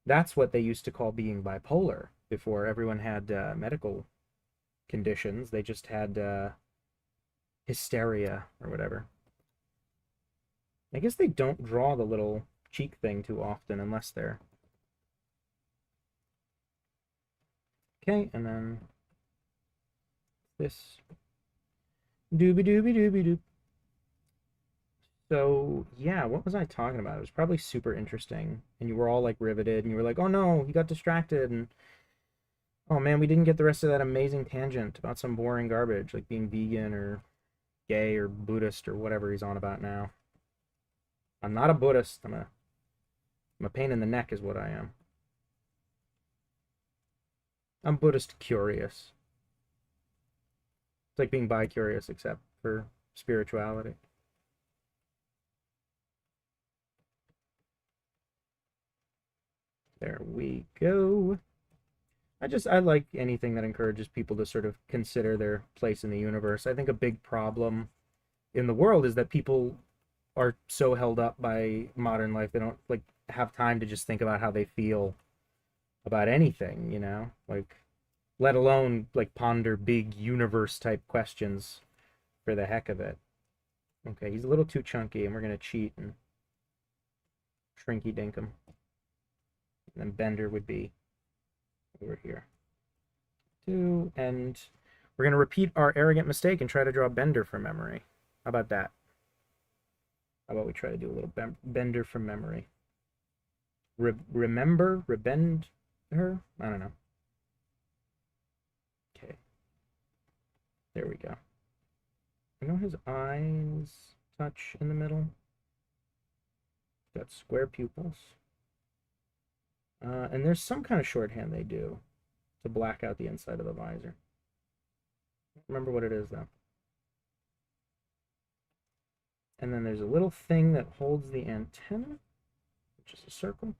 That's what they used to call being bipolar before everyone had medical conditions. They just had hysteria or whatever. I guess they don't draw the little cheek thing too often unless they're... Okay, and then this. Doobie doobie doobie doop. So, yeah, what was I talking about? It was probably super interesting. And you were all like riveted, and you were like, oh no, he got distracted. And oh man, we didn't get the rest of that amazing tangent about some boring garbage, like being vegan or gay or Buddhist or whatever he's on about now. I'm not a Buddhist. I'm a pain in the neck, is what I am. I'm Buddhist curious. It's like being bi-curious, except for spirituality. There we go. I like anything that encourages people to sort of consider their place in the universe. I think a big problem in the world is that people are so held up by modern life they don't like have time to just think about how they feel about anything, like let alone like ponder big universe type questions for the heck of it. Okay, he's a little too chunky, and we're gonna cheat and shrinky dink him. And then Bender would be over here. Two, and we're gonna repeat our arrogant mistake and try to draw Bender from memory. How about that? How about we try to do a little Bender from memory? Rebend her? I don't know. Okay. There we go. I know his eyes touch in the middle. Got square pupils. And there's some kind of shorthand they do to black out the inside of the visor. Don't remember what it is, though. And then there's a little thing that holds the antenna, which is a circle.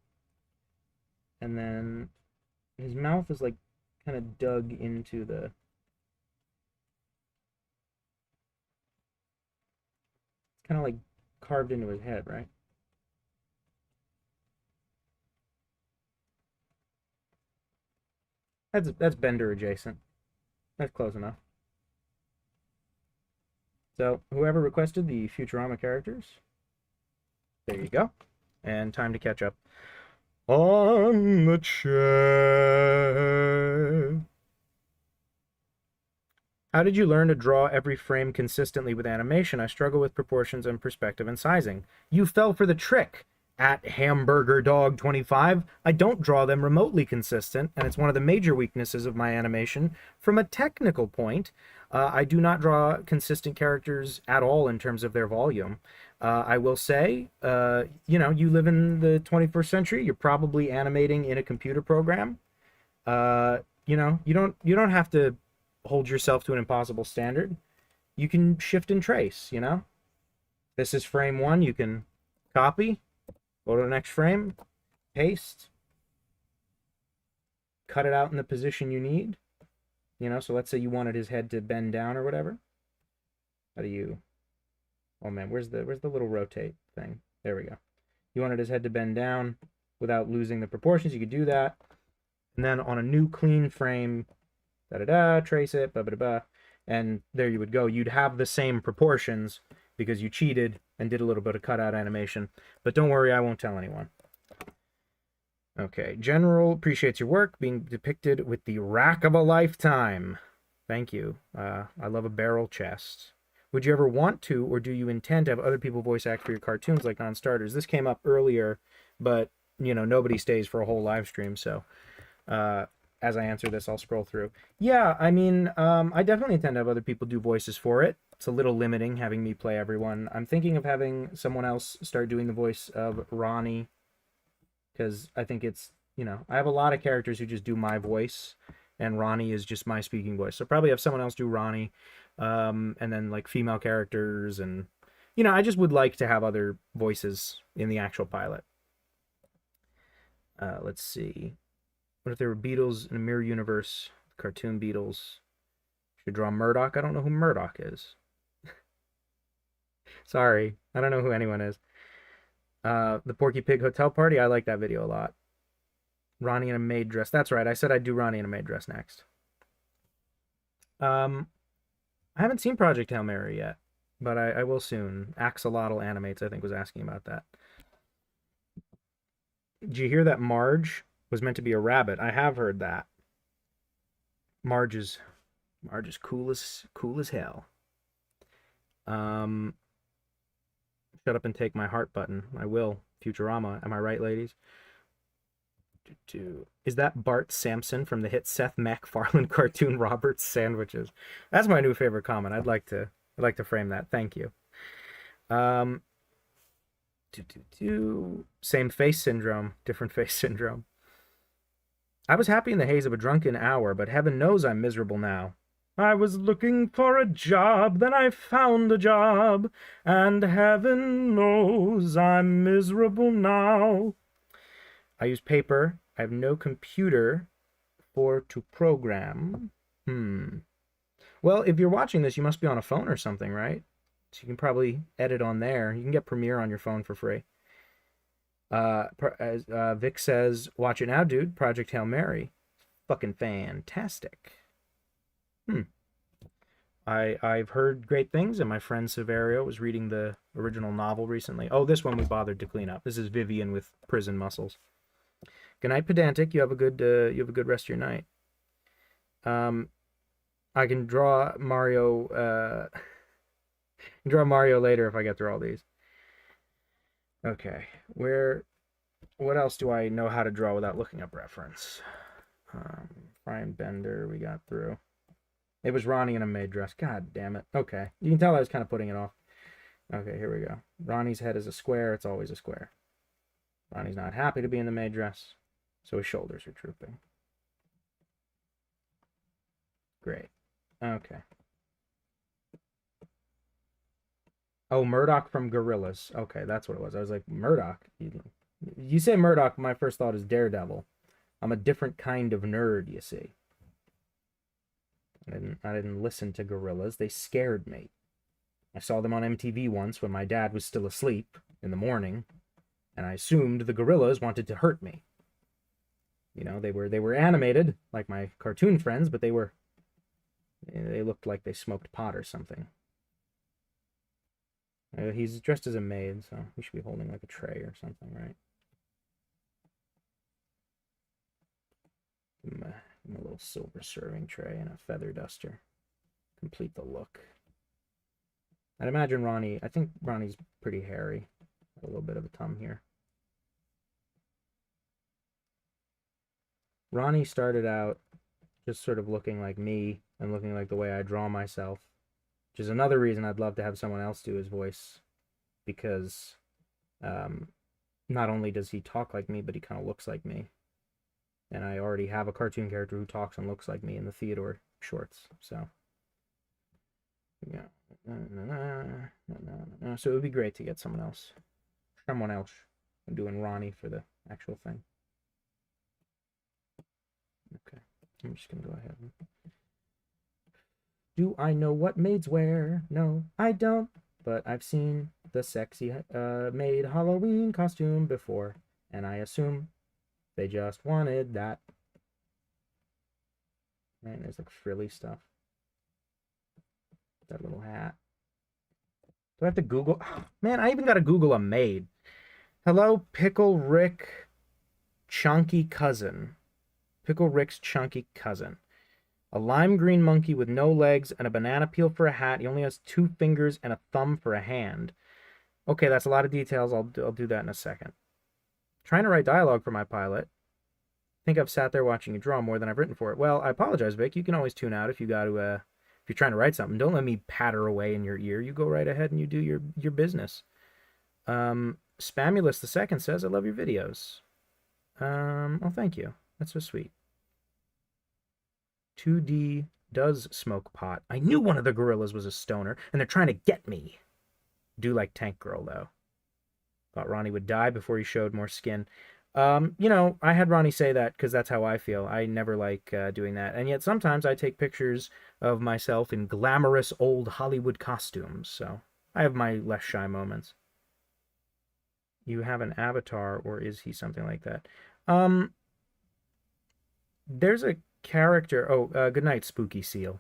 And then his mouth is like kind of dug into the... kind of like carved into his head, right? That's Bender adjacent. That's close enough. So whoever requested the Futurama characters, there you go. And time to catch up on the chat. How did you learn to draw every frame consistently with animation? I struggle with proportions and perspective and sizing. You fell for the trick. At Hamburger Dog 25, I don't draw them remotely consistent, and it's one of the major weaknesses of my animation. From a technical point, I do not draw consistent characters at all in terms of their volume. I will say, you live in the 21st century. You're probably animating in a computer program. You don't have to hold yourself to an impossible standard. You can shift and trace. This is frame 1. You can copy. Go to the next frame, paste, cut it out in the position you need. So let's say you wanted his head to bend down or whatever. How do you... Oh man, where's the little rotate thing? There we go. You wanted his head to bend down without losing the proportions. You could do that. And then on a new clean frame, trace it, and there you would go. You'd have the same proportions because you cheated and did a little bit of cutout animation. But don't worry, I won't tell anyone. Okay, General appreciates your work being depicted with the rack of a lifetime. Thank you. I love a barrel chest. Would you ever want to, or do you intend to have other people voice act for your cartoons like non-starters? This came up earlier, but, nobody stays for a whole live stream, so... as I answer this, I'll scroll through. Yeah, I mean, I definitely intend to have other people do voices for it. It's a little limiting having me play everyone. I'm thinking of having someone else start doing the voice of Ronnie, because I think it's, I have a lot of characters who just do my voice, and Ronnie is just my speaking voice. So probably have someone else do Ronnie, and then like female characters, and, I just would like to have other voices in the actual pilot. Let's see. What if there were Beatles in a mirror universe? Cartoon Beatles. Should draw Murdoch. I don't know who Murdoch is. Sorry, I don't know who anyone is. The Porky Pig Hotel Party. I like that video a lot. Ronnie in a maid dress. That's right. I said I'd do Ronnie in a maid dress next. I haven't seen Project Hail Mary yet, but I will soon. Axolotl Animates, I think, was asking about that. Did you hear that Marge was meant to be a rabbit? I have heard that. Marge is cool as hell. Shut up and take my heart button. I will. Futurama. Am I right, ladies? Is that Bart Sampson from the hit Seth MacFarlane cartoon Robert's Sandwiches? That's my new favorite comment. I'd like to frame that. Thank you. Same face syndrome, different face syndrome. I was happy in the haze of a drunken hour, but heaven knows I'm miserable now. I was looking for a job, then I found a job, and heaven knows I'm miserable now. I use paper. I have no computer to program. Well, if you're watching this, you must be on a phone or something, right? So you can probably edit on there. You can get Premiere on your phone for free. Vic says, watch it now, dude. Project Hail Mary. Fucking fantastic. I've heard great things, and my friend Severio was reading the original novel recently. Oh, this one we bothered to clean up. This is Vivian with prison muscles. Good night, pedantic. You have a good rest of your night. I can draw Mario. Draw Mario later if I get through all these. Okay, what else do I know how to draw without looking up reference? Brian Bender, we got through. It was Ronnie in a maid dress. God damn it. Okay, you can tell I was kind of putting it off. Okay, here we go. Ronnie's head is a square. It's always a square. Ronnie's not happy to be in the maid dress, so his shoulders are drooping. Great. Okay. Oh, Murdoch from Gorillas. Okay, that's what it was. I was like, Murdoch? You say Murdoch, my first thought is Daredevil. I'm a different kind of nerd, you see. I didn't listen to Gorillas. They scared me. I saw them on MTV once when my dad was still asleep in the morning, and I assumed the Gorillas wanted to hurt me. You know, they were animated like my cartoon friends, but they looked like they smoked pot or something. He's dressed as a maid, so he should be holding like a tray or something, right? Give him a little silver serving tray and a feather duster. Complete the look. I'd imagine I think Ronnie's pretty hairy. A little bit of a tum here. Ronnie started out just sort of looking like me and looking like the way I draw myself, which is another reason I'd love to have someone else do his voice, because not only does he talk like me, but he kind of looks like me. And I already have a cartoon character who talks and looks like me in the Theodore shorts, so yeah. So it would be great to get someone else. I'm doing Ronnie for the actual thing. Okay, I'm just gonna go ahead. Do I know what maids wear? No, I don't. But I've seen the sexy maid Halloween costume before, and I assume they just wanted that. Right, and there's like frilly stuff. That little hat. Do I have to Google? Oh, man, I even got to Google a maid. Hello, Pickle Rick Chunky Cousin. Pickle Rick's chunky cousin. A lime green monkey with no legs and a banana peel for a hat. He only has 2 fingers and a thumb for a hand. Okay, that's a lot of details. I'll do that in a second. Trying to write dialogue for my pilot. I think I've sat there watching you draw more than I've written for it. Well, I apologize, Vic. You can always tune out if you got to. If you're trying to write something, don't let me patter away in your ear. You go right ahead and you do your business. Spamulus II says, I love your videos. Oh, thank you. That's so sweet. 2D does smoke pot. I knew one of the gorillas was a stoner, and they're trying to get me. Do like Tank Girl, though. Thought Ronnie would die before he showed more skin. You know, I had Ronnie say that because that's how I feel. I never like doing that. And yet sometimes I take pictures of myself in glamorous old Hollywood costumes. So I have my less shy moments. You have an avatar, or is he something like that? There's a character. Oh, good night, Spooky Seal.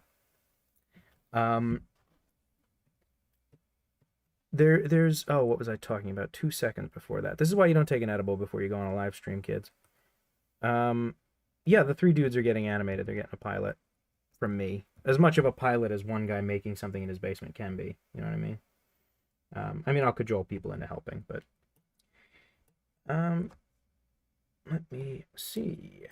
There's oh, what was I talking about? 2 seconds before that. This is why you don't take an edible before you go on a live stream, kids. Yeah, the 3 dudes are getting animated. They're getting a pilot from me. As much of a pilot as one guy making something in his basement can be. You know what I mean? I mean, I'll cajole people into helping, but let me see.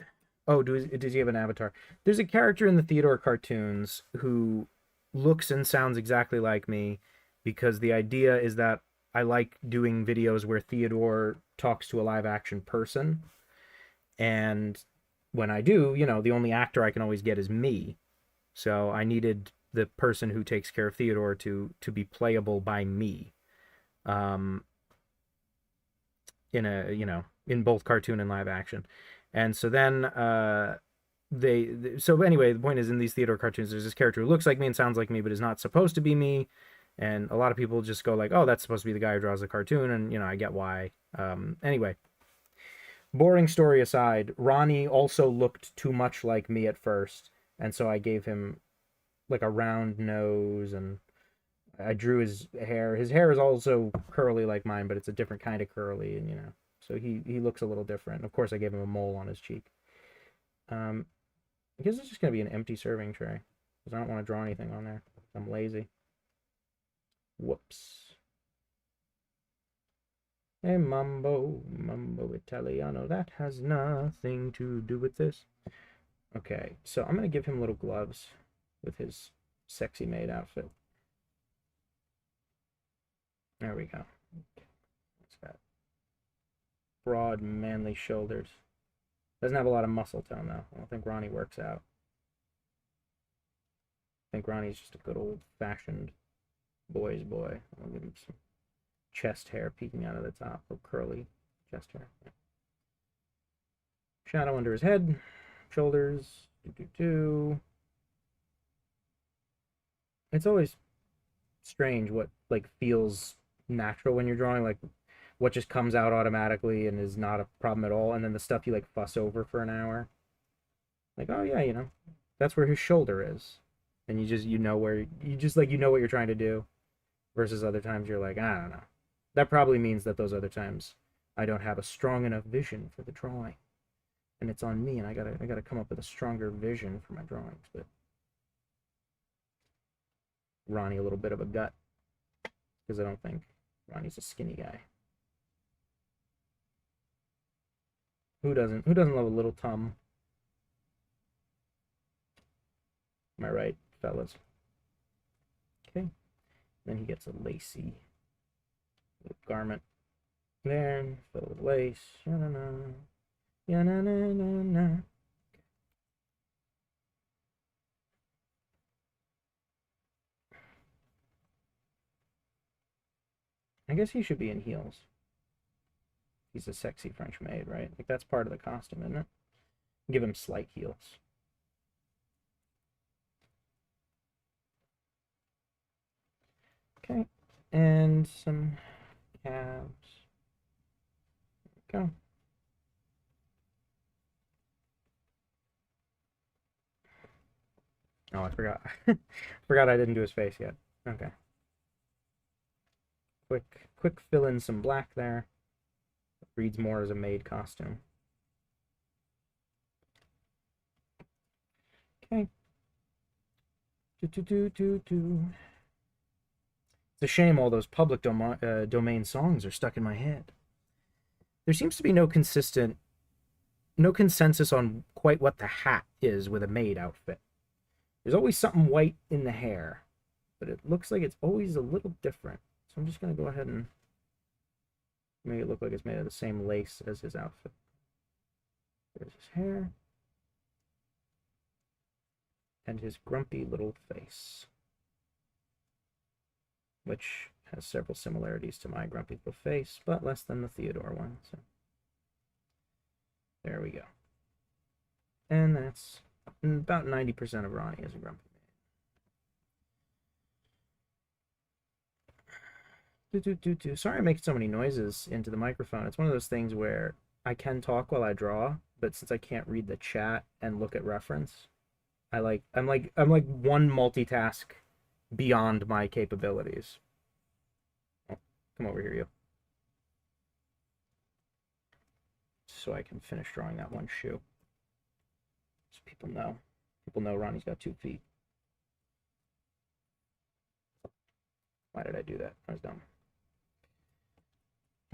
Oh, does he have an avatar? There's a character in the Theodore cartoons who looks and sounds exactly like me, because the idea is that I like doing videos where Theodore talks to a live action person. And when I do, you know, the only actor I can always get is me. So I needed the person who takes care of Theodore to be playable by me. In both cartoon and live action. And so then so anyway, the point is, in these Theodore cartoons, there's this character who looks like me and sounds like me, but is not supposed to be me. And a lot of people just go like, oh, that's supposed to be the guy who draws the cartoon. And, you know, I get why. Anyway, boring story aside, Ronnie also looked too much like me at first. And so I gave him like a round nose, and I drew his hair. His hair is also curly like mine, but it's a different kind of curly, and so he looks a little different. Of course, I gave him a mole on his cheek. I guess it's just gonna be an empty serving tray because I don't want to draw anything on there. I'm lazy. Whoops. Hey, Mambo Italiano. That has nothing to do with this. Okay, so I'm gonna give him little gloves with his sexy maid outfit. There we go. It's got broad, manly shoulders. Doesn't have a lot of muscle tone, though. I don't think Ronnie works out. I think Ronnie's just a good old-fashioned boy's boy. I'll give him some chest hair peeking out of the top, or curly chest hair. Shadow under his head, shoulders. It's always strange what feels natural when you're drawing, like what just comes out automatically and is not a problem at all, and then the stuff you fuss over for an hour. Like, oh yeah, that's where his shoulder is, and you know what you're trying to do, versus other times you're like, I don't know. That probably means that those other times I don't have a strong enough vision for the drawing, and it's on me, and I gotta come up with a stronger vision for my drawings. But Ronnie a little bit of a gut, because I don't think Ronnie's a skinny guy. Who doesn't love a little tum? Am I right, fellas? Okay. Then he gets a lacy little garment there, filled with lace. Ya-na-na. Ya-na-na-na-na. I guess he should be in heels. He's a sexy French maid, right? Like, that's part of the costume, isn't it? Give him slight heels. Okay, and some calves. There we go. Oh, I forgot. Forgot I didn't do his face yet. Okay. Quick fill in some black there. Reads more as a maid costume. Okay. It's a shame all those public domain songs are stuck in my head. There seems to be no consensus on quite what the hat is with a maid outfit. There's always something white in the hair, but it looks like it's always a little different. So I'm just going to go ahead and make it look like it's made of the same lace as his outfit. There's his hair. And his grumpy little face, which has several similarities to my grumpy little face, but less than the Theodore one. So there we go. And that's about 90% of Ronnie as a grumpy maid. Sorry I'm making so many noises into the microphone. It's one of those things where I can talk while I draw, but since I can't read the chat and look at reference, I'm like one multitask beyond my capabilities. Oh, come over here, you. So I can finish drawing that one shoe. So people know Ronnie's got 2 feet. Why did I do that? I was dumb.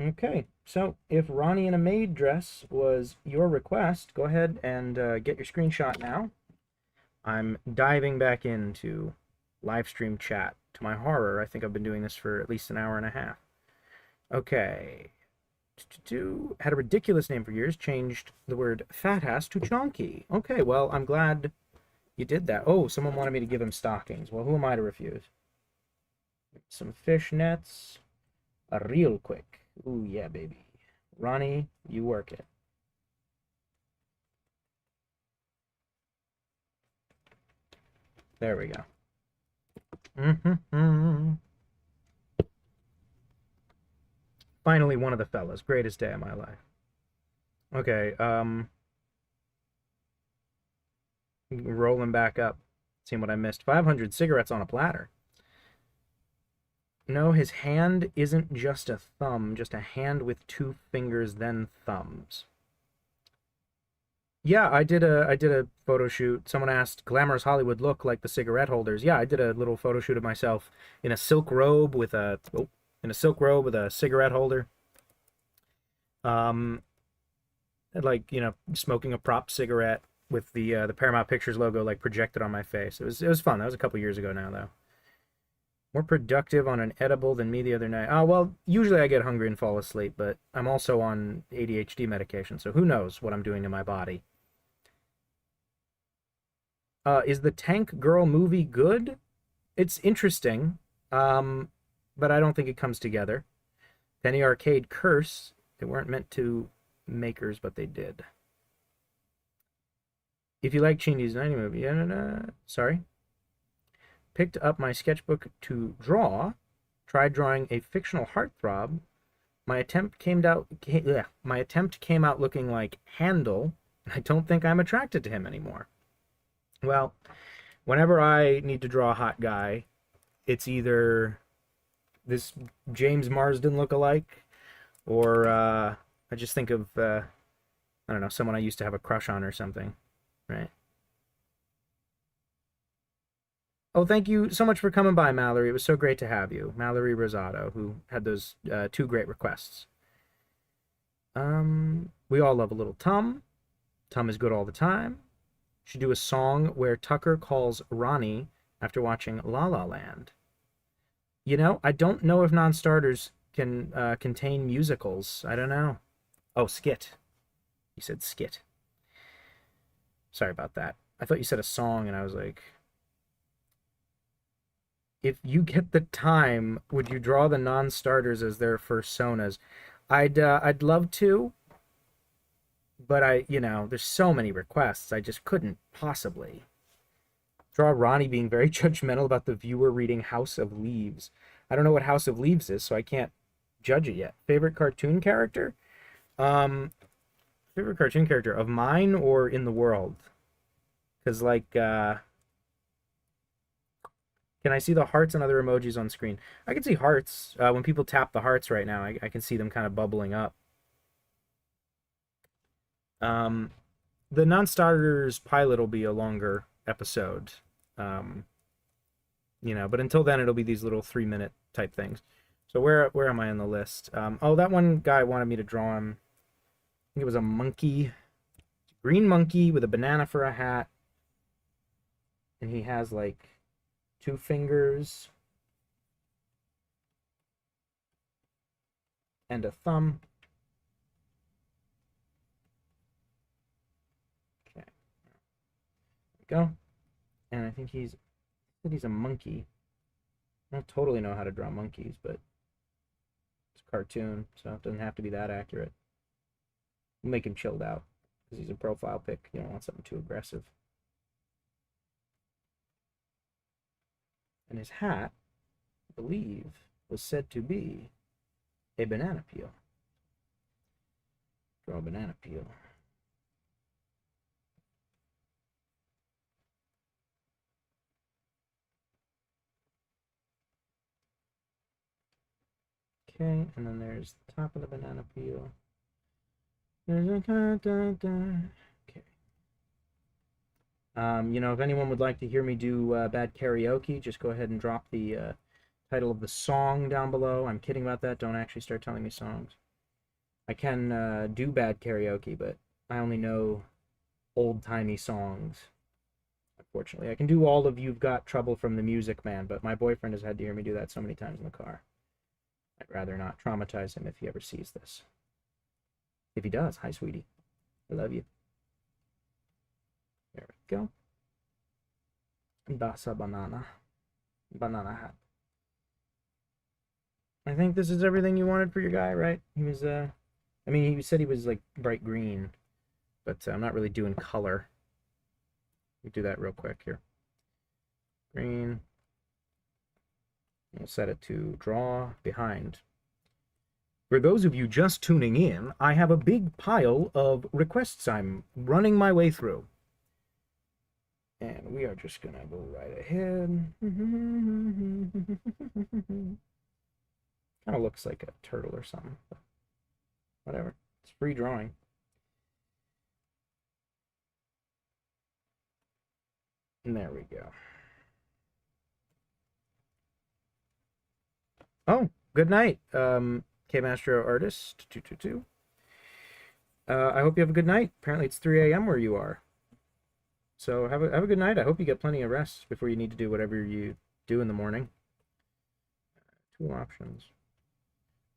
Okay, so if Ronnie in a maid dress was your request, go ahead and get your screenshot now. I'm diving back into live stream chat. To my horror, I think I've been doing this for at least an hour and a half. Okay. Had a ridiculous name for years, changed the word fat ass to chonky. Okay, well, I'm glad you did that. Oh, someone wanted me to give him stockings. Well, who am I to refuse? Some fishnets. Real quick. Ooh, yeah, baby. Ronnie, you work it. There we go. Finally, one of the fellas. Greatest day of my life. Okay, rolling back up. Seeing what I missed. 500 cigarettes on a platter. No, his hand isn't just a thumb, just a hand with two fingers, then thumbs. Yeah, I did a photo shoot. Someone asked, "Glamorous Hollywood look like the cigarette holders?" Yeah, I did a little photo shoot of myself in a silk robe with a cigarette holder. Um, like, smoking a prop cigarette with the Paramount Pictures logo like projected on my face. It was fun. That was a couple years ago now though. More productive on an edible than me the other night. Oh, well, usually I get hungry and fall asleep, but I'm also on ADHD medication, so who knows what I'm doing to my body. Is the Tank Girl movie good? It's interesting, um, but I don't think it comes together. Penny Arcade Curse. They weren't meant to makers, but they did. If you like Chingy's 90 movie, sorry. Picked up my sketchbook to draw. Tried drawing a fictional heartthrob. My attempt came out looking like Handel. I don't think I'm attracted to him anymore. Well, whenever I need to draw a hot guy, it's either this James Marsden look-alike, or I just think of I don't know, someone I used to have a crush on or something, right? Oh, thank you so much for coming by, Mallory. It was so great to have you, Mallory Rosado, who had those two great requests. We all love a little Tum. Tum is good all the time. Should do a song where Tucker calls Ronnie after watching La La Land. I don't know if non-starters can contain musicals. I don't know. Oh, skit. You said skit. Sorry about that. I thought you said a song, and I was like, if you get the time, would you draw the non-starters as their personas? I'd love to, but there's so many requests. I just couldn't possibly draw Ronnie being very judgmental about the viewer reading House of Leaves. I don't know what House of Leaves is, so I can't judge it yet. Favorite cartoon character? Favorite cartoon character of mine or in the world? Because, like, can I see the hearts and other emojis on screen? I can see hearts. When people tap the hearts right now, I can see them kind of bubbling up. The non-starters pilot will be a longer episode. But until then, it'll be these little 3-minute type things. So where am I on the list? Oh, that one guy wanted me to draw him. I think it was a monkey, green monkey with a banana for a hat, and he has like 2 fingers and a thumb. Okay, there we go. And I think he's a monkey. I don't totally know how to draw monkeys, but it's a cartoon, so it doesn't have to be that accurate. We'll make him chilled out because he's a profile pic. You don't want something too aggressive. And his hat, I believe, was said to be a banana peel. Draw a banana peel. Okay, and then there's the top of the banana peel. Okay. If anyone would like to hear me do bad karaoke, just go ahead and drop the title of the song down below. I'm kidding about that. Don't actually start telling me songs. I can do bad karaoke, but I only know old-timey songs. Unfortunately, I can do all of You've Got Trouble from the Music Man, but my boyfriend has had to hear me do that so many times in the car. I'd rather not traumatize him if he ever sees this. If he does, hi, sweetie. I love you. There we go. Basa banana. Banana hat. I think this is everything you wanted for your guy, right? He was, he said he was, like, bright green, but I'm not really doing color. We do that real quick here. Green. We'll set it to draw behind. For those of you just tuning in, I have a big pile of requests I'm running my way through. And we are just gonna go right ahead. Kind of looks like a turtle or something. But whatever. It's free drawing. And there we go. Oh, good night, K-Mastro Artist 222. I hope you have a good night. Apparently it's 3 a.m. where you are. So have a good night. I hope you get plenty of rest before you need to do whatever you do in the morning. Tool options.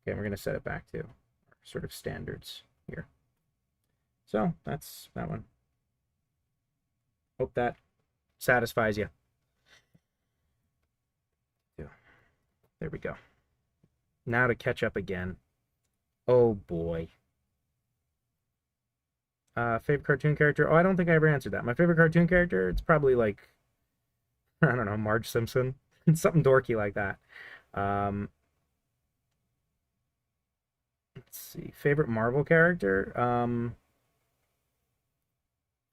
Okay, we're gonna set it back to our sort of standards here. So that's that one. Hope that satisfies you. There we go. Now to catch up again. Oh boy. Favorite cartoon character? Oh, I don't think I ever answered that. My favorite cartoon character? It's probably like, I don't know, Marge Simpson. Something dorky like that. Let's see. Favorite Marvel character?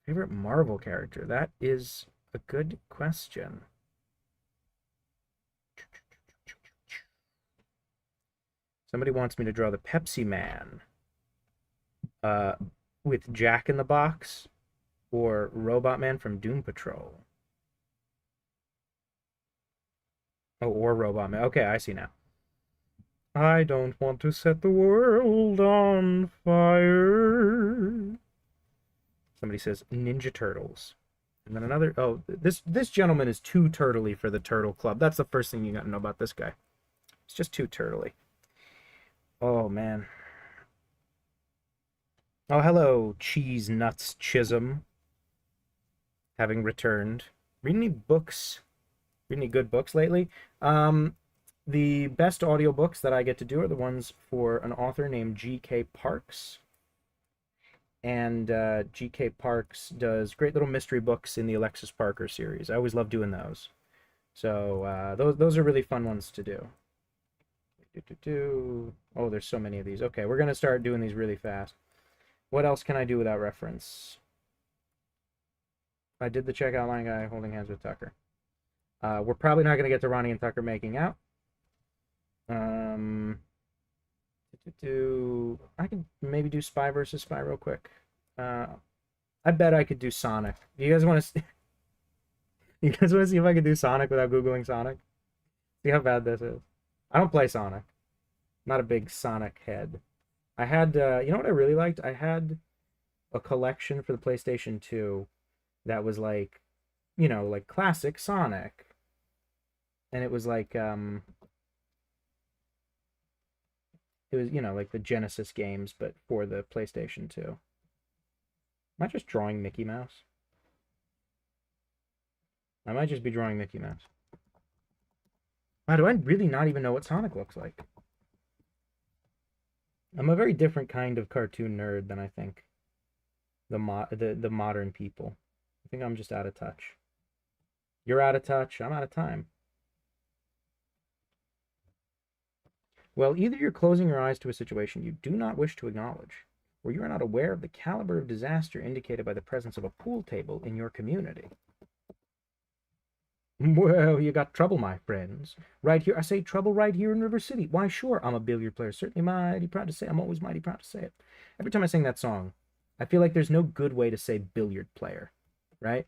Favorite Marvel character? That is a good question. Somebody wants me to draw the Pepsi Man. With Jack in the Box or Robot Man from Doom Patrol. Oh, or Robot Man. Okay, I see now. I don't want to set the world on fire. Somebody says Ninja Turtles. And then another, oh, this gentleman is too turtly for the Turtle Club. That's the first thing you got to know about this guy. It's just too turtly. Oh, man. Oh, hello, Cheese Nuts Chisholm. Having returned. Read any books? Read any good books lately? The best audiobooks that I get to do are the ones for an author named G.K. Parks. And G.K. Parks does great little mystery books in the Alexis Parker series. I always love doing those. So those are really fun ones to do. Oh, there's so many of these. Okay, we're going to start doing these really fast. What else can I do without reference? I did the checkout line guy holding hands with Tucker. We're probably not going to get to Ronnie and Tucker making out. I could maybe do Spy versus Spy real quick. I bet I could do Sonic. Do you guys want to? You guys want to see if I could do Sonic without googling Sonic? See how bad this is. I don't play Sonic. Not a big Sonic head. I had, you know what I really liked? I had a collection for the PlayStation 2 that was like, you know, like classic Sonic. And it was like, it was, you know, like the Genesis games, but for the PlayStation 2. Am I just drawing Mickey Mouse? I might just be drawing Mickey Mouse. Wow, do I really not even know what Sonic looks like? I'm a very different kind of cartoon nerd than I think the modern people. I think I'm just out of touch. You're out of touch. I'm out of time. Well, either you're closing your eyes to a situation you do not wish to acknowledge, or you are not aware of the caliber of disaster indicated by the presence of a pool table in your community. Well, you got trouble, my friends. Right here, I say trouble right here in River City. Why, sure, I'm a billiard player. Certainly mighty proud to say. I'm always mighty proud to say it. Every time I sing that song, I feel like there's no good way to say billiard player, right?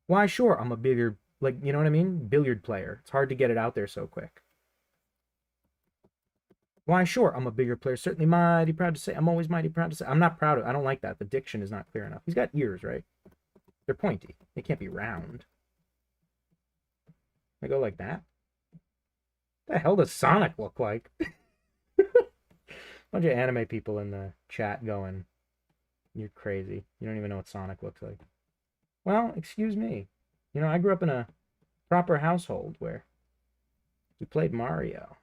Why, sure, I'm a billiard, like, you know what I mean? Billiard player. It's hard to get it out there so quick. Why, sure, I'm a billiard player. Certainly mighty proud to say. I'm always mighty proud to say. I'm not proud of it. I don't like that. The diction is not clear enough. He's got ears, right? They're pointy. They can't be round. I go like that. What the hell does Sonic look like? Bunch of anime people in the chat going, you're crazy. You don't even know what Sonic looks like. Well, excuse me. You know, I grew up in a proper household where we played Mario.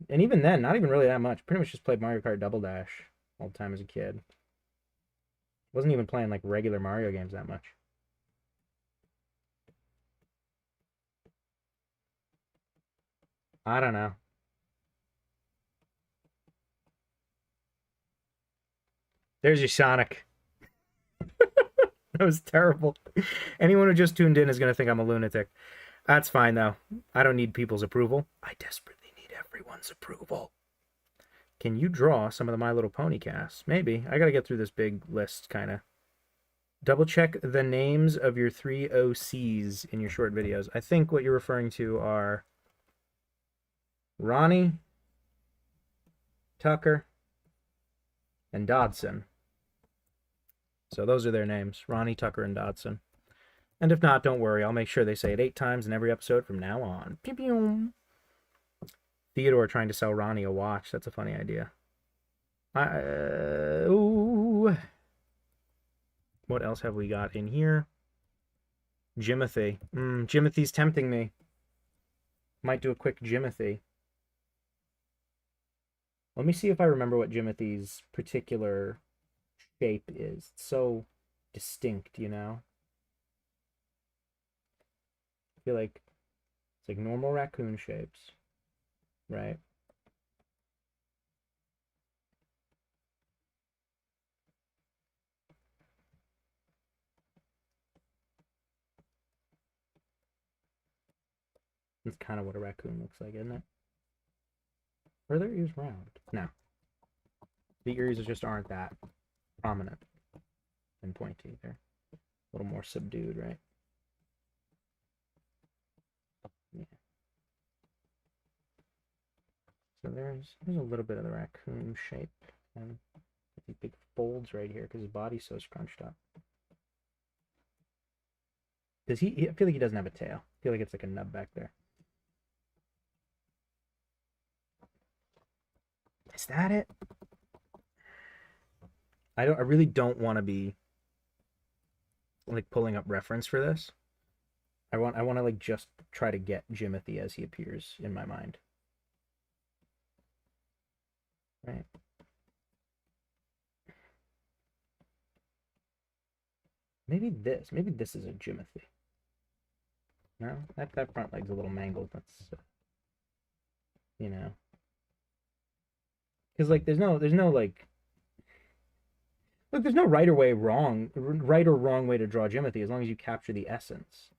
And even then, not even really that much. Pretty much just played Mario Kart Double Dash all the time as a kid. Wasn't even playing like regular Mario games that much. I don't know. There's your Sonic. That was terrible. Anyone who just tuned in is going to think I'm a lunatic. That's fine, though. I don't need people's approval. I desperately need everyone's approval. Can you draw some of the My Little Pony casts? Maybe. I got to get through this big list, kind of. Double check the names of your 3 OCs in your short videos. I think what you're referring to are Ronnie, Tucker, and Dodson. So those are their names, Ronnie, Tucker, and Dodson. And if not, don't worry. I'll make sure they say it 8 times in every episode from now on. Pew pew. Theodore trying to sell Ronnie a watch. That's a funny idea. Ooh. What else have we got in here? Jimothy. Jimothy's tempting me. Might do a quick Jimothy. Let me see if I remember what Jimothy's particular shape is. It's so distinct, you know? I feel like it's like normal raccoon shapes, right? That's kind of what a raccoon looks like, isn't it? Are their ears round? No. The ears just aren't that prominent and pointy. They're a little more subdued, right? Yeah. So there's a little bit of the raccoon shape and these big folds right here because his body's so scrunched up. Does he? I feel like he doesn't have a tail. I feel like it's like a nub back there. Is that it? I really don't want to be like pulling up reference for this. I want to like just try to get Jimothy as he appears in my mind. Right. Maybe this is a Jimothy. No, that front leg's a little mangled. That's you know. Because like there's no like look, there's no right or wrong way to draw Jimothy as long as you capture the essence.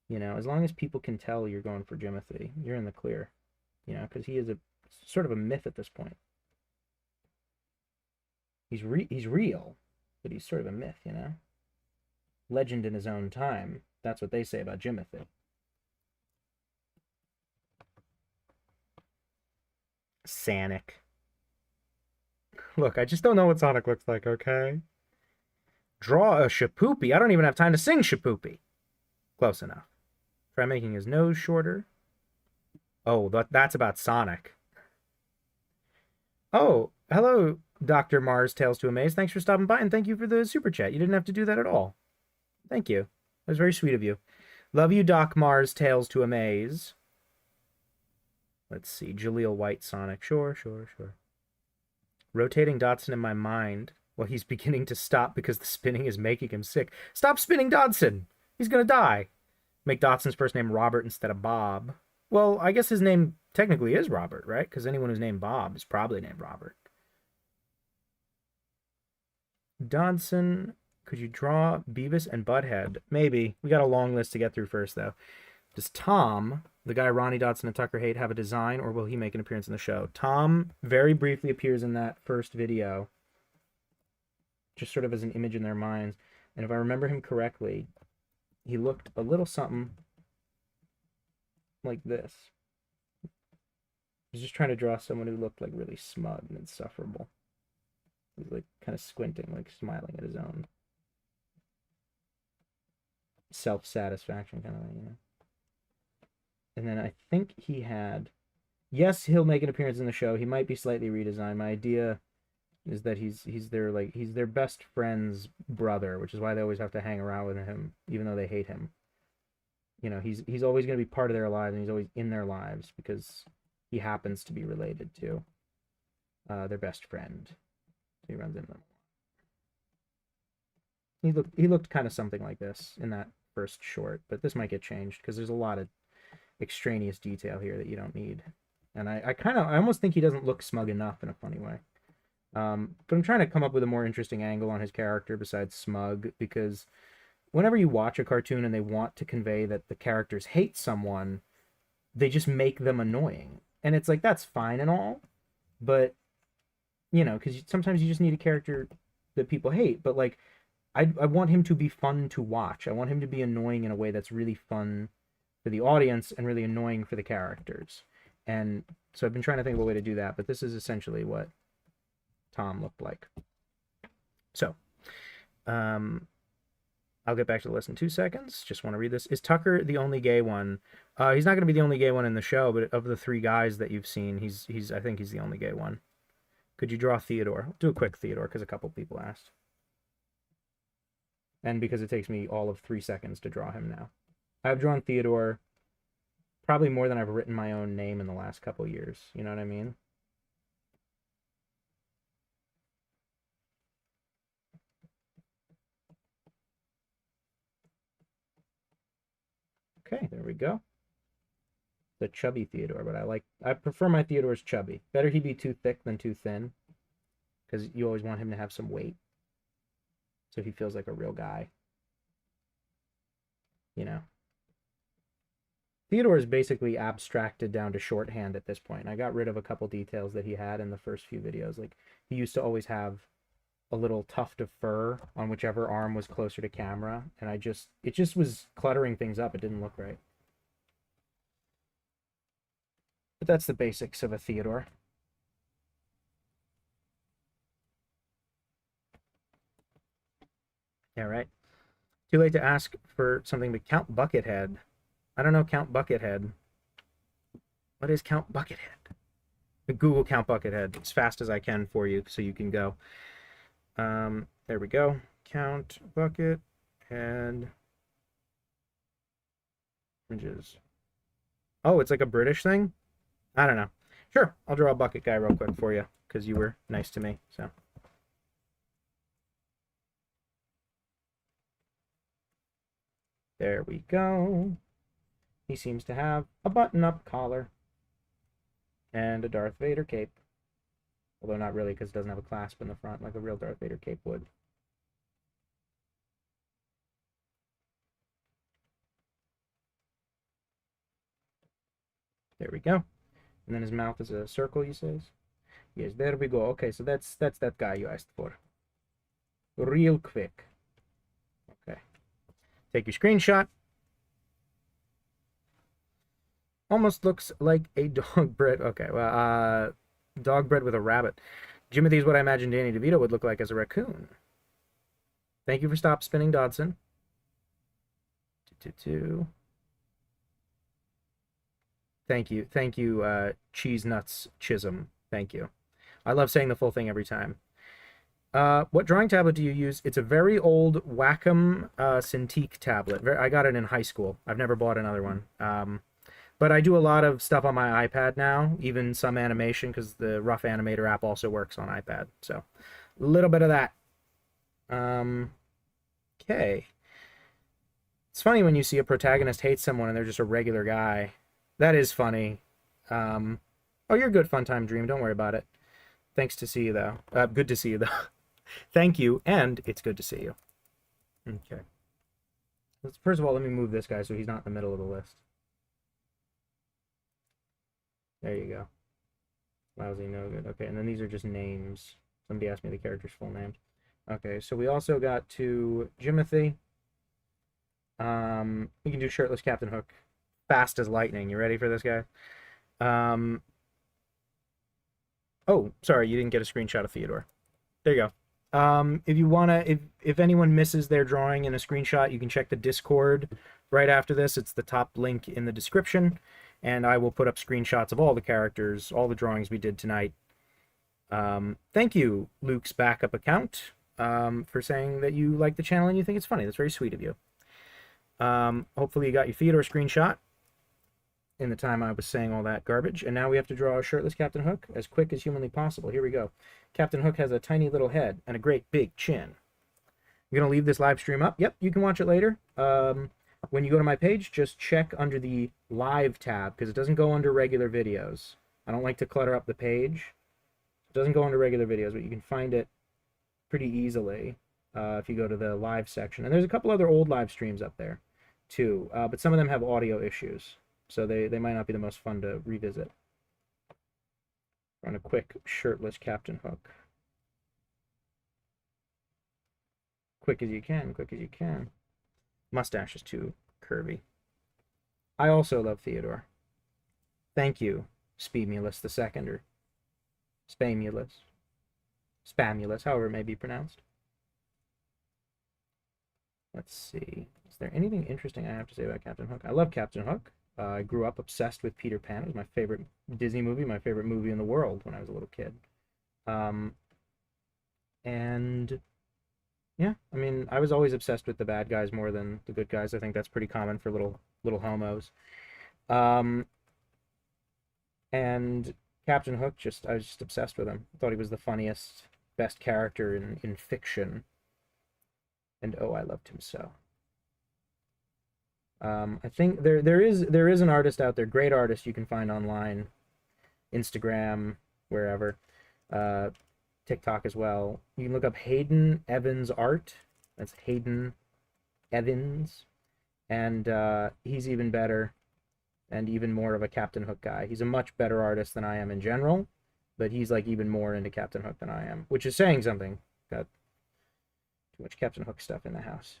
You know, as long as people can tell you're going for Jimothy, you're in the clear. You know, because he is a sort of a myth at this point. He's real, but he's sort of a myth, you know? Legend in his own time. That's what they say about Jimothy. Sonic. Look, I just don't know what Sonic looks like, okay? Draw a Shapoopy. I don't even have time to sing Shapoopy. Close enough. Try making his nose shorter. Oh, that's about Sonic. Oh, hello, Dr. Mars Tales to Amaze. Thanks for stopping by, and thank you for the super chat. You didn't have to do that at all. Thank you. That was very sweet of you. Love you, Doc Mars Tales to Amaze. Let's see. Jaleel White Sonic. Sure. Rotating Dodson in my mind while he's beginning to stop because the spinning is making him sick. Stop spinning Dodson! He's gonna die. Make Dodson's first name Robert instead of Bob. Well, I guess his name technically is Robert, right? Because anyone who's named Bob is probably named Robert. Dodson, could you draw Beavis and Butthead? Maybe. We got a long list to get through first, though. Does Tom, the guy Ronnie, Dodson, and Tucker hate, have a design, or will he make an appearance in the show? Tom very briefly appears in that first video, just sort of as an image in their minds. And if I remember him correctly, he looked a little something like this. I was just trying to draw someone who looked like really smug and insufferable. He's like kind of squinting, like smiling at his own self-satisfaction kind of thing, you know. And then I think he had, yes, he'll make an appearance in the show. He might be slightly redesigned. My idea is that he's their best friend's brother, which is why they always have to hang around with him, even though they hate him. You know, he's always going to be part of their lives, and he's always in their lives because he happens to be related to their best friend. So he runs into them. He looked kind of something like this in that first short, but this might get changed because there's a lot of extraneous detail here that you don't need. And I almost think he doesn't look smug enough in a funny way. But I'm trying to come up with a more interesting angle on his character besides smug, because whenever you watch a cartoon and they want to convey that the characters hate someone, they just make them annoying. And it's like, that's fine and all, but, because sometimes you just need a character that people hate, but like, I want him to be fun to watch. I want him to be annoying in a way that's really fun for the audience and really annoying for the characters. And so I've been trying to think of a way to do that, but this is essentially what Tom looked like. So, I'll get back to the list in 2 seconds. Just want to read this. Is Tucker the only gay one? He's not going to be the only gay one in the show, but of the 3 guys that you've seen, I think he's the only gay one. Could you draw Theodore? I'll do a quick Theodore because a couple people asked. And because it takes me all of 3 seconds to draw him now. I've drawn Theodore probably more than I've written my own name in the last couple years. You know what I mean? Okay, there we go. The chubby Theodore, but I prefer my Theodores chubby. Better he be too thick than too thin, because you always want him to have some weight, so he feels like a real guy. Theodore is basically abstracted down to shorthand at this point. I got rid of a couple details that he had in the first few videos. Like, he used to always have a little tuft of fur on whichever arm was closer to camera, and it just was cluttering things up. It didn't look right. But that's the basics of a Theodore. Yeah, right. Too late to ask for something to Count Buckethead. I don't know Count Buckethead. What is Count Buckethead? Google Count Buckethead as fast as I can for you so you can go. There we go. Count Buckethead. Images. Oh, it's like a British thing? I don't know. Sure, I'll draw a bucket guy real quick for you because you were nice to me. So. There we go. He seems to have a button-up collar and a Darth Vader cape. Although not really, because it doesn't have a clasp in the front like a real Darth Vader cape would. There we go. And then his mouth is a circle, he says. Yes, there we go. Okay, so that's that guy you asked for. Real quick. Okay. Take your screenshot. Almost looks like a dog bread. Okay, well, dog bread with a rabbit. Jimothy is what I imagine Danny DeVito would look like as a raccoon. Thank you for stop spinning, Dodson. Thank you, Cheese Nuts Chisholm. Thank you. I love saying the full thing every time. What drawing tablet do you use? It's a very old Wacom Cintiq tablet. I got it in high school. I've never bought another one. But I do a lot of stuff on my iPad now, even some animation, because the Rough Animator app also works on iPad. So, a little bit of that. Okay. It's funny when you see a protagonist hate someone and they're just a regular guy. That is funny. Oh, you're good, Fun Time Dream. Don't worry about it. Thanks to see you, though. Good to see you, though. Thank you, and it's good to see you. Okay. First of all, let me move this guy so he's not in the middle of the list. There you go. Lousy, no good. Okay, and then these are just names. Somebody asked me the character's full names. Okay, so we also got to Jimothy. We can do shirtless Captain Hook. Fast as lightning. You ready for this guy? Oh, sorry, you didn't get a screenshot of Theodore. There you go. If you wanna, if anyone misses their drawing in a screenshot, you can check the Discord right after this. It's the top link in the description, and I will put up screenshots of all the characters, all the drawings we did tonight. Thank you, Luke's backup account, for saying that you like the channel and you think it's funny. That's very sweet of you. Hopefully you got your Theodore screenshot in the time I was saying all that garbage. And now we have to draw a shirtless Captain Hook as quick as humanly possible. Here we go. Captain Hook has a tiny little head and a great big chin. I'm going to leave this live stream up. Yep, you can watch it later. When you go to my page, just check under the live tab because it doesn't go under regular videos. I don't like to clutter up the page. Doesn't go into regular videos, but you can find it pretty easily if you go to the live section. And there's a couple other old live streams up there too, but some of them have audio issues, so they might not be the most fun to revisit. Run a quick shirtless Captain Hook. Quick as you can, quick as you can. Mustache is too curvy. I also love Theodore. Thank you, Spemulus II, or Spamulus, however it may be pronounced. Let's see. Is there anything interesting I have to say about Captain Hook? I love Captain Hook. I grew up obsessed with Peter Pan. It was my favorite Disney movie, my favorite movie in the world when I was a little kid. And yeah, I mean, I was always obsessed with the bad guys more than the good guys. I think that's pretty common for little homos. And Captain Hook, I was just obsessed with him. I thought he was the funniest, best character in fiction. And oh, I loved him so. I think there is an artist out there, great artist you can find online, Instagram, wherever, TikTok as well. You can look up Hayden Evans art. That's Hayden Evans, and he's even better and even more of a Captain Hook guy. He's a much better artist than I am in general, but he's like even more into Captain Hook than I am, which is saying something. Got too much Captain Hook stuff in the house.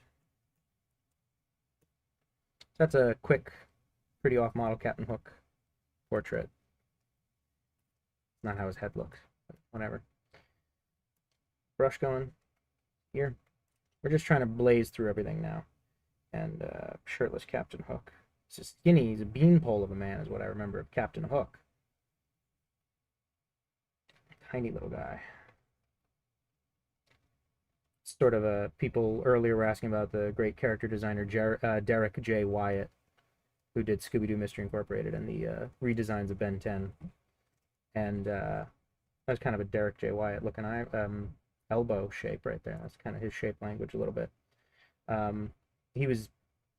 That's a quick, pretty off-model Captain Hook portrait. Not how his head looks, but whatever. Brush going here. We're just trying to blaze through everything now. And shirtless Captain Hook. He's just skinny. He's a beanpole of a man is what I remember of Captain Hook. Tiny little guy. Sort of people earlier were asking about the great character designer Derek J. Wyatt, who did Scooby-Doo Mystery Incorporated and the redesigns of Ben 10. And that's kind of a Derek J. Wyatt looking elbow shape right there. That's kind of his shape language a little bit. He was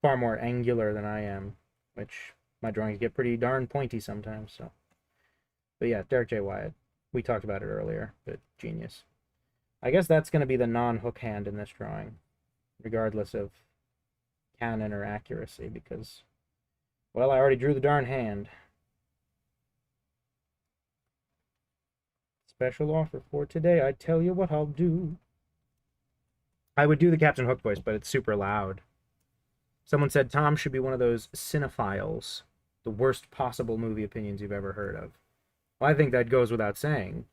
far more angular than I am, which my drawings get pretty darn pointy sometimes. So, but yeah, Derek J. Wyatt. We talked about it earlier, but genius. I guess that's going to be the non-hook hand in this drawing, regardless of canon or accuracy, because, well, I already drew the darn hand. Special offer for today, I tell you what I'll do. I would do the Captain Hook voice, but it's super loud. Someone said Tom should be one of those cinephiles, the worst possible movie opinions you've ever heard of. Well, I think that goes without saying,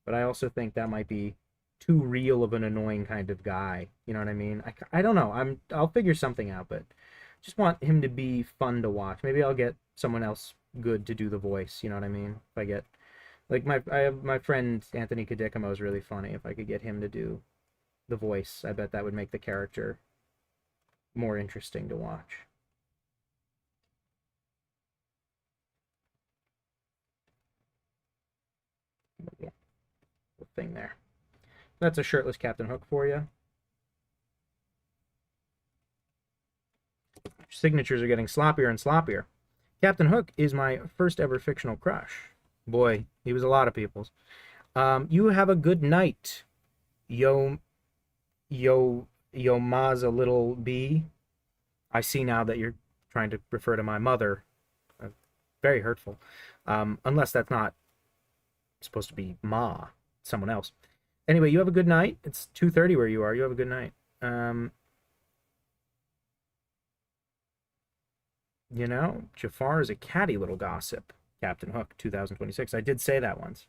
but I also think that might be too real of an annoying kind of guy. You know what I mean? I don't know. I'll figure something out, but just want him to be fun to watch. Maybe I'll get someone else good to do the voice. You know what I mean? If I get like I have my friend Anthony Kadikamo is really funny. If I could get him to do the voice, I bet that would make the character more interesting to watch. Yeah. The thing there. That's a shirtless Captain Hook for you. Signatures are getting sloppier and sloppier. Captain Hook is my first ever fictional crush. Boy, he was a lot of people's. You have a good night, Yo Maza little bee. I see now that you're trying to refer to my mother. Very hurtful. Unless that's not supposed to be Ma, someone else. Anyway, you have a good night. It's 2:30 where you are. You have a good night. You know, Jafar is a catty little gossip. Captain Hook, 2026. I did say that once.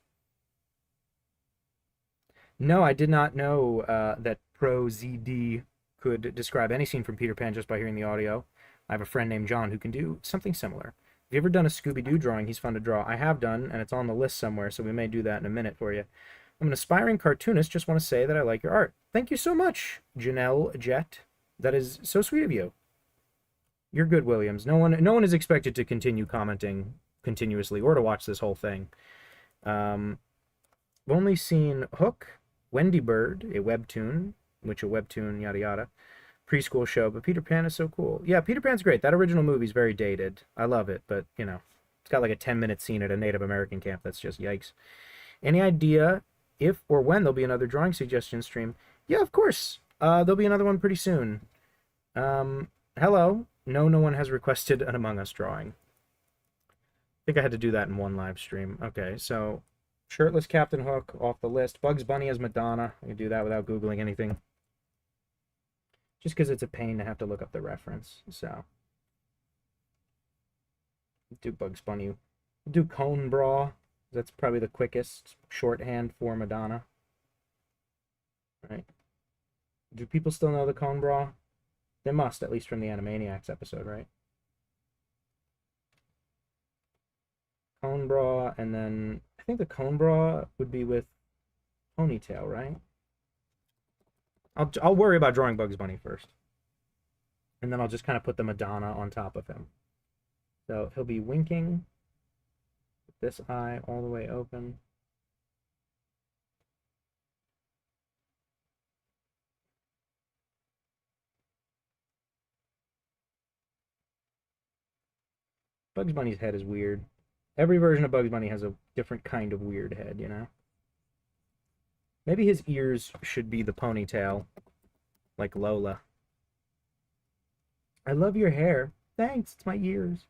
No, I did not know that Pro ZD could describe any scene from Peter Pan just by hearing the audio. I have a friend named John who can do something similar. Have you ever done a Scooby-Doo drawing? He's fun to draw. I have done, and it's on the list somewhere, so we may do that in a minute for you. I'm an aspiring cartoonist. Just want to say that I like your art. Thank you so much, Janelle Jet. That is so sweet of you. You're good, Williams. No one is expected to continue commenting continuously or to watch this whole thing. I've only seen Hook, Wendy Bird, a webtoon, yada yada, preschool show, but Peter Pan is so cool. Yeah, Peter Pan's great. That original movie's very dated. I love it, but, you know, it's got like a 10-minute scene at a Native American camp. That's just yikes. Any idea if or when there'll be another drawing suggestion stream? Yeah, of course. There'll be another one pretty soon. Hello. No, no one has requested an Among Us drawing. I think I had to do that in one live stream. Okay, so shirtless Captain Hook off the list. Bugs Bunny as Madonna. I can do that without Googling anything. Just because it's a pain to have to look up the reference. So, do Bugs Bunny. Do Cone Bra. That's probably the quickest shorthand for Madonna. Right. Do people still know the Cone Bra? They must, at least from the Animaniacs episode, right? Cone Bra, and then I think the Cone Bra would be with Ponytail, right? I'll worry about drawing Bugs Bunny first. And then I'll just kind of put the Madonna on top of him. So he'll be winking with this eye all the way open. Bugs Bunny's head is weird. Every version of Bugs Bunny has a different kind of weird head, you know? Maybe his ears should be the ponytail, like Lola. I love your hair. Thanks, it's my ears.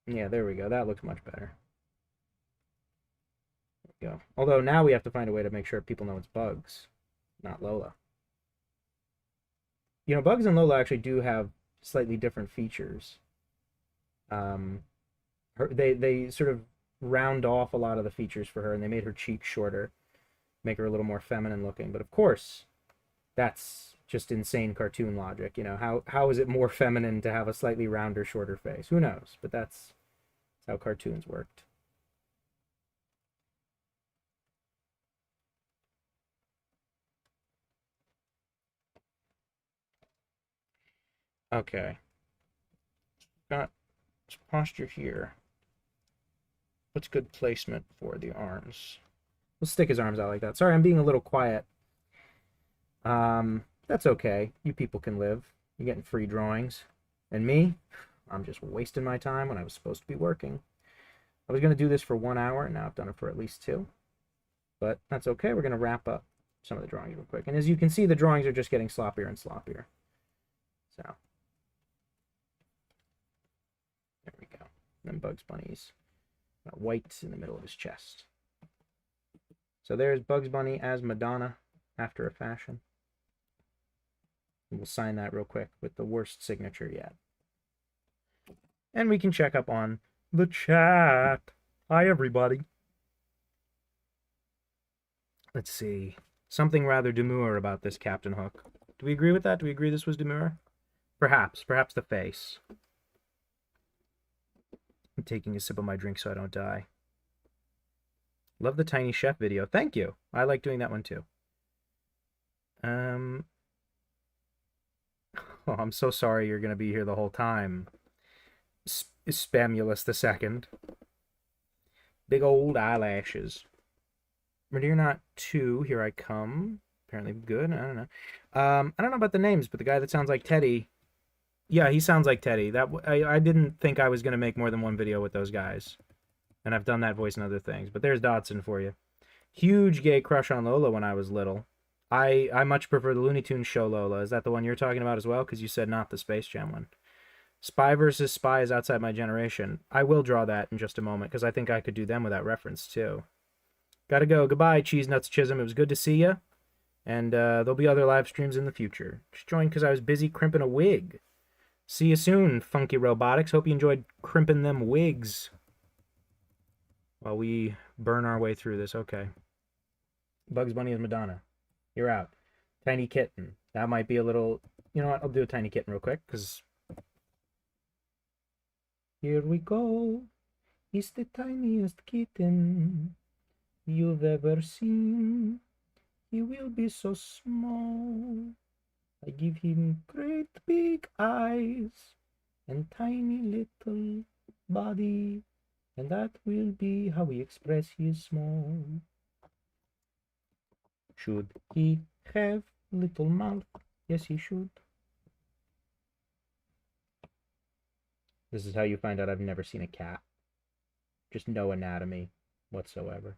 Yeah, there we go. That looks much better. There we go. Although now we have to find a way to make sure people know it's Bugs, not Lola. You know, Bugs and Lola actually do have slightly different features. They sort of round off a lot of the features for her, and they made her cheeks shorter, make her a little more feminine looking. But of course, that's just insane cartoon logic. You know, how is it more feminine to have a slightly rounder, shorter face? Who knows? But that's how cartoons worked. Okay. Got posture here. What's good placement for the arms? We'll stick his arms out like that. Sorry, I'm being a little quiet. That's okay. You people can live. You're getting free drawings. And me, I'm just wasting my time when I was supposed to be working. I was going to do this for 1 hour, and now I've done it for at least 2. But that's okay. We're going to wrap up some of the drawings real quick. And as you can see, the drawings are just getting sloppier and sloppier. So, there we go. And then Bugs Bunny's got white in the middle of his chest. So there's Bugs Bunny as Madonna after a fashion. And we'll sign that real quick with the worst signature yet. And we can check up on the chat. Hi, everybody. Let's see. Something rather demure about this Captain Hook. Do we agree with that? Do we agree this was demure? Perhaps. Perhaps the face. I'm taking a sip of my drink so I don't die. Love the Tiny Chef video. Thank you. I like doing that one too. Oh, I'm so sorry you're going to be here the whole time. Spamulus the second. Big old eyelashes. Ready or Not 2, Here I Come. Apparently good. I don't know. I don't know about the names, but the guy that sounds like Teddy. Yeah, he sounds like Teddy. I didn't think I was going to make more than one video with those guys. And I've done that voice and other things. But there's Dodson for you. Huge gay crush on Lola when I was little. I much prefer the Looney Tunes show Lola. Is that the one you're talking about as well? Because you said not the Space Jam one. Spy versus Spy is outside my generation. I will draw that in just a moment, because I think I could do them without reference, too. Gotta go. Goodbye, Cheese Nuts Chisholm. It was good to see you. And there'll be other live streams in the future. Just joined because I was busy crimping a wig. See you soon, Funky Robotics. Hope you enjoyed crimping them wigs while we burn our way through this. Okay. Bugs Bunny is Madonna. You're out. Tiny Kitten. That might be a little... You know what? I'll do a Tiny Kitten real quick, because... Here we go. It's the tiniest kitten you've ever seen. He will be so small. I give him great big eyes and tiny little body, and that will be how we express his small. Should he have little mouth? Yes, he should. This is how you find out I've never seen a cat. Just no anatomy whatsoever.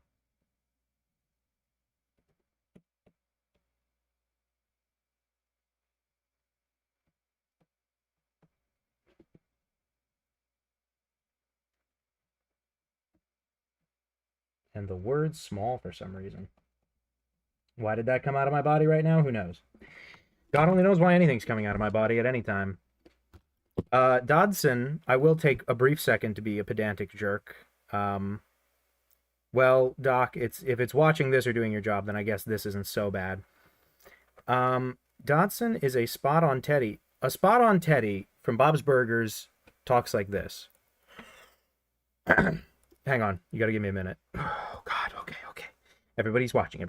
And the word's small for some reason. Why did that come out of my body right now? Who knows? God only knows why anything's coming out of my body at any time. Dodson, I will take a brief second to be a pedantic jerk. Well, Doc, if it's watching this or doing your job, then I guess this isn't so bad. Dodson is a spot-on Teddy. A spot-on Teddy from Bob's Burgers talks like this. Hang on, you gotta give me a minute. Oh, God, okay. Everybody's watching.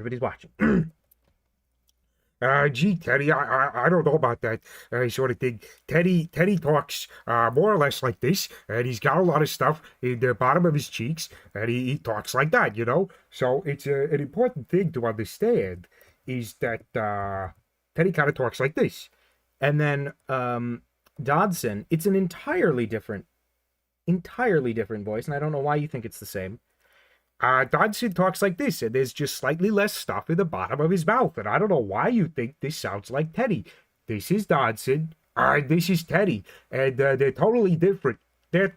Gee, Teddy, I don't know about that sort of thing. Teddy talks more or less like this, and he's got a lot of stuff in the bottom of his cheeks, and he talks like that, you know? So it's an important thing to understand is that Teddy kind of talks like this. And then Dodson, it's an entirely different voice, and I don't know why you think it's the same. Dodson talks like this, and there's just slightly less stuff in the bottom of his mouth, and I don't know why you think this sounds like Teddy. This is Dodson, this is Teddy, and they're totally different. They're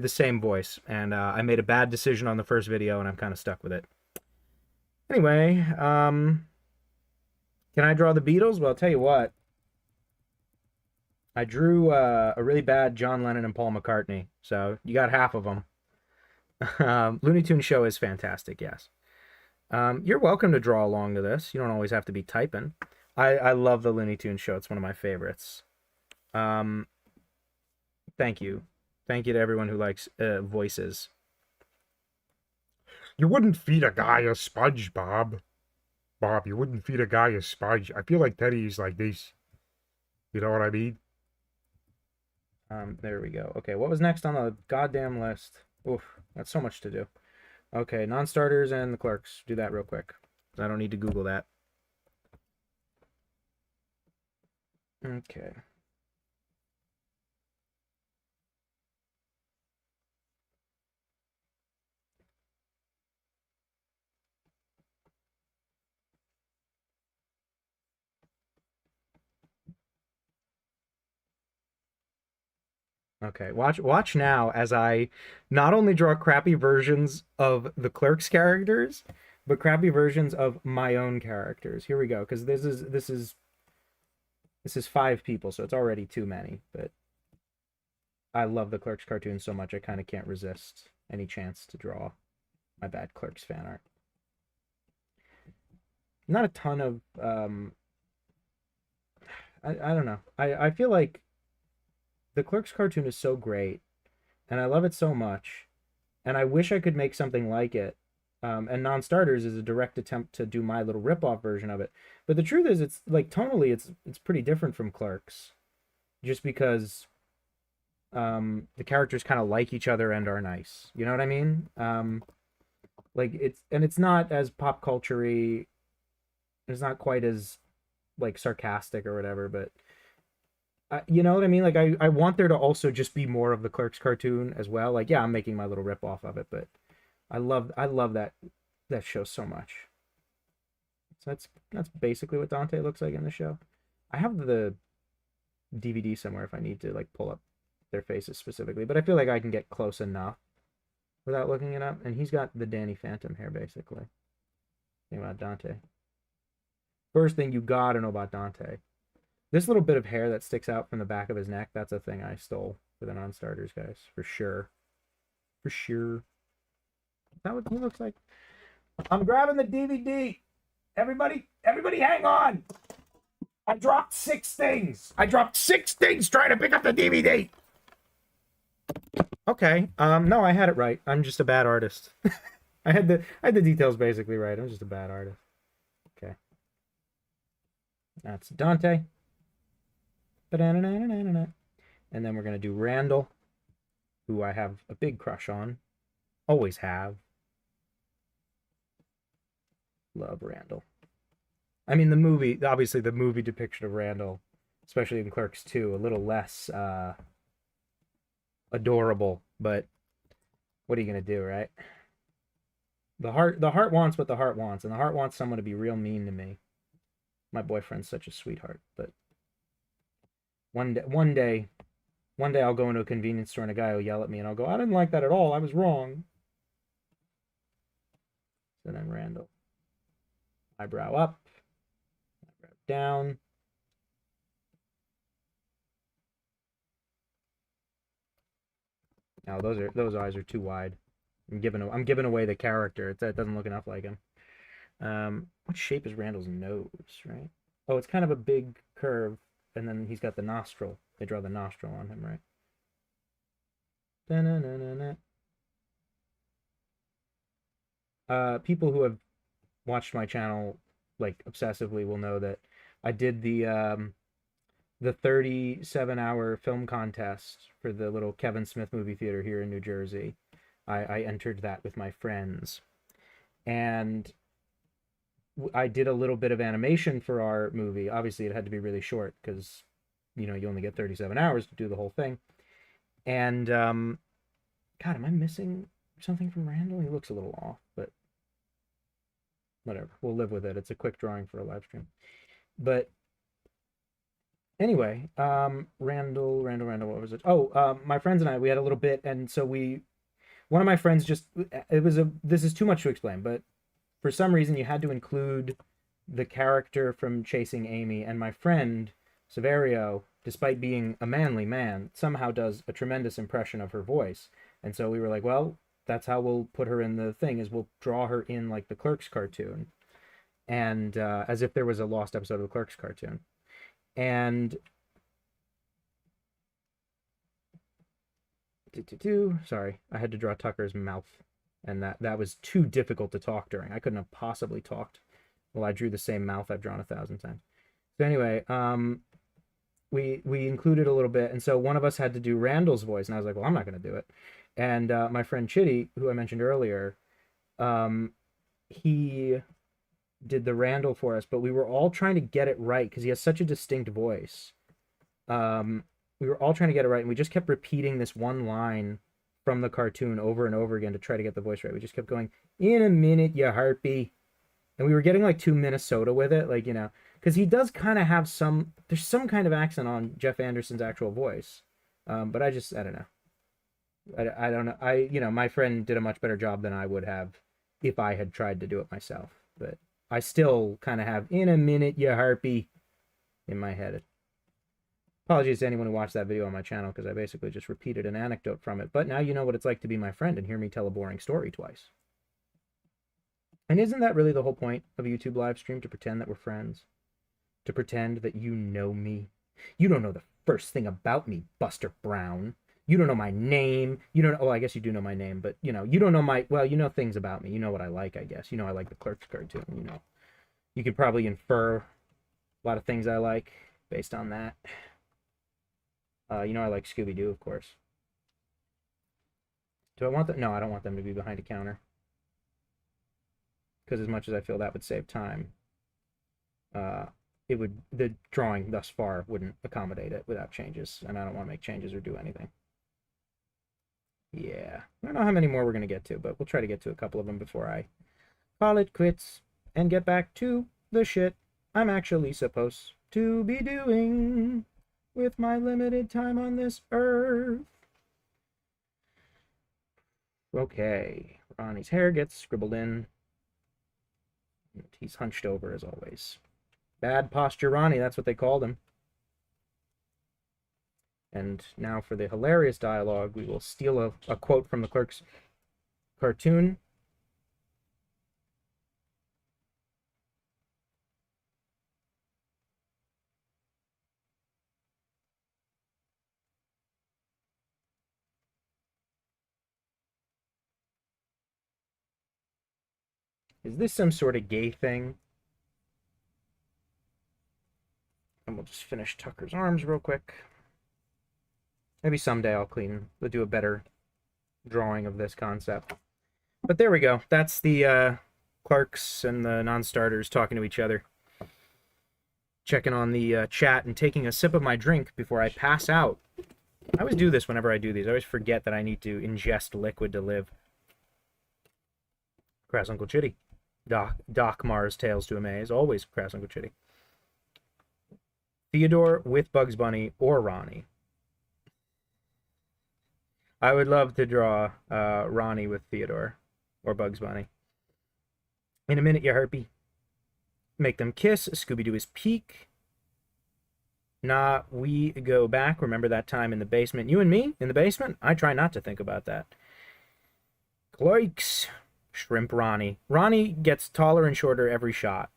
The same voice, and I made a bad decision on the first video, and I'm kind of stuck with it. Anyway, can I draw the Beatles? Well, I'll tell you what. I drew a really bad John Lennon and Paul McCartney, so you got half of them. Looney Tunes show is fantastic, yes. You're welcome to draw along to this. You don't always have to be typing. I love the Looney Tunes show. It's one of my favorites. Thank you. Thank you to everyone who likes voices. You wouldn't feed a guy a sponge, Bob. Bob, you wouldn't feed a guy a sponge. I feel like Teddy is like this. You know what I mean? There we go. Okay, what was next on the goddamn list? Oof, that's so much to do. Okay, non-starters and the clerks. Do that real quick. I don't need to Google that. Okay. Okay, watch now as I not only draw crappy versions of the Clerks characters, but crappy versions of my own characters. Here we go, because this is 5 people, so it's already too many. But I love the Clerks cartoon so much, I kind of can't resist any chance to draw my bad Clerks fan art. Not a ton of I don't know. I feel like the Clerks cartoon is so great, and I love it so much, and I wish I could make something like it. And Non-Starters is a direct attempt to do my little rip-off version of it. But the truth is, it's like tonally, it's pretty different from Clerks, just because the characters kind of like each other and are nice. You know what I mean? Like it's not as pop culture-y. It's not quite as like sarcastic or whatever, but. You know what I mean? Like, I want there to also just be more of the Clerks cartoon as well. Like, yeah, I'm making my little rip off of it, but I love that show so much. So that's basically what Dante looks like in the show. I have the DVD somewhere if I need to like pull up their faces specifically, but I feel like I can get close enough without looking it up. And he's got the Danny Phantom hair basically. Think about Dante. First thing you gotta know about Dante. This little bit of hair that sticks out from the back of his neck, that's a thing I stole for the non-starters, guys. For sure. For sure. Is that what he looks like? I'm grabbing the DVD. Everybody hang on. I dropped 6 things. I dropped 6 things trying to pick up the DVD. Okay. No, I had it right. I'm just a bad artist. I had the details basically right. I'm just a bad artist. Okay. That's Dante. And then we're going to do Randall, who I have a big crush on. Always have. Love Randall. I mean, obviously the movie depiction of Randall, especially in Clerks 2, a little less adorable, but what are you gonna do, right? The heart wants what the heart wants, and the heart wants someone to be real mean to me. My boyfriend's such a sweetheart, but one day I'll go into a convenience store and a guy will yell at me and I'll go, I didn't like that at all. I was wrong. So then Randall. Eyebrow up. Eyebrow down. Now those eyes are too wide. I'm giving away the character. It doesn't look enough like him. What shape is Randall's nose, right? Oh, it's kind of a big curve, and then he's got the nostril. They draw the nostril on him, right? People who have watched my channel like obsessively will know that I did the 37-hour film contest for the little Kevin Smith movie theater here in New Jersey. I entered that with my friends, and I did a little bit of animation for our movie. Obviously, it had to be really short because, you know, you only get 37 hours to do the whole thing. And, God, am I missing something from Randall? He looks a little off, but whatever. We'll live with it. It's a quick drawing for a live stream. But anyway, Randall, what was it? Oh, my friends and I, we had a little bit, and so one of my friends this is too much to explain, but for some reason you had to include the character from Chasing Amy, and my friend, Severio, despite being a manly man, somehow does a tremendous impression of her voice. And so we were like, well, that's how we'll put her in the thing, is we'll draw her in like the Clerks cartoon. And as if there was a lost episode of the Clerks cartoon. And sorry, I had to draw Tucker's mouth, and that was too difficult to talk during. I couldn't have possibly talked while I drew the same mouth I've drawn 1,000 times. So anyway, we included a little bit, and so one of us had to do Randall's voice, and I was like, well, I'm not going to do it. And my friend Chitty, who I mentioned earlier, he did the Randall for us, but we were all trying to get it right because he has such a distinct voice. We were all trying to get it right, and we just kept repeating this one line from the cartoon over and over again to try to get the voice right. We just kept going, in a minute, you harpy. And we were getting like too Minnesota with it, like, you know, because he does kind of have there's some kind of accent on Jeff Anderson's actual voice. But I don't know. I don't know. You know, my friend did a much better job than I would have if I had tried to do it myself. But I still kind of have, in a minute, you harpy, in my head. Apologies to anyone who watched that video on my channel, because I basically just repeated an anecdote from it. But now you know what it's like to be my friend and hear me tell a boring story twice. And isn't that really the whole point of a YouTube live stream? To pretend that we're friends? To pretend that you know me? You don't know the first thing about me, Buster Brown. You don't know my name. You don't know, oh, I guess you do know my name, but, you know, you don't know well, you know things about me. You know what I like, I guess. You know I like the Clerks cartoon, you know. You could probably infer a lot of things I like based on that. You know I like Scooby-Doo, of course. Do I want them? No, I don't want them to be behind a counter. Because as much as I feel that would save time, the drawing thus far wouldn't accommodate it without changes, and I don't want to make changes or do anything. Yeah, I don't know how many more we're going to get to, but we'll try to get to a couple of them before I call it quits and get back to the shit I'm actually supposed to be doing with my limited time on this earth. Okay, Ronnie's hair gets scribbled in. He's hunched over as always. Bad posture Ronnie, that's what they called him. And now for the hilarious dialogue, we will steal a quote from the Clerks cartoon. Is this some sort of gay thing? And we'll just finish Tucker's arms real quick. Maybe someday I'll do a better drawing of this concept. But there we go. That's the Clarks and the non-starters talking to each other. Checking on the chat and taking a sip of my drink before I pass out. I always do this whenever I do these. I always forget that I need to ingest liquid to live. Crass Uncle Chitty. Doc Mars Tales to Amaze. Always Crass Uncle Chitty. Theodore with Bugs Bunny or Ronnie. I would love to draw Ronnie with Theodore or Bugs Bunny. In a minute, you herpy. Make them kiss. Scooby-Doo is peak. Nah, we go back. Remember that time in the basement? You and me in the basement? I try not to think about that. Cloaks. Shrimp Ronnie. Ronnie gets taller and shorter every shot.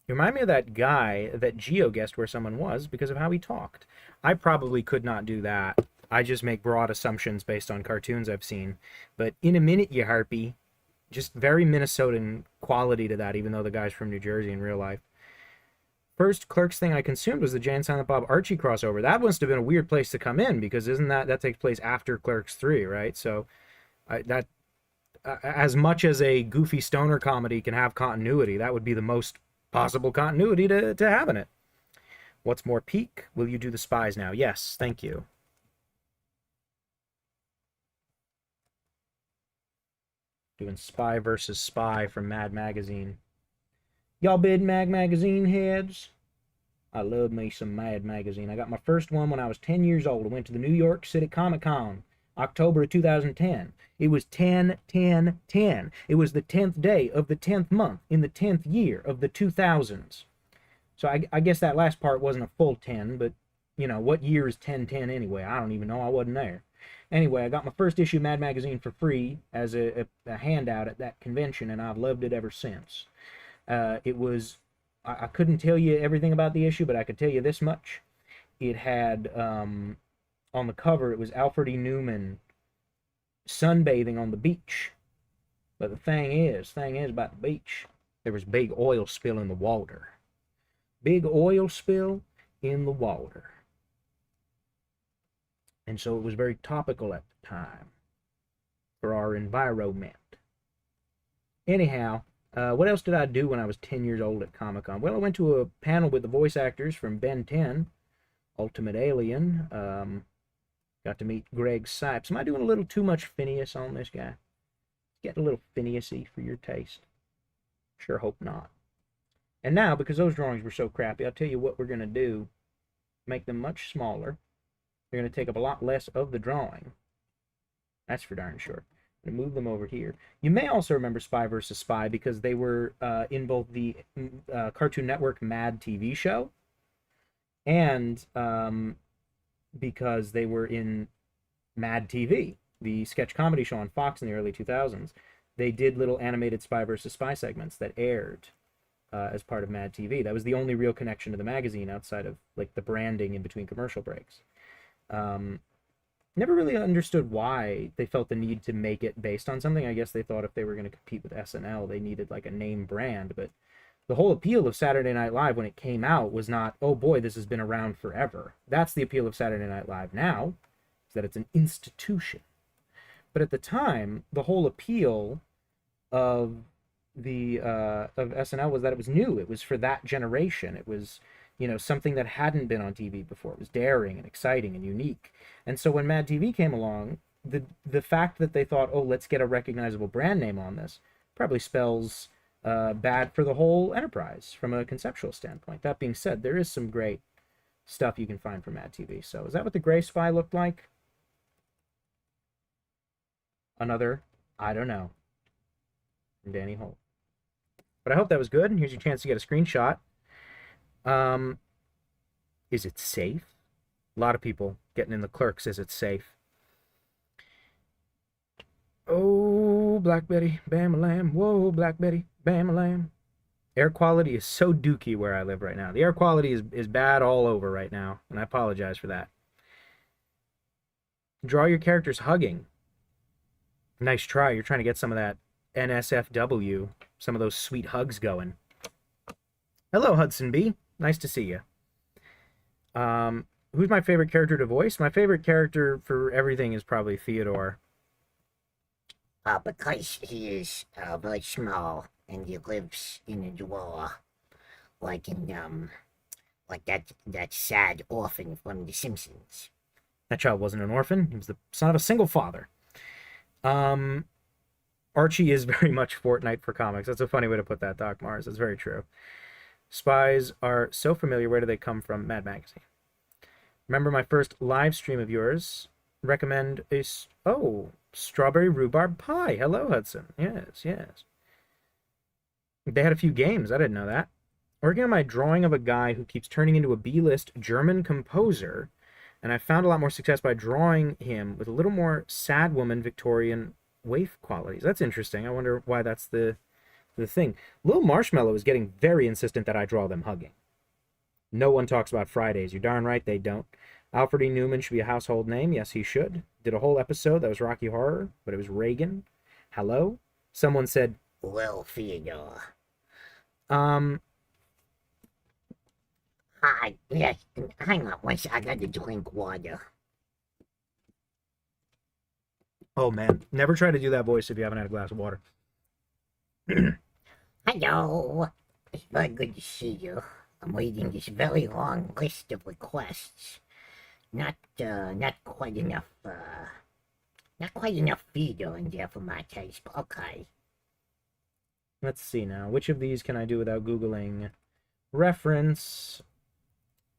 You remind me of that guy that Geo guessed where someone was because of how he talked. I probably could not do that. I just make broad assumptions based on cartoons I've seen. But in a minute, you harpy. Just very Minnesotan quality to that, even though the guy's from New Jersey in real life. First Clerks thing I consumed was the Jay and Silent Bob Archie crossover. That must have been a weird place to come in, because isn't that takes place after Clerks 3, right? So as much as a goofy stoner comedy can have continuity, that would be the most possible continuity to have in it. What's more peak? Will you do the spies now? Yes, thank you. Doing Spy versus Spy from Mad Magazine. Y'all bid Mag Magazine heads? I love me some Mad Magazine. I got my first one when I was 10 years old. I went to the New York City Comic Con, October of 2010. It was 10-10-10. It was the 10th day of the 10th month in the 10th year of the 2000s. So I guess that last part wasn't a full 10, but, you know, what year is 10-10 anyway? I don't even know. I wasn't there. Anyway, I got my first issue of Mad Magazine for free as a handout at that convention, and I've loved it ever since. It was, I couldn't tell you everything about the issue, but I could tell you this much. It had, on the cover, it was Alfred E. Newman sunbathing on the beach. But the thing is about the beach, there was a big oil spill in the water. Big oil spill in the water. And so it was very topical at the time for our environment. Anyhow, what else did I do when I was 10 years old at Comic-Con? Well, I went to a panel with the voice actors from Ben 10, Ultimate Alien. Got to meet Greg Sipes. Am I doing a little too much Phineas on this guy? Getting a little Phineas-y for your taste? Sure hope not. And now, because those drawings were so crappy, I'll tell you what we're going to do. Make them much smaller. They're going to take up a lot less of the drawing. That's for darn sure. I'm going to move them over here. You may also remember Spy vs. Spy because they were in both the Cartoon Network Mad TV show and because they were in Mad TV, the sketch comedy show on Fox in the early 2000s. They did little animated Spy vs. Spy segments that aired as part of Mad TV. That was the only real connection to the magazine outside of like the branding in between commercial breaks. Never really understood why they felt the need to make it based on something. I guess they thought if they were going to compete with SNL, they needed like a name brand. But the whole appeal of Saturday Night Live when it came out was not, oh boy, this has been around forever. That's the appeal of Saturday Night Live now, is that it's an institution. But at the time, the whole appeal of the of SNL was that it was new. It was for that generation. It was, you know, something that hadn't been on TV before. It was daring and exciting and unique. And so when Mad TV came along, the fact that they thought, oh, let's get a recognizable brand name on this, probably spells bad for the whole enterprise from a conceptual standpoint. That being said, there is some great stuff you can find from Mad TV. So is that what the Gray Spy looked like? Another, I don't know, from Danny Holt. But I hope that was good, and here's your chance to get a screenshot. Is it safe? A lot of people getting in the Clerks. Is it safe? Oh, Black Betty, bam-a-lam. Whoa, Black Betty, bam-a-lam. Air quality is so dookie where I live right now. The air quality is bad all over right now, and I apologize for that. Draw your characters hugging. Nice try. You're trying to get some of that NSFW, some of those sweet hugs going. Hello, Hudson B. Nice to see you. Who's my favorite character to voice? My favorite character for everything is probably Theodore. Because he is very small and he lives in a drawer, like in like that sad orphan from The Simpsons. That child wasn't an orphan. He was the son of a single father. Archie is very much Fortnite for comics. That's a funny way to put that, Doc Mars. That's very true. Spies are so familiar. Where do they come from? Mad Magazine. Remember my first live stream of yours? Recommend a... Oh, strawberry rhubarb pie. Hello, Hudson. Yes, yes. They had a few games. I didn't know that. Working on my drawing of a guy who keeps turning into a B-list German composer, and I found a lot more success by drawing him with a little more sad woman Victorian waif qualities. That's interesting. I wonder why that's the thing. Lil Marshmallow is getting very insistent that I draw them hugging. No one talks about Fridays. You're darn right they don't. Alfred E. Newman should be a household name. Yes, he should. Did a whole episode that was Rocky Horror, but it was Reagan. Hello? Someone said, Lil Theodore. um, Hi, yes, hang on one second, I got to drink water. oh man, never try to do that voice if you haven't had a glass of water. Hello. It's very good to see you. I'm reading this very long list of requests. Not quite enough, Theodore in there for my taste, but okay. Let's see now. Which of these can I do without Googling? Reference.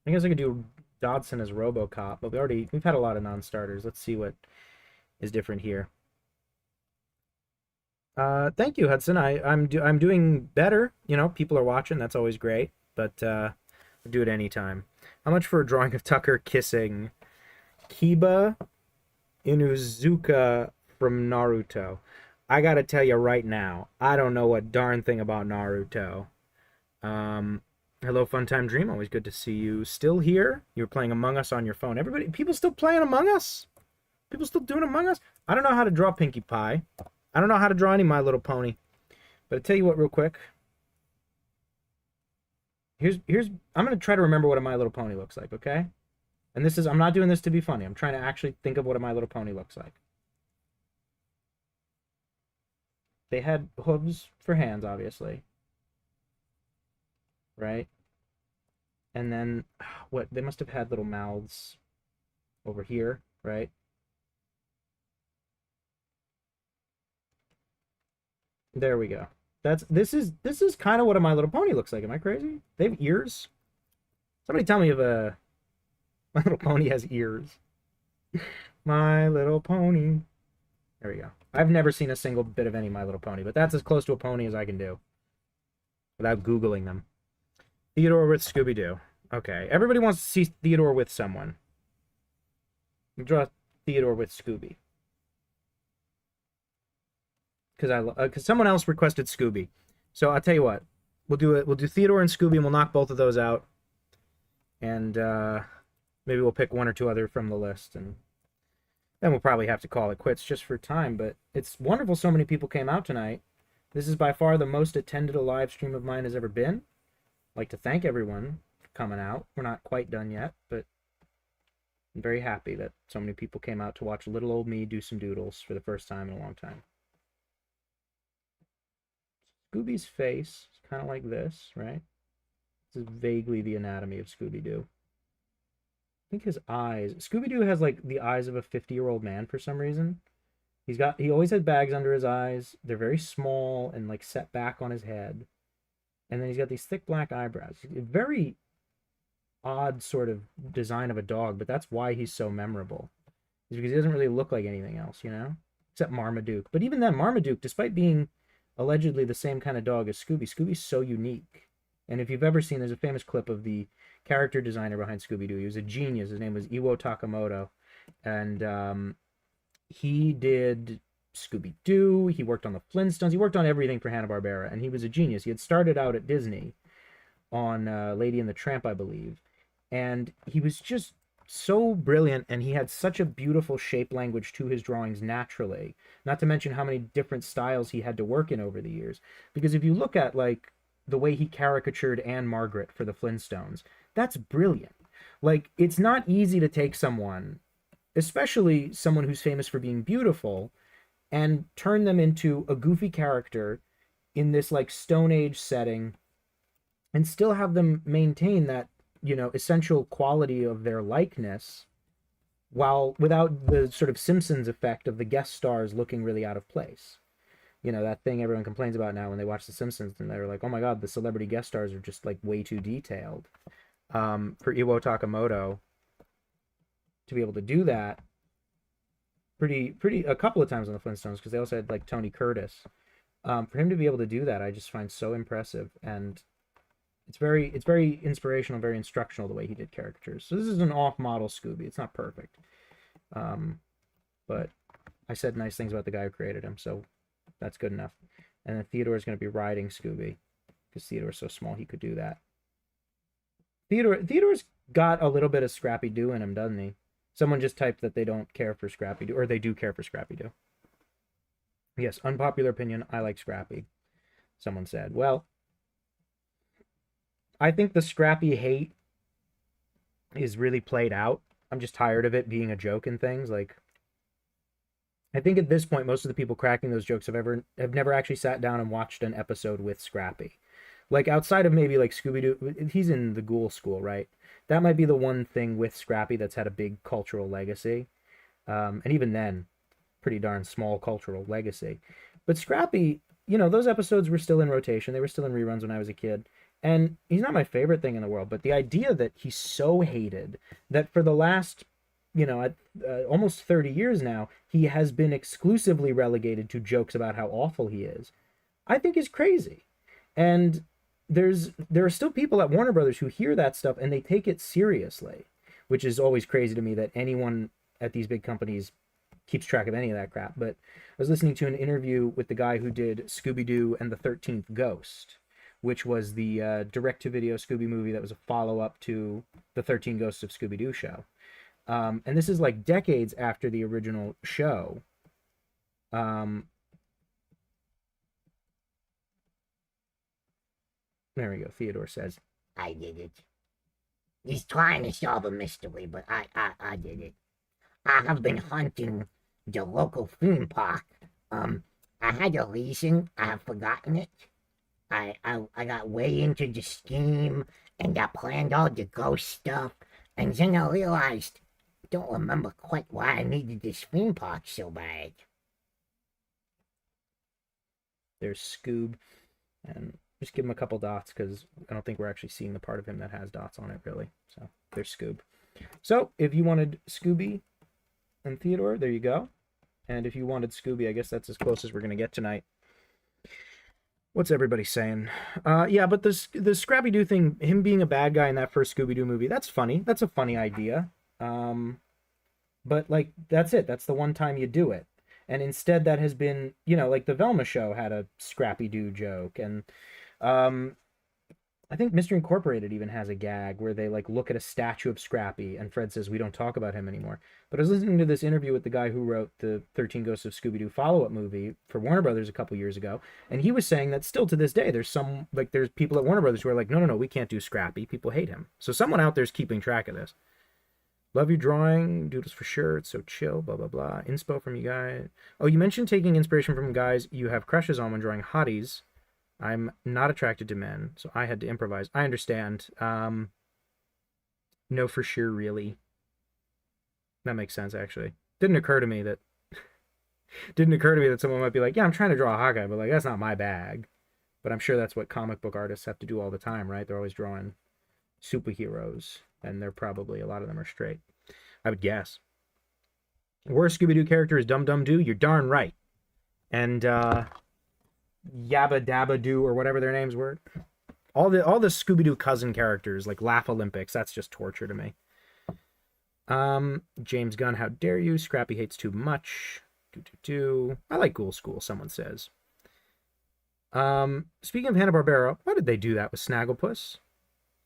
I guess I could do Dodson as RoboCop, but we've had a lot of non-starters. Let's see what is different here. Thank you, Hudson. I'm doing better. You know, people are watching. That's always great. But I'll do it anytime. How much for a drawing of Tucker kissing Kiba Inuzuka from Naruto? I gotta tell you right now, I don't know a darn thing about Naruto. Hello, Funtime Dream. Always good to see you still here. You're playing Among Us on your phone. People still playing Among Us? People still doing Among Us? I don't know how to draw Pinkie Pie. I don't know how to draw any My Little Pony. But I'll tell you what real quick. I'm going to try to remember what a My Little Pony looks like, okay? And I'm not doing this to be funny. I'm trying to actually think of what a My Little Pony looks like. They had hooves for hands, obviously. Right? And then, what? They must have had little mouths over here, right? There we go. This is kind of what a My Little Pony looks like. Am I crazy? They have ears? Somebody tell me if a My Little Pony has ears. My Little Pony. There we go. I've never seen a single bit of any My Little Pony, but that's as close to a pony as I can do without Googling them. Theodore with Scooby-Doo. Okay. Everybody wants to see Theodore with someone. Draw Theodore with Scooby. Because someone else requested Scooby. So I'll tell you what. We'll do Theodore and Scooby, and we'll knock both of those out. And maybe we'll pick one or two other from the list, and then we'll probably have to call it quits just for time. But it's wonderful so many people came out tonight. This is by far the most attended a live stream of mine has ever been. I'd like to thank everyone for coming out. We're not quite done yet, but I'm very happy that so many people came out to watch little old me do some doodles for the first time in a long time. Scooby's face is kind of like this, right? This is vaguely the anatomy of Scooby-Doo. I think his eyes... Scooby-Doo has, like, the eyes of a 50-year-old man for some reason. He always has bags under his eyes. They're very small and, like, set back on his head. And then he's got these thick black eyebrows. A very odd sort of design of a dog, but that's why he's so memorable. Is because he doesn't really look like anything else, you know? Except Marmaduke. But even then, Marmaduke, despite being allegedly the same kind of dog as Scooby, Scooby's so unique. And if you've ever seen, there's a famous clip of the character designer behind Scooby-Doo. He was a genius. His name was Iwo Takamoto. And he did Scooby-Doo. He worked on the Flintstones. He worked on everything for Hanna-Barbera. And he was a genius. He had started out at Disney on Lady and the Tramp, I believe. And he was just so brilliant, and he had such a beautiful shape language to his drawings naturally. Not to mention how many different styles he had to work in over the years. Because if you look at, like, the way he caricatured Anne Margaret for the Flintstones, that's brilliant. Like, it's not easy to take someone, especially someone who's famous for being beautiful, and turn them into a goofy character in this, like, Stone Age setting, and still have them maintain that, you know, essential quality of their likeness while without the sort of Simpsons effect of the guest stars looking really out of place. You know, that thing everyone complains about now when they watch The Simpsons and they're like, oh my god, the celebrity guest stars are just like way too detailed. For Iwo Takamoto to be able to do that pretty a couple of times on the Flintstones, because they also had like Tony Curtis. For him to be able to do that, I just find so impressive, and it's very inspirational, very instructional the way he did characters. So this is an off-model Scooby. It's not perfect, but I said nice things about the guy who created him, so that's good enough. And then Theodore's going to be riding Scooby, because Theodore's so small he could do that. Theodore's got a little bit of Scrappy Doo in him, doesn't he? Someone just typed that they don't care for Scrappy Doo, or they do care for Scrappy Doo. Yes, unpopular opinion, I like Scrappy, someone said. Well, I think the Scrappy hate is really played out. I'm just tired of it being a joke and things. Like, I think at this point, most of the people cracking those jokes have never actually sat down and watched an episode with Scrappy. Like, outside of maybe like Scooby-Doo, he's in the Ghoul School, right? That might be the one thing with Scrappy that's had a big cultural legacy. And even then, pretty darn small cultural legacy. But Scrappy, you know, those episodes were still in rotation. They were still in reruns when I was a kid. And he's not my favorite thing in the world, but the idea that he's so hated that for the last, you know, almost 30 years now, he has been exclusively relegated to jokes about how awful he is, I think is crazy. And there are still people at Warner Brothers who hear that stuff and they take it seriously, which is always crazy to me that anyone at these big companies keeps track of any of that crap. But I was listening to an interview with the guy who did Scooby-Doo and the 13th Ghost, which was the direct-to-video Scooby movie that was a follow-up to the 13 Ghosts of Scooby-Doo show. And this is like decades after the original show. There we go. Theodore says, I did it. He's trying to solve a mystery, but I did it. I have been hunting the local theme park. I had a reason. I have forgotten it. I got way into the scheme, and I planned all the ghost stuff, and then I realized I don't remember quite why I needed this theme park so bad. there's Scoob. And just give him a couple dots, because I don't think we're actually seeing the part of him that has dots on it, really. So there's Scoob. So if you wanted Scooby and Theodore, there you go. And if you wanted Scooby, I guess that's as close as we're going to get tonight. What's everybody saying? Yeah, but the Scrappy-Doo thing, him being a bad guy in that first Scooby-Doo movie, that's funny. That's a funny idea. But, like, that's it. That's the one time you do it. And instead that has been, you know, like the Velma show had a Scrappy-Doo joke. And I think Mystery Incorporated even has a gag where they, like, look at a statue of Scrappy and Fred says, we don't talk about him anymore. But I was listening to this interview with the guy who wrote the 13 Ghosts of Scooby-Doo follow-up movie for Warner Brothers a couple years ago, and he was saying that still to this day, there's people at Warner Brothers who are like, no, we can't do Scrappy. People hate him. So someone out there's keeping track of this. Love your drawing. Doodles for sure. It's so chill. Blah, blah, blah. Inspo from you guys. Oh, you mentioned taking inspiration from guys you have crushes on when drawing hotties. I'm not attracted to men, so I had to improvise. I understand. No, for sure, really. That makes sense, actually. Didn't occur to me that someone might be like, yeah, I'm trying to draw a hot guy, but like that's not my bag. But I'm sure that's what comic book artists have to do all the time, right? They're always drawing superheroes, and a lot of them are straight, I would guess. Worst Scooby-Doo character is Dum Dum Doo. You're darn right. And Yabba Dabba Doo, or whatever their names were. All the Scooby-Doo cousin characters, like Laugh Olympics, that's just torture to me. James Gunn, how dare you? Scrappy hates too much. I like Ghoul School, someone says. Speaking of Hanna-Barbera, why did they do that with Snagglepuss?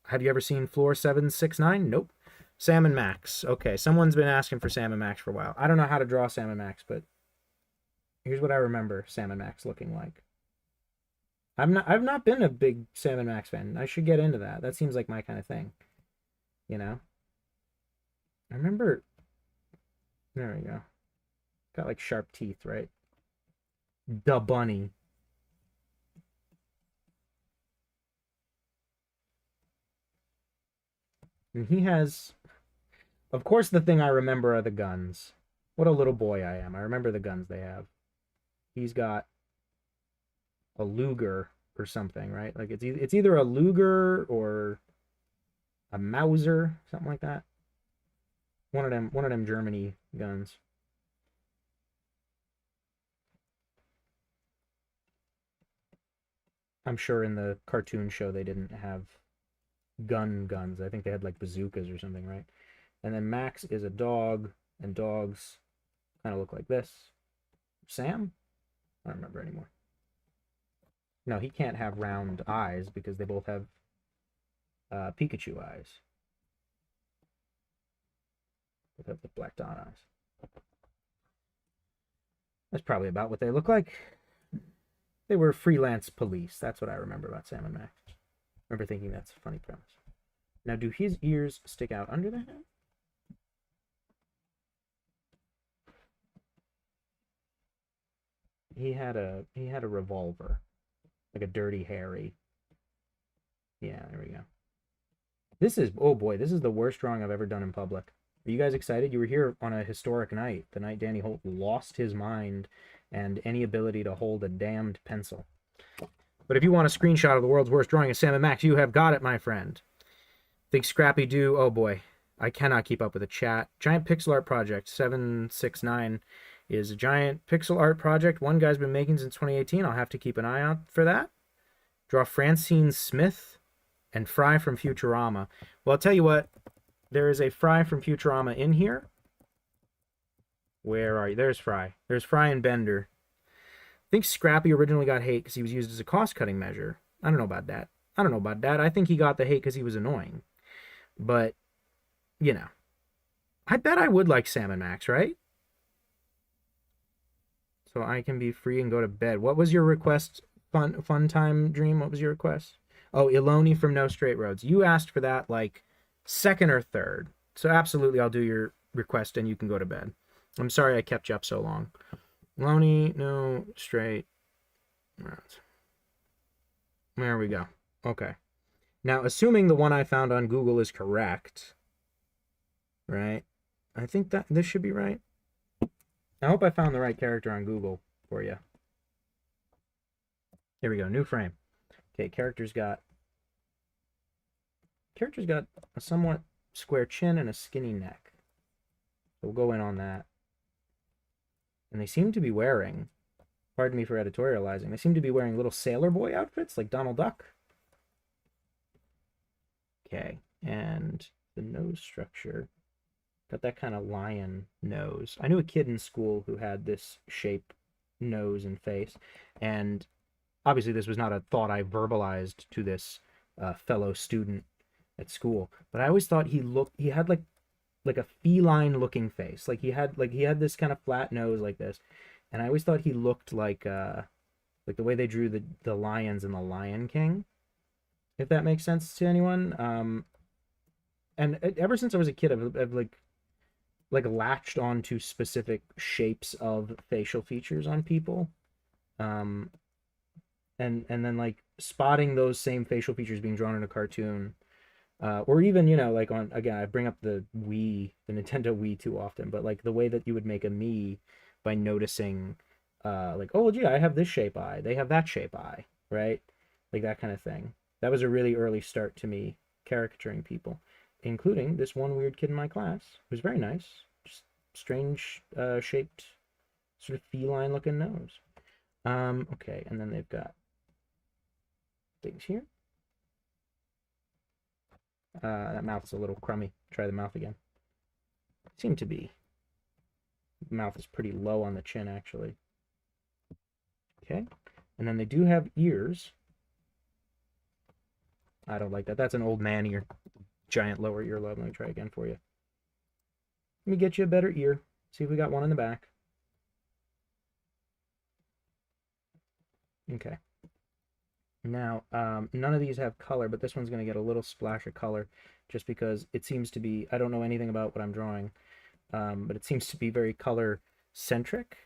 Have you ever seen Floor 769? Nope. Sam and Max. Okay, someone's been asking for Sam and Max for a while. I don't know how to draw Sam and Max, but here's what I remember Sam and Max looking like. I've not been a big Sam and Max fan. I should get into that. That seems like my kind of thing. You know? I remember... There we go. Got like sharp teeth, right? The bunny. And he has... Of course, the thing I remember are the guns. What a little boy I am. I remember the guns they have. He's got a Luger or something, right? Like it's either a Luger or a Mauser, something like that. One of them Germany guns. I'm sure in the cartoon show they didn't have guns. I think they had like bazookas or something, right? And then Max is a dog, and dogs kind of look like this. Sam? I don't remember anymore. No, he can't have round eyes because they both have Pikachu eyes. Both have the black dot eyes. That's probably about what they look like. They were freelance police. That's what I remember about Sam and Max. I remember thinking that's a funny premise. Now, do his ears stick out under the head? He had a revolver, like a Dirty Harry. Yeah, there we go. This is, oh boy, this is the worst drawing I've ever done in public. Are you guys excited? You were here on a historic night, the night Danny Holt lost his mind and any ability to hold a damned pencil. But if you want a screenshot of the world's worst drawing of Sam and Max, you have got it, my friend. Think Scrappy Doo, oh boy, I cannot keep up with the chat. Giant Pixel Art Project 769 is a giant pixel art project one guy's been making since 2018. I'll have to keep an eye out for that. Draw Francine Smith and Fry from Futurama. Well, I'll tell you what, there is a Fry from Futurama in here. Where are you? There's Fry. There's Fry and Bender. I think Scrappy originally got hate because he was used as a cost-cutting measure. I don't know about that. I think he got the hate because he was annoying. But, you know. I bet I would like Sam and Max, right? So I can be free and go to bed. What was your request, fun time dream? What was your request? Oh, Iloni from No Straight Roads. You asked for that like second or third. So absolutely I'll do your request and you can go to bed. I'm sorry I kept you up so long. Iloni, No Straight Roads. There we go. Okay. Now, assuming the one I found on Google is correct, right? I think that this should be right. I hope I found the right character on Google for you. Here we go, new frame. Okay, character's got a somewhat square chin and a skinny neck. So we'll go in on that. And they seem to be wearing, pardon me for editorializing, they seem to be wearing little sailor boy outfits like Donald Duck. Okay, and the nose structure. Got that kind of lion nose. I knew a kid in school who had this shape, nose and face, and obviously this was not a thought I verbalized to this fellow student at school, but I always thought he had like a feline looking face. Like he had this kind of flat nose like this, and I always thought he looked like the way they drew the lions in The Lion King, if that makes sense to anyone. And ever since I was a kid, I've like latched onto specific shapes of facial features on people, and then like spotting those same facial features being drawn in a cartoon, or even like on, again, I bring up the Nintendo Wii too often, but like the way that you would make a Mii by noticing like, oh gee, I have this shape eye, they have that shape eye, right? Like that kind of thing. That was a really early start to me caricaturing people, including this one weird kid in my class who's very nice, just strange shaped, sort of feline looking nose. Okay, and then they've got things here. That mouth's a little crummy. Try the mouth again. Seem to be. The mouth is pretty low on the chin, actually. Okay, and then they do have ears. I don't like that. That's an old man ear. Giant lower earlobe. Let me try again for you. Let me get you a better ear. See if we got one in the back. Okay. Now, none of these have color, but this one's going to get a little splash of color just because it seems to be, I don't know anything about what I'm drawing, but it seems to be very color centric.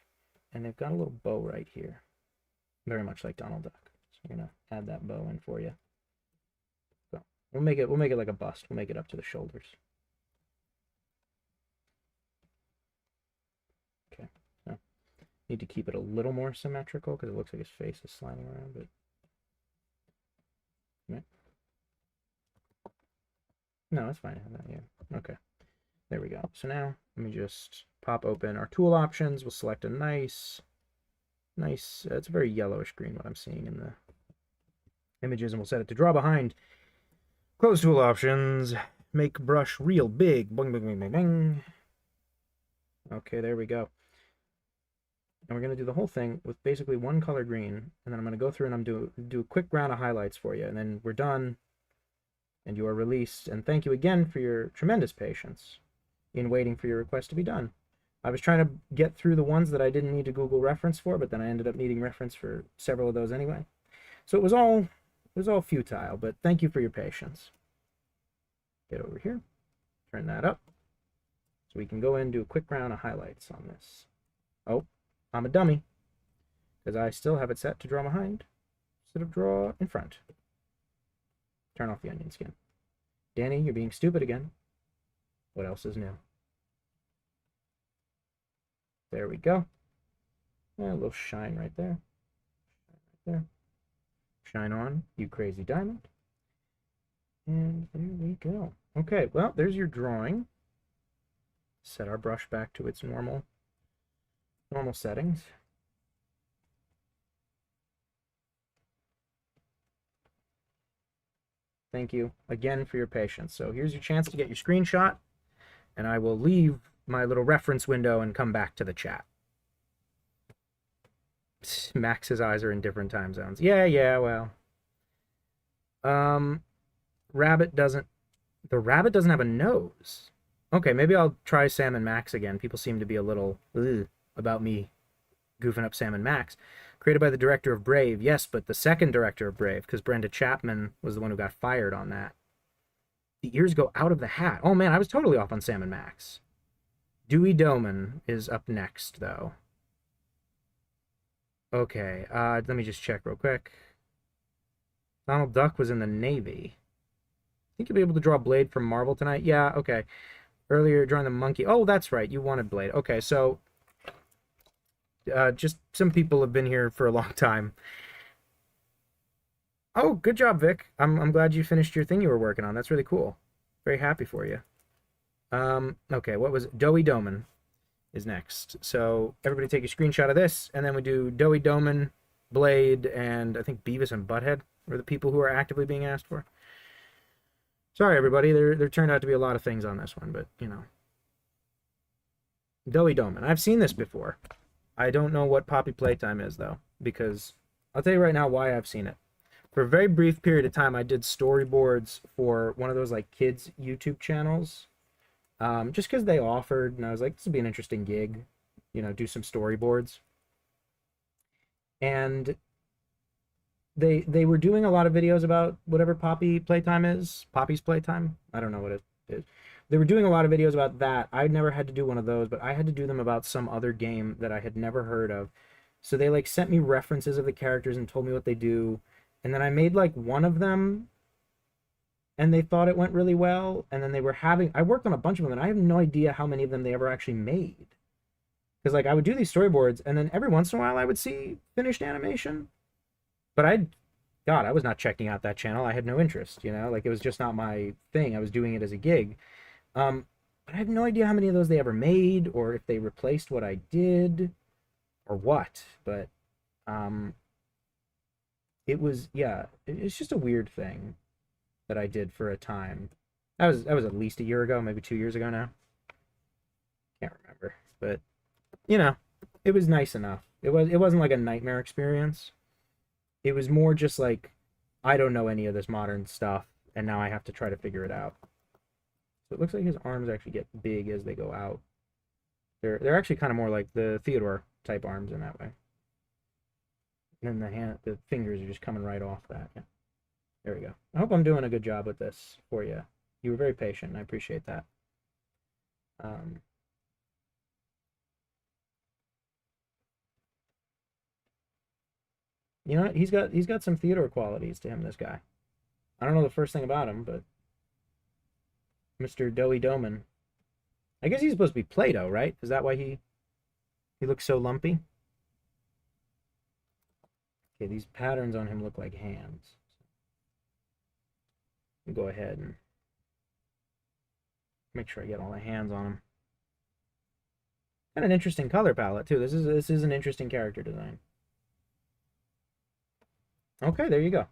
And they've got a little bow right here. Very much like Donald Duck. So I'm going to add that bow in for you. We'll make it like a bust. We'll make it up to the shoulders. Need to keep it a little more symmetrical because it looks like his face is sliding around, but no, it's fine. Yeah. Okay. There we go. So now let me just pop open our tool options. We'll select a nice, it's a very yellowish green what I'm seeing in the images, and we'll set it to draw behind. Close tool options. Make brush real big. Bing, bing, bing, bing, bing. Okay, there we go. And we're going to do the whole thing with basically one color green, and then I'm going to go through and do a quick round of highlights for you, and then we're done, and you are released. And thank you again for your tremendous patience in waiting for your request to be done. I was trying to get through the ones that I didn't need to Google reference for, but then I ended up needing reference for several of those anyway. So it was all futile, but thank you for your patience. Get over here, turn that up, so we can go in and do a quick round of highlights on this. Oh, I'm a dummy, because I still have it set to draw behind instead of draw in front. Turn off the onion skin. Danny, you're being stupid again. What else is new? There we go. Yeah, a little shine right there. Shine on, you crazy diamond. And there we go. Okay, well, there's your drawing. Set our brush back to its normal settings. Thank you again for your patience. So here's your chance to get your screenshot, and I will leave my little reference window and come back to the chat. Max's eyes are in different time zones. Yeah, well. The rabbit doesn't have a nose. Okay, maybe I'll try Sam and Max again. People seem to be a little about me goofing up Sam and Max. Created by the director of Brave. Yes, but the second director of Brave, because Brenda Chapman was the one who got fired on that. The ears go out of the hat. Oh man, I was totally off on Sam and Max. Dewey Doman is up next, though. Okay, let me just check real quick. Donald Duck was in the Navy. Think you'll be able to draw Blade from Marvel tonight? Yeah, okay. Earlier, drawing the monkey. Oh, that's right. You wanted Blade. Okay, so just some people have been here for a long time. Oh, good job, Vic. I'm glad you finished your thing you were working on. That's really cool. Very happy for you. Okay, what was it? Doey Doman is next. So everybody take a screenshot of this, and then we do Doey Doman, Blade, and I think Beavis and Butthead were the people who are actively being asked for. Sorry, everybody. There turned out to be a lot of things on this one, but, you know. Doey Doman. I've seen this before. I don't know what Poppy Playtime is, though, because I'll tell you right now why I've seen it. For a very brief period of time, I did storyboards for one of those, like, kids' YouTube channels, just because they offered, and I was like, this would be an interesting gig, you know, do some storyboards. And they were doing a lot of videos about whatever Poppy Playtime is. Poppy's Playtime? I don't know what it is. They were doing a lot of videos about that. I'd never had to do one of those, but I had to do them about some other game that I had never heard of. So they, like, sent me references of the characters and told me what they do. And then I made, like, one of them, and they thought it went really well. And then they were having... I worked on a bunch of them, and I have no idea how many of them they ever actually made. Because, like, I would do these storyboards, and then every once in a while I would see finished animation. But God, I was not checking out that channel. I had no interest, you know? Like, it was just not my thing. I was doing it as a gig. But I have no idea how many of those they ever made, or if they replaced what I did, or what. But, it was, yeah, it's just a weird thing that I did for a time. That was at least a year ago, maybe 2 years ago now. Can't remember, but, you know, it was nice enough. It wasn't like a nightmare experience. It was more just like, I don't know any of this modern stuff, and now I have to try to figure it out. So it looks like his arms actually get big as they go out. They're actually kind of more like the Theodore type arms in that way. And then the fingers are just coming right off that. Yeah. There we go. I hope I'm doing a good job with this for you. You were very patient, and I appreciate that. You know what? He's got some Theodore qualities to him, this guy. I don't know the first thing about him, but Mr. Doey Doman. I guess he's supposed to be Play-Doh, right? Is that why he looks so lumpy? Okay, these patterns on him look like hands. Go ahead and make sure I get all the hands on him. And an interesting color palette too. This is an interesting character design. Okay, there you go.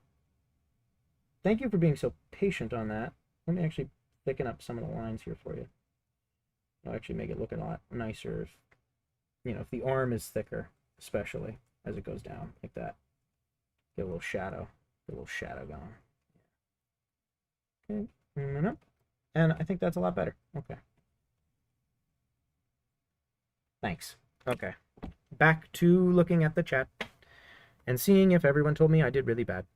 Thank you for being so patient on that. Let me actually thicken up some of the lines here for you. I'll actually make it look a lot nicer if, you know, if the arm is thicker, especially as it goes down like that. Get a little shadow. Get a little shadow going. Okay. And I think that's a lot better. Okay. Thanks. Okay. Back to looking at the chat and seeing if everyone told me I did really bad.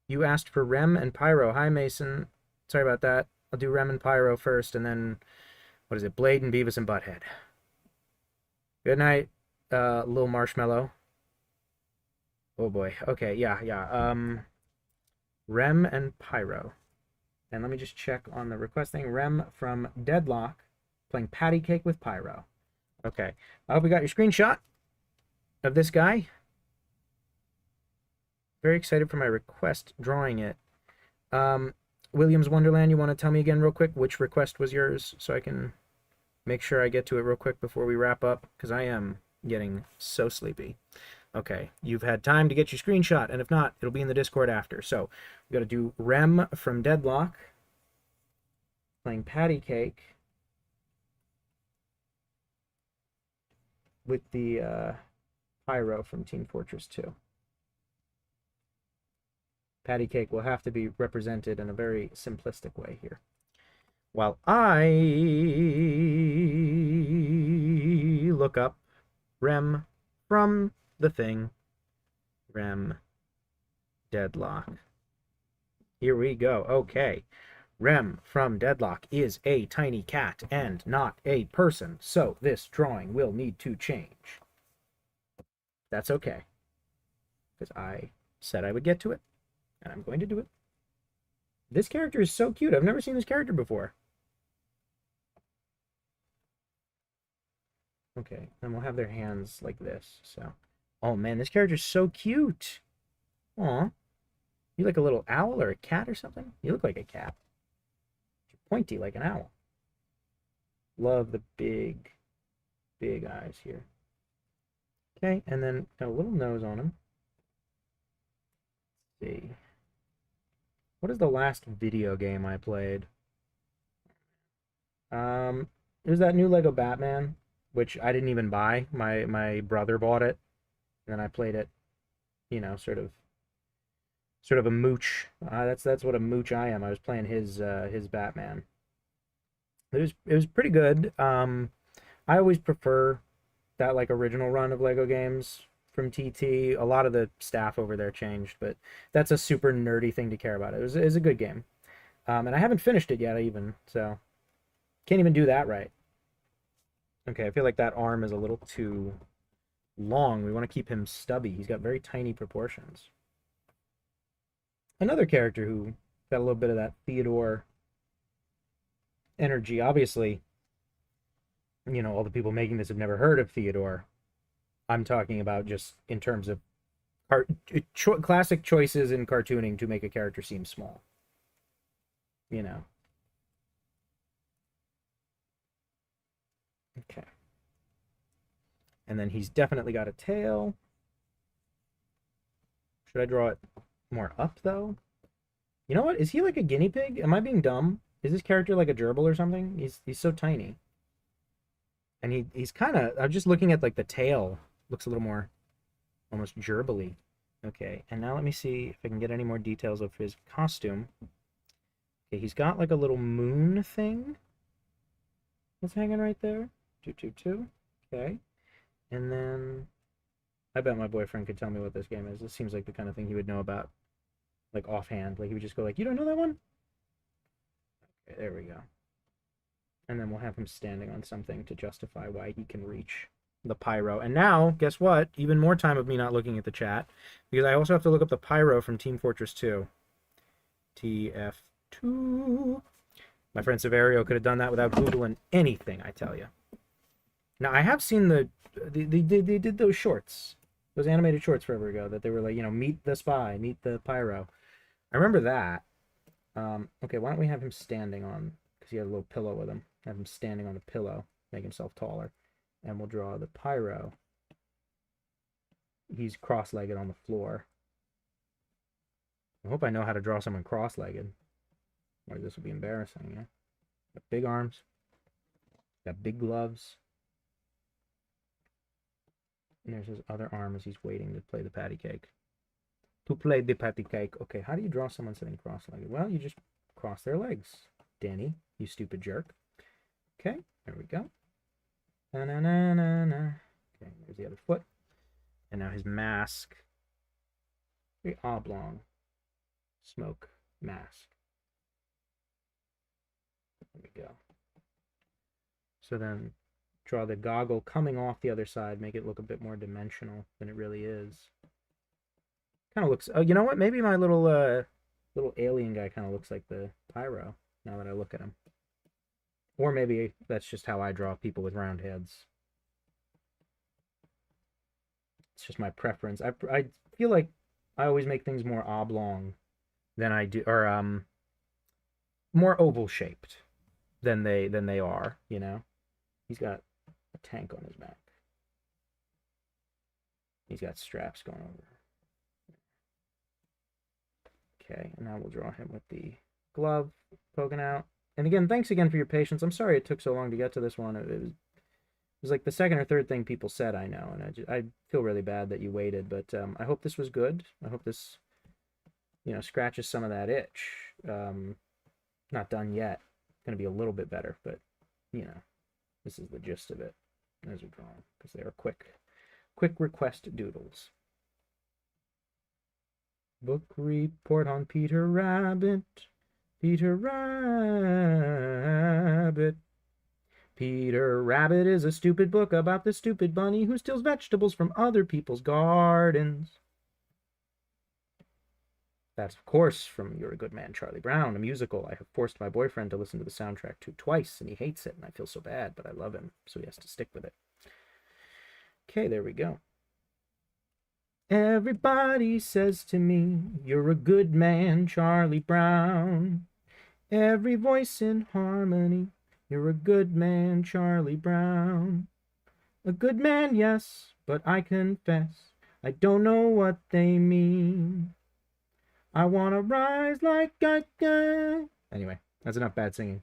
You asked for Rem and Pyro. Hi, Mason. Sorry about that. I'll do Rem and Pyro first, and then, what is it? Blade and Beavis and Butthead. Good night, Lil Marshmallow. Oh boy. Okay, yeah. Rem and Pyro. And let me just check on the request thing. Rem from Deadlock, playing Patty Cake with Pyro. Okay. I hope we got your screenshot of this guy. Very excited for my request drawing it. Williams Wonderland, you want to tell me again real quick which request was yours so I can make sure I get to it real quick before we wrap up, because I am getting so sleepy. Okay, you've had time to get your screenshot, and if not, it'll be in the Discord after. So we got to do Rem from Deadlock, playing Patty Cake with the Pyro from Team Fortress 2. Patty Cake will have to be represented in a very simplistic way here. While I look up Rem from the thing. Rem Deadlock. Here we go. Okay. Rem from Deadlock is a tiny cat and not a person, so this drawing will need to change. That's okay, because I said I would get to it, and I'm going to do it. This character is so cute. I've never seen this character before. Okay, and we'll have their hands like this, so. Oh man, this character is so cute. Aw. You like a little owl or a cat or something? You look like a cat. You're pointy like an owl. Love the big eyes here. Okay, and then got a little nose on him. Let's see. What is the last video game I played? It was that new Lego Batman, which I didn't even buy. My brother bought it, and then I played it. You know, sort of a mooch. That's what a mooch I am. I was playing his Batman. It was pretty good. I always prefer that like original run of Lego games from TT. A lot of the staff over there changed, but that's a super nerdy thing to care about. It was a good game, and I haven't finished it yet even, so can't even do that right. Okay, I feel like that arm is a little too long. We want to keep him stubby. He's got very tiny proportions. Another character who got a little bit of that Theodore energy. Obviously, you know, all the people making this have never heard of Theodore. I'm talking about just in terms of classic choices in cartooning to make a character seem small. You know. Okay. And then he's definitely got a tail. Should I draw it more up, though? You know what? Is he like a guinea pig? Am I being dumb? Is this character like a gerbil or something? He's so tiny. And he's kind of... I'm just looking at like the tail. Looks a little more almost gerbil-y. Okay, and now let me see if I can get any more details of his costume. Okay, he's got like a little moon thing that's hanging right there. 222. Okay. And then I bet my boyfriend could tell me what this game is. This seems like the kind of thing he would know about, like offhand. Like he would just go like, "You don't know that one?" Okay, there we go. And then we'll have him standing on something to justify why he can reach the Pyro. And now, guess what? Even more time of me not looking at the chat, because I also have to look up the Pyro from Team Fortress 2. TF2. My friend Severio could have done that without Googling anything, I tell you. Now, I have seen they did those shorts Those animated shorts forever ago that they were like, meet the spy, meet the pyro. I remember that. Okay, why don't we have him standing on, because he had a little pillow with him. Have him standing on the pillow, make himself taller. And we'll draw the pyro. He's cross-legged on the floor. I hope I know how to draw someone cross-legged, or this will be embarrassing, yeah? Got big arms. Got big gloves. And there's his other arm as he's waiting to play the patty cake. To play the patty cake. Okay, how do you draw someone sitting cross-legged? Well, you just cross their legs, Danny, you stupid jerk. Okay, there we go. Na-na-na-na-na. Okay, there's the other foot. And now his mask. Very oblong. Smoke mask. There we go. So then draw the goggle coming off the other side, make it look a bit more dimensional than it really is. Kind of looks, oh, you know what? Maybe my little alien guy kind of looks like the pyro now that I look at him. Or maybe that's just how I draw people with round heads. It's just my preference. I feel like I always make things more oblong than I do, or more oval shaped than they are, you know? He's got a tank on his back. He's got straps going over. Okay, and now we'll draw him with the glove poking out. And again, thanks again for your patience. I'm sorry it took so long to get to this one. It was like the second or third thing people said, I know, and I feel really bad that you waited, but I hope this was good. I hope this, scratches some of that itch. Not done yet. Going to be a little bit better, but, this is the gist of it as a drawing, because they are quick request doodles. Book report on Peter Rabbit. Peter Rabbit. Peter Rabbit is a stupid book about the stupid bunny who steals vegetables from other people's gardens. That's, of course, from You're a Good Man, Charlie Brown, a musical I have forced my boyfriend to listen to the soundtrack to twice, and he hates it, and I feel so bad, but I love him, so he has to stick with it. Okay, there we go. Everybody says to me, you're a good man, Charlie Brown. Every voice in harmony, you're a good man, Charlie Brown. A good man, yes, but I confess, I don't know what they mean. I want to rise like I can. Anyway, that's enough bad singing.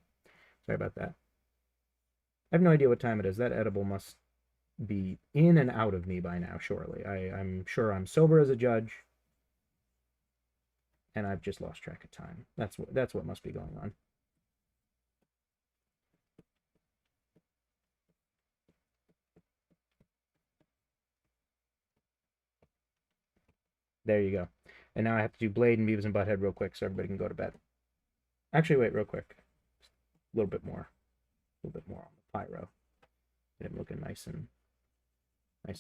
Sorry about that. I have no idea what time it is. That edible must be in and out of me by now, surely. I'm sure I'm sober as a judge. And I've just lost track of time. That's what must be going on. There you go. And now I have to do Blade and Beavis and Butthead real quick so everybody can go to bed. Actually, wait, real quick. A little bit more. A little bit more on the pyro. Get him looking nice and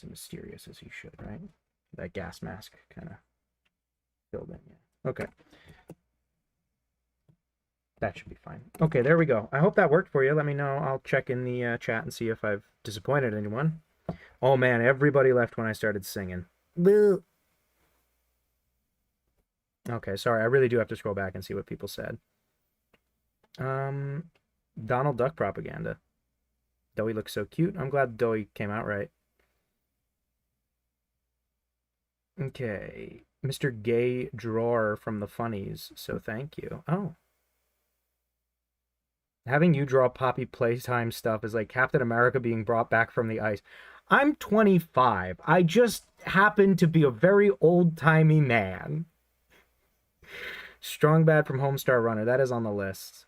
mysterious as he should, right? That gas mask kind of filled in, yeah. Okay. That should be fine. Okay, there we go. I hope that worked for you. Let me know. I'll check in the chat and see if I've disappointed anyone. Oh man, everybody left when I started singing. Boo. Okay, sorry. I really do have to scroll back and see what people said. Donald Duck propaganda. Doey looks so cute. I'm glad Doey came out right. Okay. Mr. Gay Drawer from the Funnies, so thank you. Oh. Having you draw Poppy Playtime stuff is like Captain America being brought back from the ice. I'm 25. I just happen to be a very old-timey man. Strong Bad from Homestar Runner. That is on the list.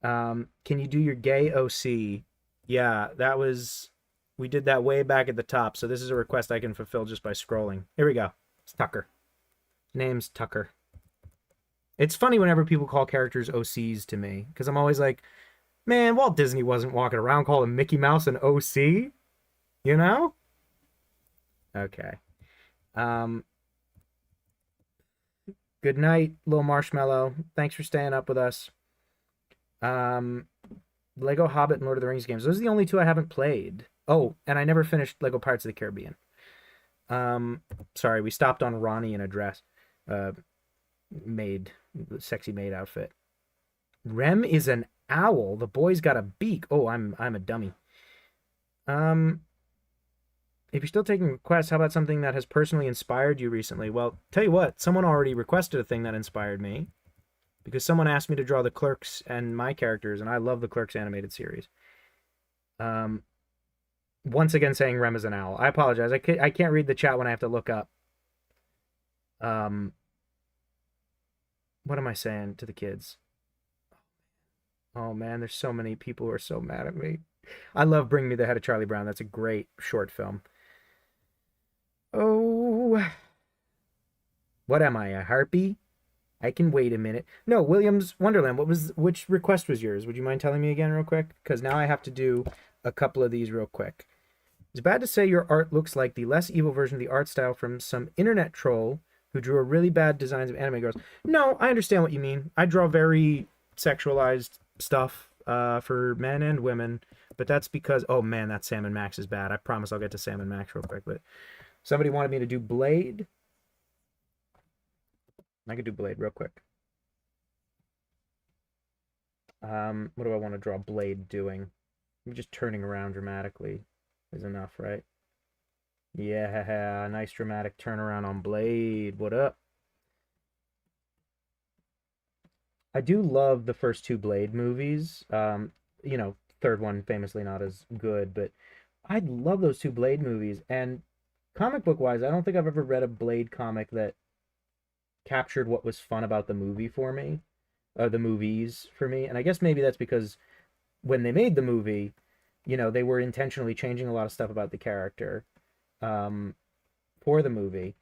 Can you do your gay OC? Yeah, that was... We did that way back at the top, so this is a request I can fulfill just by scrolling. Here we go. It's Tucker. Name's Tucker. It's funny whenever people call characters OCs to me, because I'm always like, man, Walt Disney wasn't walking around calling Mickey Mouse an OC, you know? Okay. Good night, Little Marshmallow. Thanks for staying up with us. Lego Hobbit and Lord of the Rings games. Those are the only two I haven't played. Oh, and I never finished Lego Pirates of the Caribbean. Sorry, we stopped on Ronnie in a dress. Maid, sexy maid outfit. Rem is an owl. The boy's got a beak. Oh, I'm a dummy. If you're still taking requests, how about something that has personally inspired you recently? Well, tell you what, someone already requested a thing that inspired me because someone asked me to draw the Clerks and my characters, and I love the Clerks animated series. Once again, saying Rem is an owl. I apologize. I can't read the chat when I have to look up. What am I saying to the kids? Oh man, there's so many people who are so mad at me. I love Bring Me the Head of Charlie Brown. That's a great short film. Oh, what am I, a harpy? I can wait a minute. No, Williams Wonderland. Which request was yours? Would you mind telling me again real quick? Because now I have to do a couple of these real quick. It's bad to say your art looks like the less evil version of the art style from some internet troll who drew a really bad designs of anime girls. No, I understand what you mean. I draw very sexualized stuff for men and women, but that's because, oh man, that Sam and Max is bad. I promise I'll get to Sam and Max real quick, but somebody wanted me to do Blade. I could do Blade real quick. What do I want to draw Blade doing? I'm just turning around dramatically is enough, right? Yeah, nice dramatic turnaround on Blade. What up? I do love the first two Blade movies. Third one famously not as good, but I love those two Blade movies. And comic book wise, I don't think I've ever read a Blade comic that captured what was fun about the movie for me, or the movies for me. And I guess maybe that's because when they made the movie, they were intentionally changing a lot of stuff about the character for the movie,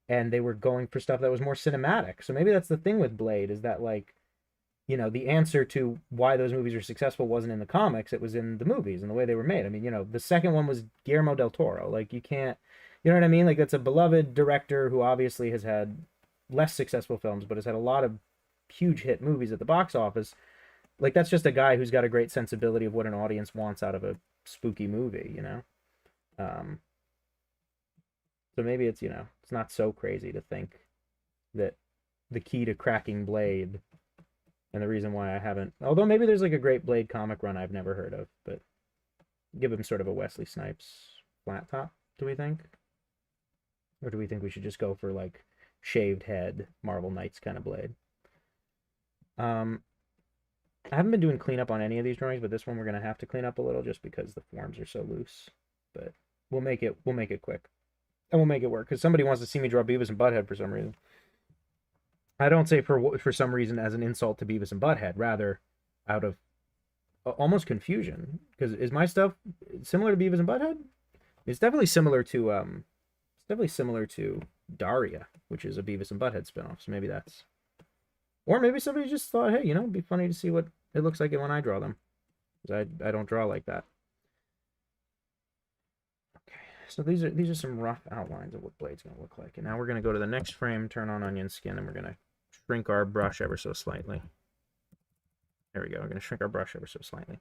and they were going for stuff that was more cinematic. So maybe that's the thing with Blade, is that the answer to why those movies are successful wasn't in the comics, it was in the movies and the way they were made. I mean, the second one was Guillermo del Toro. Like, you can't, you know what I mean? Like, that's a beloved director who obviously has had less successful films, but has had a lot of huge hit movies at the box office. Like, that's just a guy who's got a great sensibility of what an audience wants out of a spooky movie, So maybe it's, it's not so crazy to think that the key to cracking Blade, and the reason why I haven't, although maybe there's like a great Blade comic run I've never heard of, but give him sort of a Wesley Snipes flat top, do we think? Or do we think we should just go for like shaved head, Marvel Knights kind of Blade? I haven't been doing cleanup on any of these drawings, but this one we're gonna have to clean up a little just because the forms are so loose. But we'll make it quick. And we'll make it work, because somebody wants to see me draw Beavis and Butthead for some reason. I don't say for some reason as an insult to Beavis and Butthead, rather out of almost confusion. Because is my stuff similar to Beavis and Butthead? It's definitely similar to Daria, which is a Beavis and Butthead spinoff. So maybe that's, or maybe somebody just thought, hey, it'd be funny to see what it looks like when I draw them, because I don't draw like that. So these are some rough outlines of what Blade's going to look like. And now we're going to go to the next frame, turn on onion skin, and we're going to shrink our brush ever so slightly. There we go. We're going to shrink our brush ever so slightly.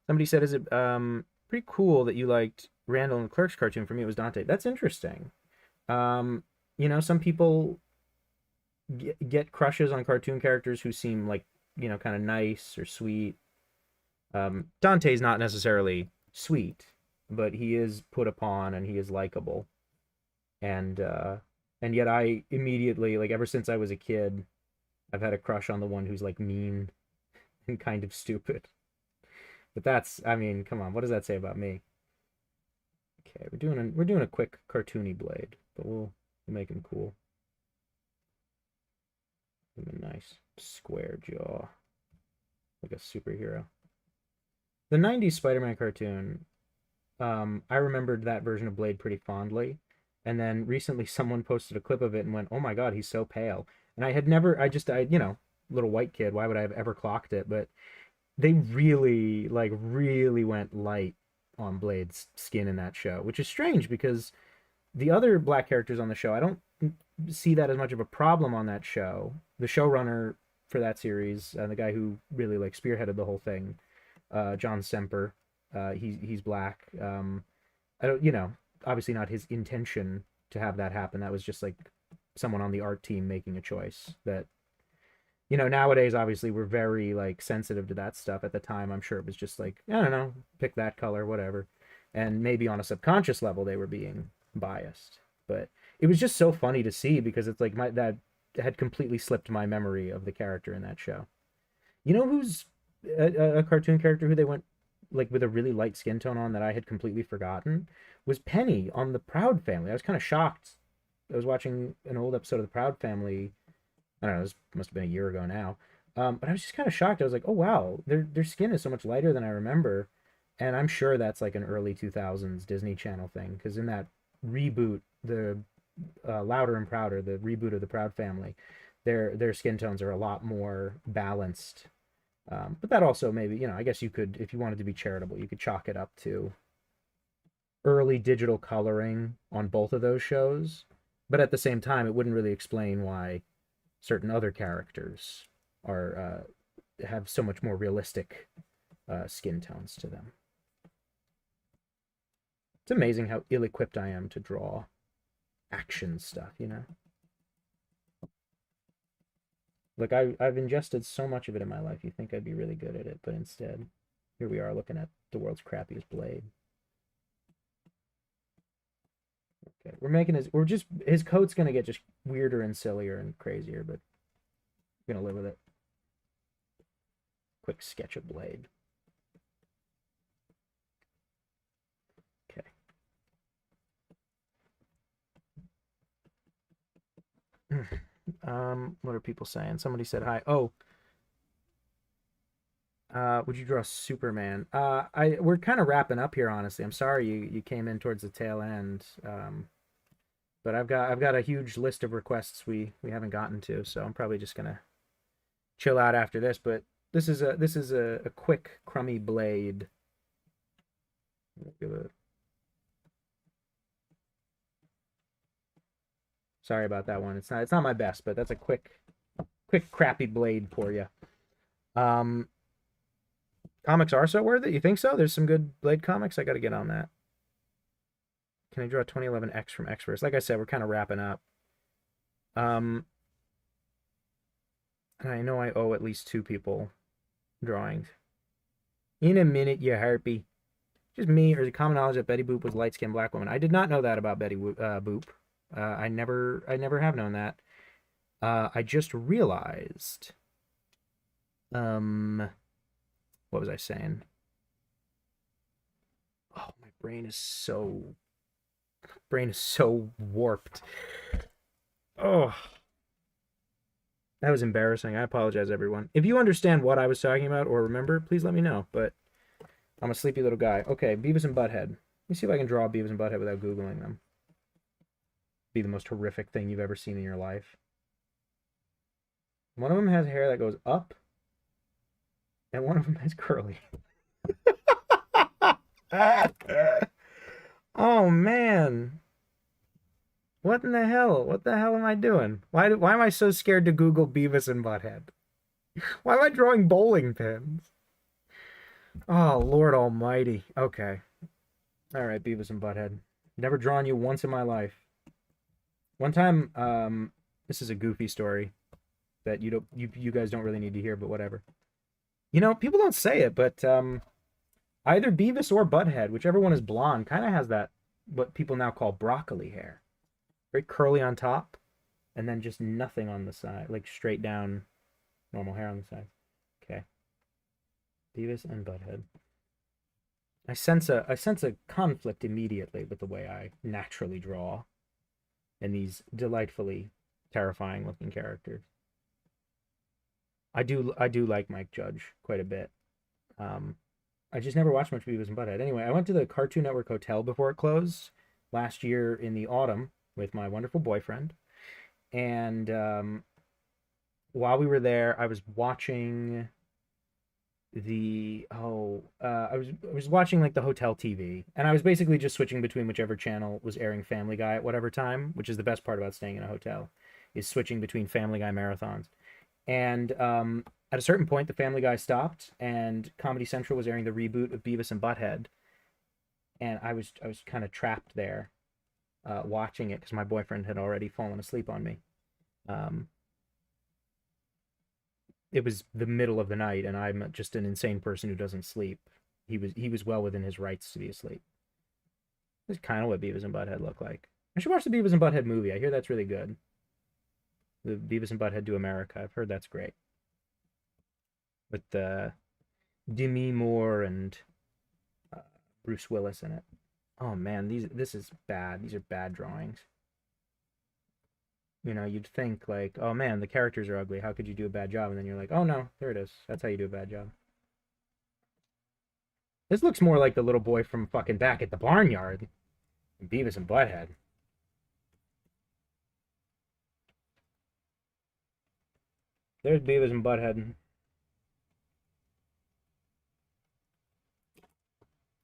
Somebody said, is it pretty cool that you liked Randall and the Clerks cartoon? For me, it was Dante. That's interesting. Some people get crushes on cartoon characters who seem like, kind of nice or sweet. Dante's not necessarily sweet, but he is put upon and he is likable. And yet I immediately, like, ever since I was a kid, I've had a crush on the one who's like mean and kind of stupid. But that's, I mean, come on, what does that say about me? Okay, we're doing a quick cartoony Blade, but we'll make him cool. Give him a nice square jaw, like a superhero. The 90s Spider-Man cartoon, I remembered that version of Blade pretty fondly, and then recently someone posted a clip of it and went, oh my god, he's so pale. And I little white kid, why would I have ever clocked it? But they really went light on Blade's skin in that show, which is strange because the other black characters on the show, I don't see that as much of a problem on that show. The showrunner for that series, the guy who really spearheaded the whole thing, John Semper, he's black. I don't, obviously not his intention to have that happen. That was just like someone on the art team making a choice that, you know, nowadays obviously we're very like sensitive to that stuff. At the time, I'm sure it was just like, I don't know, pick that color, whatever. And maybe on a subconscious level they were being biased. But it was just so funny to see because it's like that had completely slipped my memory of the character in that show. You know who's a cartoon character who they went like with a really light skin tone on that I had completely forgotten was Penny on the Proud Family. I was kind of shocked. I was watching an old episode of the Proud Family. I don't know, this must have been a year ago now. But I was just kind of shocked. I was like, oh wow, their skin is so much lighter than I remember. And I'm sure that's like an early 2000s Disney Channel thing because in that reboot, the Louder and Prouder, the reboot of the Proud Family, their skin tones are a lot more balanced. But that also maybe, you know, I guess you could, if you wanted to be charitable, you could chalk it up to early digital coloring on both of those shows. But at the same time, it wouldn't really explain why certain other characters are have so much more realistic skin tones to them. It's amazing how ill-equipped I am to draw action stuff, you know? Like, I've ingested so much of it in my life, you'd think I'd be really good at it, but instead, here we are looking at the world's crappiest blade. Okay, his coat's gonna get just weirder and sillier and crazier, but we're gonna live with it. Quick sketch of blade. Okay. What are people saying? Somebody said hi. Oh, would you draw Superman? We're kind of wrapping up here, honestly. I'm sorry you came in towards the tail end. But I've got a huge list of requests we haven't gotten to, so I'm probably just gonna chill out after this. But this is a quick crummy blade. Give it. Sorry about that one. It's not my best, but that's a quick crappy blade for you. Comics are so worth it? You think so? There's some good Blade comics. I got to get on that. Can I draw 2011 X from X-Verse? Like I said, we're kind of wrapping up. And I know I owe at least 2 people drawings. In a minute, you harpy. Just me, or the common knowledge that Betty Boop was a light-skinned black woman. I did not know that about Betty Boop. I never have known that. I just realized. What was I saying? Oh, my brain is so warped. Oh, that was embarrassing. I apologize, everyone. If you understand what I was talking about or remember, please let me know. But I'm a sleepy little guy. Okay, Beavis and Butthead. Let me see if I can draw Beavis and Butthead without Googling them. Be the most horrific thing you've ever seen in your life. One of them has hair that goes up, and one of them has curly. Oh man, what in the hell? What the hell am I doing? Why am I so scared to Google Beavis and Butthead? Why am I drawing bowling pins? Oh Lord Almighty. Okay, all right, Beavis and Butthead. Never drawn you once in my life. One time, this is a goofy story that you guys don't really need to hear, but whatever. You know, people don't say it, but either Beavis or Butthead, whichever one is blonde, kind of has that what people now call broccoli hair. Very curly on top, and then just nothing on the side, like straight down, normal hair on the side. Okay. Beavis and Butthead. I sense a conflict immediately with the way I naturally draw, and these delightfully terrifying looking characters. I do like Mike Judge quite a bit. I just never watched much Beavis and Butthead. Anyway, I went to the Cartoon Network Hotel before it closed last year in the autumn with my wonderful boyfriend. And while we were there, I was watching I was watching like the hotel TV, and I was basically just switching between whichever channel was airing Family Guy at whatever time, which is the best part about staying in a hotel, is switching between Family Guy marathons. And at a certain point, the Family Guy stopped, and Comedy Central was airing the reboot of Beavis and Butthead, and I was kind of trapped there. watching it because my boyfriend had already fallen asleep on me. It was the middle of the night, and I'm just an insane person who doesn't sleep. He was well within his rights to be asleep. This is kind of what Beavis and Butthead look like. I should watch the Beavis and Butthead movie. I hear that's really good. The Beavis and Butthead to America. I've heard that's great. With Demi Moore and Bruce Willis in it. Oh man, this is bad. These are bad drawings. You know, you'd think like, oh man, the characters are ugly. How could you do a bad job? And then you're like, oh no, there it is. That's how you do a bad job. This looks more like the little boy from fucking Back at the Barnyard. Beavis and Butthead. There's Beavis and Butthead.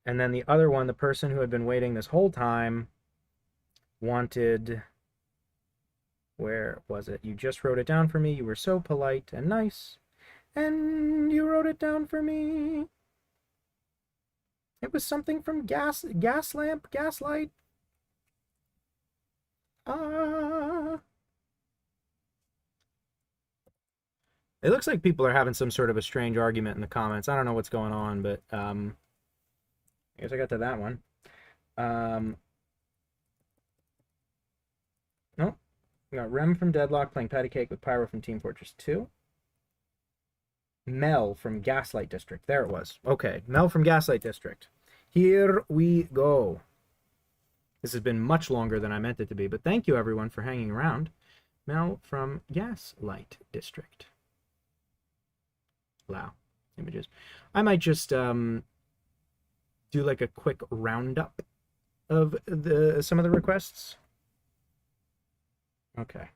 And then the other one, the person who had been waiting this whole time, wanted... Where was it? You just wrote it down for me. You were so polite and nice. And you wrote it down for me. It was something from Gaslight. It looks like people are having some sort of a strange argument in the comments. I don't know what's going on, but I guess I got to that one. Nope. We got Rem from Deadlock playing Patty Cake with Pyro from Team Fortress 2. Mel from Gaslight District. There it was. Okay, Mel from Gaslight District. Here we go. This has been much longer than I meant it to be, but thank you everyone for hanging around. Mel from Gaslight District. Wow. Images. I might just do like a quick roundup of some of the requests. Okay.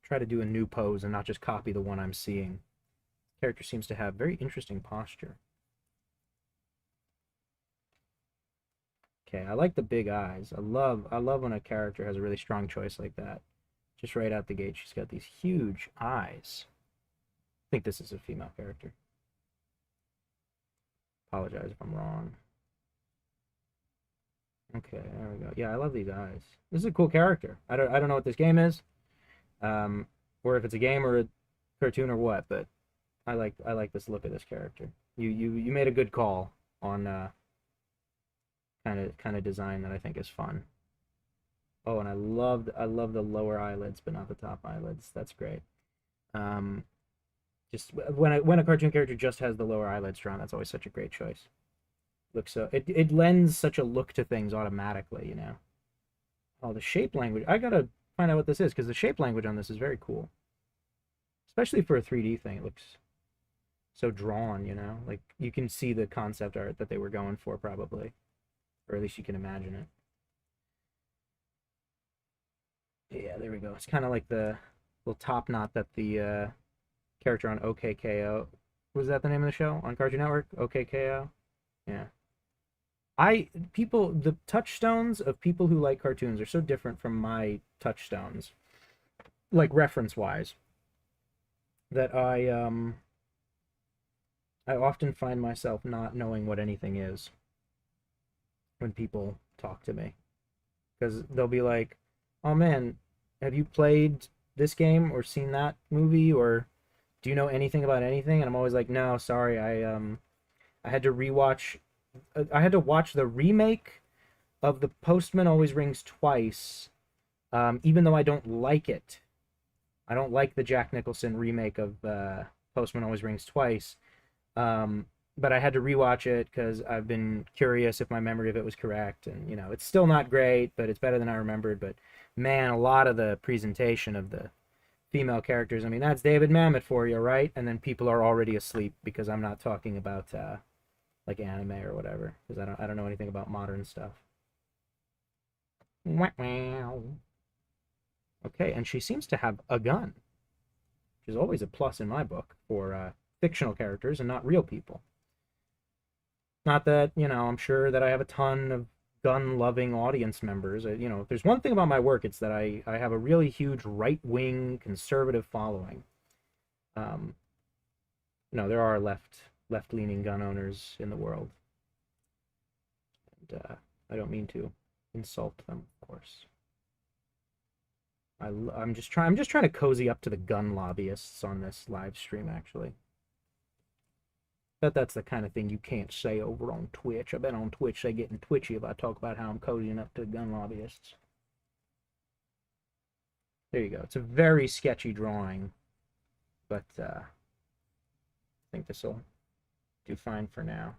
Try to do a new pose and not just copy the one I'm seeing. Character seems to have very interesting posture. Okay, I like the big eyes. I love when a character has a really strong choice like that. Just right out the gate, she's got these huge eyes. I think this is a female character. Apologize if I'm wrong. Okay, there we go. Yeah, I love these eyes. This is a cool character. I don't know what this game is, or if it's a game or a cartoon or what, but I like this look of this character. You made a good call on kind of design that I think is fun. Oh, and I love the lower eyelids, but not the top eyelids. That's great. Just when a cartoon character just has the lower eyelids drawn, that's always such a great choice. Looks so it lends such a look to things automatically, you know. Oh, the shape language. I gotta find out what this is because the shape language on this is very cool, especially for a 3D thing. It looks so drawn, you know. Like you can see the concept art that they were going for, probably, or at least you can imagine it. Yeah, there we go. It's kind of like the little top knot that the character on OKKO. Was that the name of the show on Cartoon Network? OKKO. Yeah. The touchstones of people who like cartoons are so different from my touchstones, like reference wise, that I often find myself not knowing what anything is when people talk to me, because they'll be like, oh man, have you played this game or seen that movie, or do you know anything about anything? And I'm always like, no, sorry, I had to rewatch. I had to watch the remake of The Postman Always Rings Twice, even though I don't like it. I don't like the Jack Nicholson remake of Postman Always Rings Twice, but I had to rewatch it because I've been curious if my memory of it was correct, and you know, it's still not great, but it's better than I remembered. But man, a lot of the presentation of the female characters, I mean, that's David Mamet for you, right? And then people are already asleep because I'm not talking about like anime or whatever, because I don't know anything about modern stuff. Okay, and she seems to have a gun, which is always a plus in my book for fictional characters and not real people. Not that, you know, I'm sure that I have a ton of gun-loving audience members. You know, if there's one thing about my work, it's that I have a really huge right-wing conservative following. No, there are left-leaning gun owners in the world, and I don't mean to insult them, of course. I'm just trying to cozy up to the gun lobbyists on this live stream, actually. But that's the kind of thing you can't say over on Twitch. I bet on Twitch they getting twitchy if I talk about how I'm cozying up to the gun lobbyists. There you go. It's a very sketchy drawing, but I think this will do fine for now.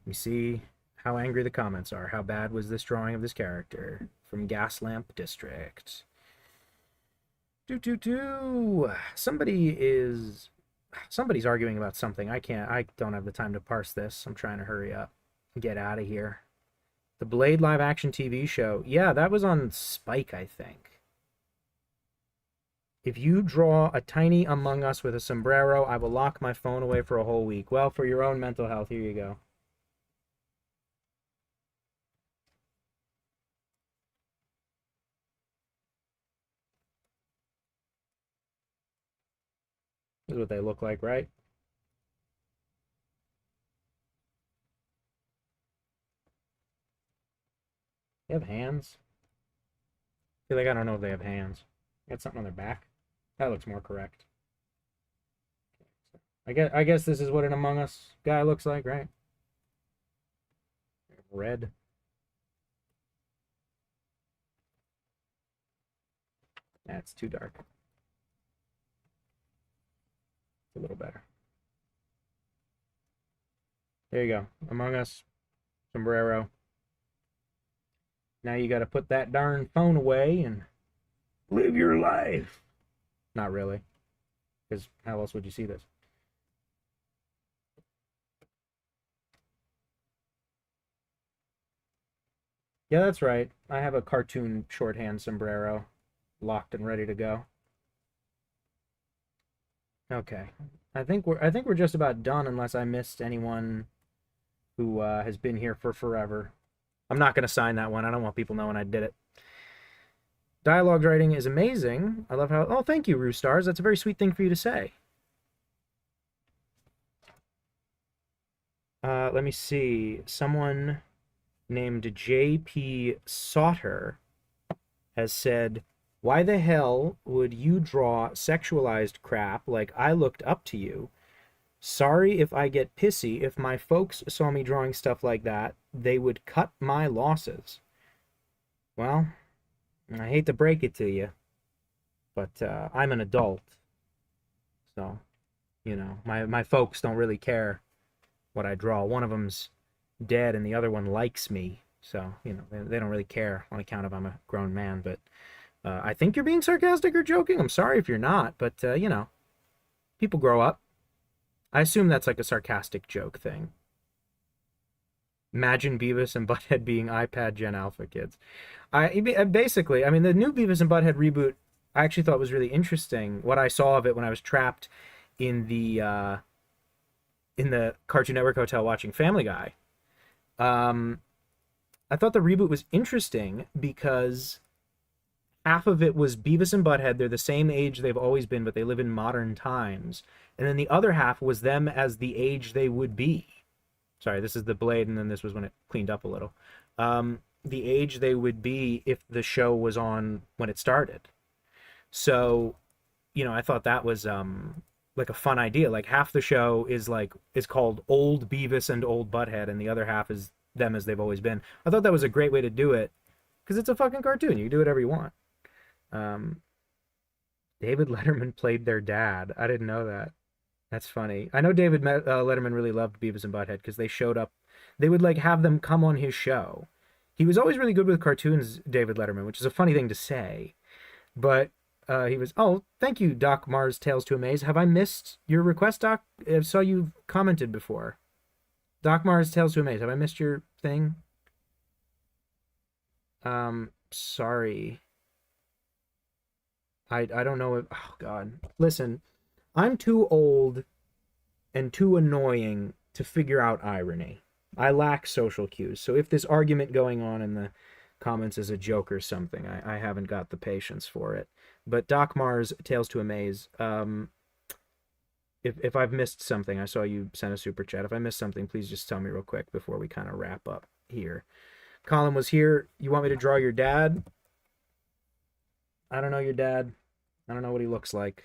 We see how angry the comments are. How bad was this drawing of this character? From Gaslamp District. Somebody's arguing about something. I don't have the time to parse this. I'm trying to hurry up and get out of here. The Blade live action TV show. Yeah, that was on Spike, I think. If you draw a tiny Among Us with a sombrero, I will lock my phone away for a whole week. Well, for your own mental health, here you go. This is what they look like, right? They have hands. I feel like I don't know if they have hands. Got something on their back. That looks more correct. I guess this is what an Among Us guy looks like, right? Red. That's too dark. It's a little better. There you go. Among Us. Sombrero. Now you got to put that darn phone away and live your life. Not really. Because how else would you see this? Yeah, that's right. I have a cartoon shorthand sombrero locked and ready to go. Okay. I think we're just about done unless I missed anyone who has been here for forever. I'm not going to sign that one. I don't want people knowing I did it. Dialogue writing is amazing. I love how... Oh, thank you, Roostars. That's a very sweet thing for you to say. Let me see. Someone named J.P. Sauter has said, why the hell would you draw sexualized crap like I looked up to you? Sorry if I get pissy. If my folks saw me drawing stuff like that, they would cut my losses. Well, I hate to break it to you, but I'm an adult. So, you know, my folks don't really care what I draw. One of them's dead and the other one likes me. So, you know, they don't really care on account of I'm a grown man. But I think you're being sarcastic or joking. I'm sorry if you're not, but, you know, people grow up. I assume that's like a sarcastic joke thing. Imagine Beavis and Butthead being iPad Gen Alpha kids. Basically, I mean, the new Beavis and Butthead reboot, I actually thought was really interesting. What I saw of it when I was trapped in the Cartoon Network hotel watching Family Guy. I thought the reboot was interesting because half of it was Beavis and Butthead. They're the same age they've always been, but they live in modern times. And then the other half was them as the age they would be. Sorry, this is the Blade, and then this was when it cleaned up a little. The age they would be if the show was on when it started. So, you know, I thought that was like a fun idea. Like half the show is called Old Beavis and Old Butthead, and the other half is them as they've always been. I thought that was a great way to do it because it's a fucking cartoon. You can do whatever you want. David Letterman played their dad. I didn't know that. That's funny. I know David Letterman really loved Beavis and Butthead because they showed up. They would like have them come on his show. He was always really good with cartoons, David Letterman, which is a funny thing to say. But he was... Oh, thank you, Doc Mars Tales to Amaze. Have I missed your request, Doc? I saw you've commented before. Doc Mars Tales to Amaze. Have I missed your thing? Sorry. I don't know if... Oh, God. Listen... I'm too old and too annoying to figure out irony. I lack social cues. So if this argument going on in the comments is a joke or something, I haven't got the patience for it. But Doc Mars, Tales to Amaze, if I've missed something, I saw you send a super chat. If I missed something, please just tell me real quick before we kind of wrap up here. Colin was here. You want me to draw your dad? I don't know your dad. I don't know what he looks like.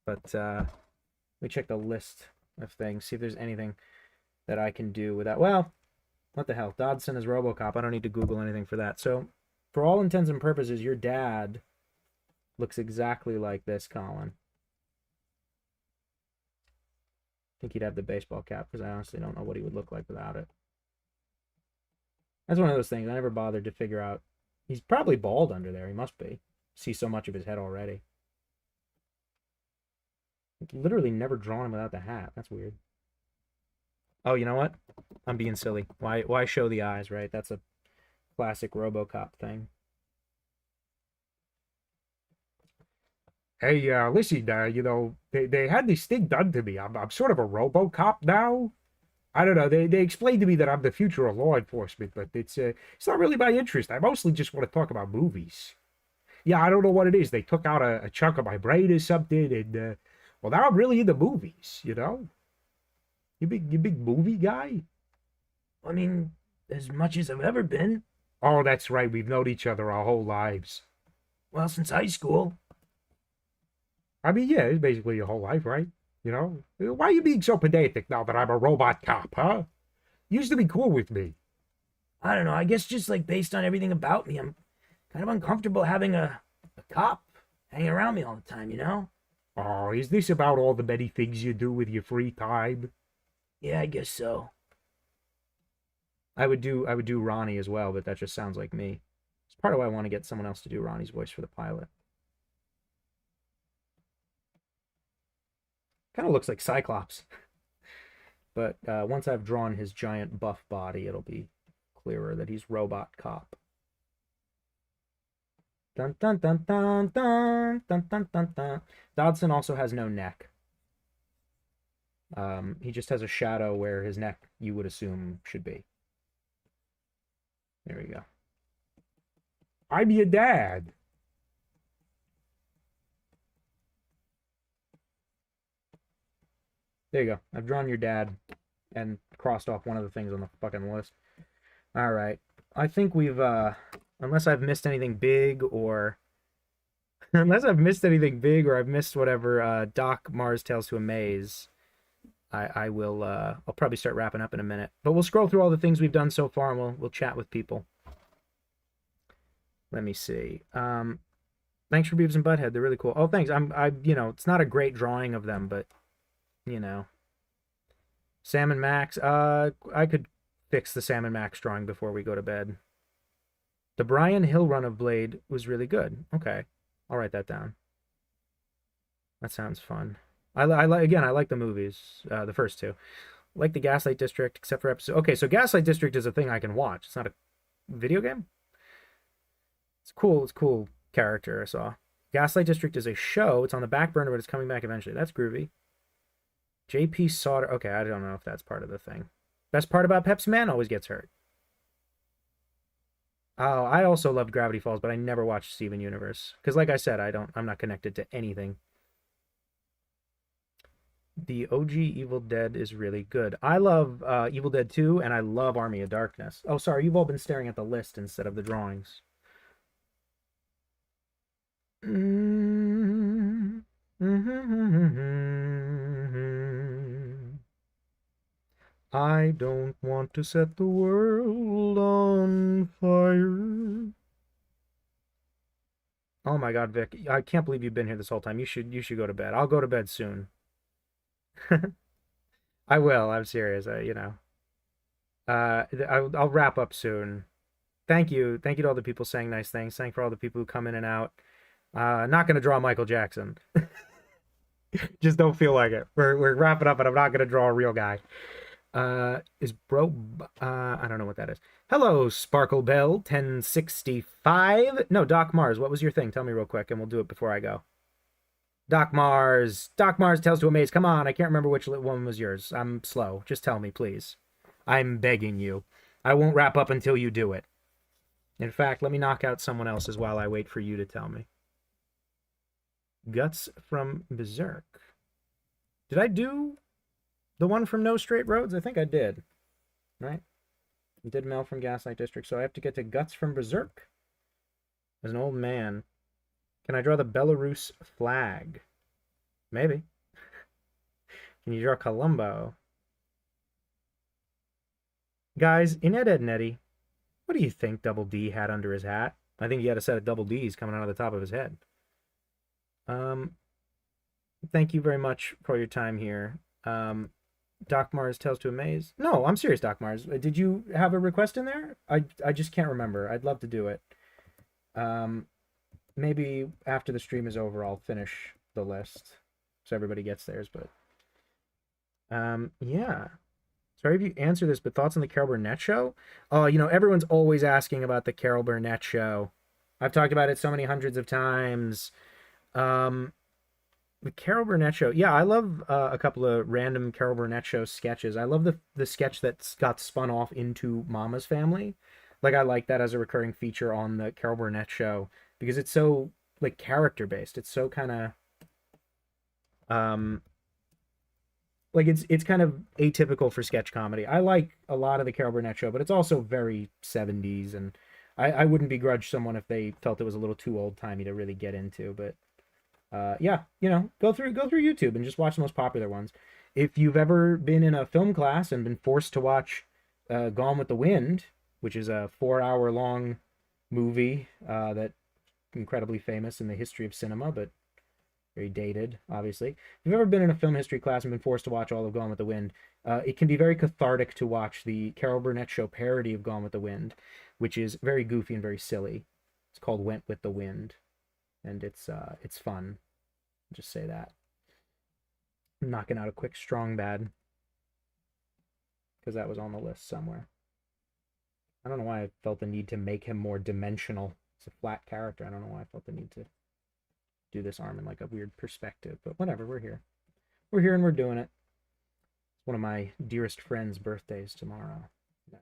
But let me check the list of things, see if there's anything that I can do with that. Well, what the hell? Dodson is RoboCop. I don't need to Google anything for that. So, for all intents and purposes, your dad looks exactly like this, Colin. I think he'd have the baseball cap because I honestly don't know what he would look like without it. That's one of those things I never bothered to figure out. He's probably bald under there. He must be. See so much of his head already. I've literally never drawn him without the hat. That's weird. Oh, you know what? I'm being silly. Why show the eyes, right? That's a classic RoboCop thing. Hey, listen, you know, they had this thing done to me. I'm sort of a RoboCop now. I don't know. They explained to me that I'm the future of law enforcement, but it's not really my interest. I mostly just want to talk about movies. Yeah, I don't know what it is. They took out a chunk of my brain or something, and well, now I'm really into movies. You know, you big movie guy. I mean, as much as I've ever been. Oh, that's right. We've known each other our whole lives. Well, since high school. I mean, yeah, it's basically your whole life, right? You know, why are you being so pedantic now that I'm a robot cop, huh? You used to be cool with me. I don't know. I guess just like based on everything about me, I'm kind of uncomfortable having a cop hanging around me all the time, you know? Oh, is this about all the many things you do with your free time? Yeah, I guess so. I would do Ronnie as well, but that just sounds like me. It's part of why I want to get someone else to do Ronnie's voice for the pilot. Kind of looks like Cyclops. But once I've drawn his giant buff body, it'll be clearer that he's Robot Cop. Dun dun dun dun dun dun dun dun dun. Dodson also has no neck. He just has a shadow where his neck, you would assume, should be. There we go. I'm your dad. There you go. I've drawn your dad and crossed off one of the things on the fucking list. All right. I think we've, unless I've missed anything big or, I've missed whatever Doc Mars Tales to Amaze, I will, I'll probably start wrapping up in a minute. But we'll scroll through all the things we've done so far and we'll chat with people. Let me see. Thanks for Beavis and Butthead. They're really cool. Oh, thanks. You know, it's not a great drawing of them, but you know, Sam and Max. I could fix the Sam and Max drawing before we go to bed. The Brian Hill run of Blade was really good. Okay, I'll write that down. That sounds fun. I like the movies, the first two. I like the Gaslight District, except for episode. Okay, so Gaslight District is a thing I can watch. It's not a video game. It's cool. It's cool character I saw. Gaslight District is a show. It's on the back burner, but it's coming back eventually. That's groovy. JP Sauter. Okay, I don't know if that's part of the thing. Best part about Pepsi Man always gets hurt. Oh, I also loved Gravity Falls, but I never watched Steven Universe because, like I said, I'm not connected to anything. The OG Evil Dead is really good. I love Evil Dead 2, and I love Army of Darkness. Oh, sorry, you've all been staring at the list instead of the drawings. I don't want to set the world on fire. Oh my God, Vic. I can't believe you've been here this whole time. You should go to bed. I'll go to bed soon. I will. I'm serious. You know. I'll wrap up soon. Thank you. Thank you to all the people saying nice things. Thank you for all the people who come in and out. Not going to draw Michael Jackson. Just don't feel like it. We're wrapping up, and I'm not going to draw a real guy. Is bro? I don't know what that is. Hello, Sparkle Bell 1065. No, Doc Mars. What was your thing? Tell me real quick, and we'll do it before I go. Doc Mars. Doc Mars Tales to Amaze. Come on, I can't remember which one was yours. I'm slow. Just tell me, please. I'm begging you. I won't wrap up until you do it. In fact, let me knock out someone else's while I wait for you to tell me. Guts from Berserk. Did I do the one from No Straight Roads? I think I did. Right? I did Mel from Gaslight District, so I have to get to Guts from Berserk. As an old man. Can I draw the Belarus flag? Maybe. Can you draw Columbo? Guys, in Ed, Edd n Eddy, what do you think Double D had under his hat? I think he had a set of double D's coming out of the top of his head. Thank you very much for your time here. Doc Mars Tales to Amaze. No, I'm serious, Doc Mars. Did you have a request in there? I just can't remember. I'd love to do it. Maybe after the stream is over, I'll finish the list so everybody gets theirs. But yeah. Sorry if you answer this, but thoughts on the Carol Burnett show? Oh, everyone's always asking about the Carol Burnett show. I've talked about it so many hundreds of times. The Carol Burnett show. Yeah, I love a couple of random Carol Burnett show sketches. I love the sketch that got spun off into Mama's Family. Like, I like that as a recurring feature on the Carol Burnett show because it's so, like, character-based. It's so kind of... like it's kind of atypical for sketch comedy. I like a lot of the Carol Burnett show, but it's also very 70s, and I wouldn't begrudge someone if they felt it was a little too old-timey to really get into. But yeah, go through YouTube and just watch the most popular ones. If you've ever been in a film class and been forced to watch Gone with the Wind, which is a 4-hour-long movie that incredibly famous in the history of cinema, but very dated, obviously. If you've ever been in a film history class and been forced to watch all of Gone with the Wind, it can be very cathartic to watch the Carol Burnett show parody of Gone with the Wind, which is very goofy and very silly. It's called Went with the Wind, and it's fun. I'll just say that. I'm knocking out a quick strong bad because that was on the list somewhere. I don't know why I felt the need to make him more dimensional. It's a flat character. I don't know why I felt the need to do this arm in like a weird perspective, but whatever, we're here and we're doing it. It's one of my dearest friends' birthdays tomorrow. I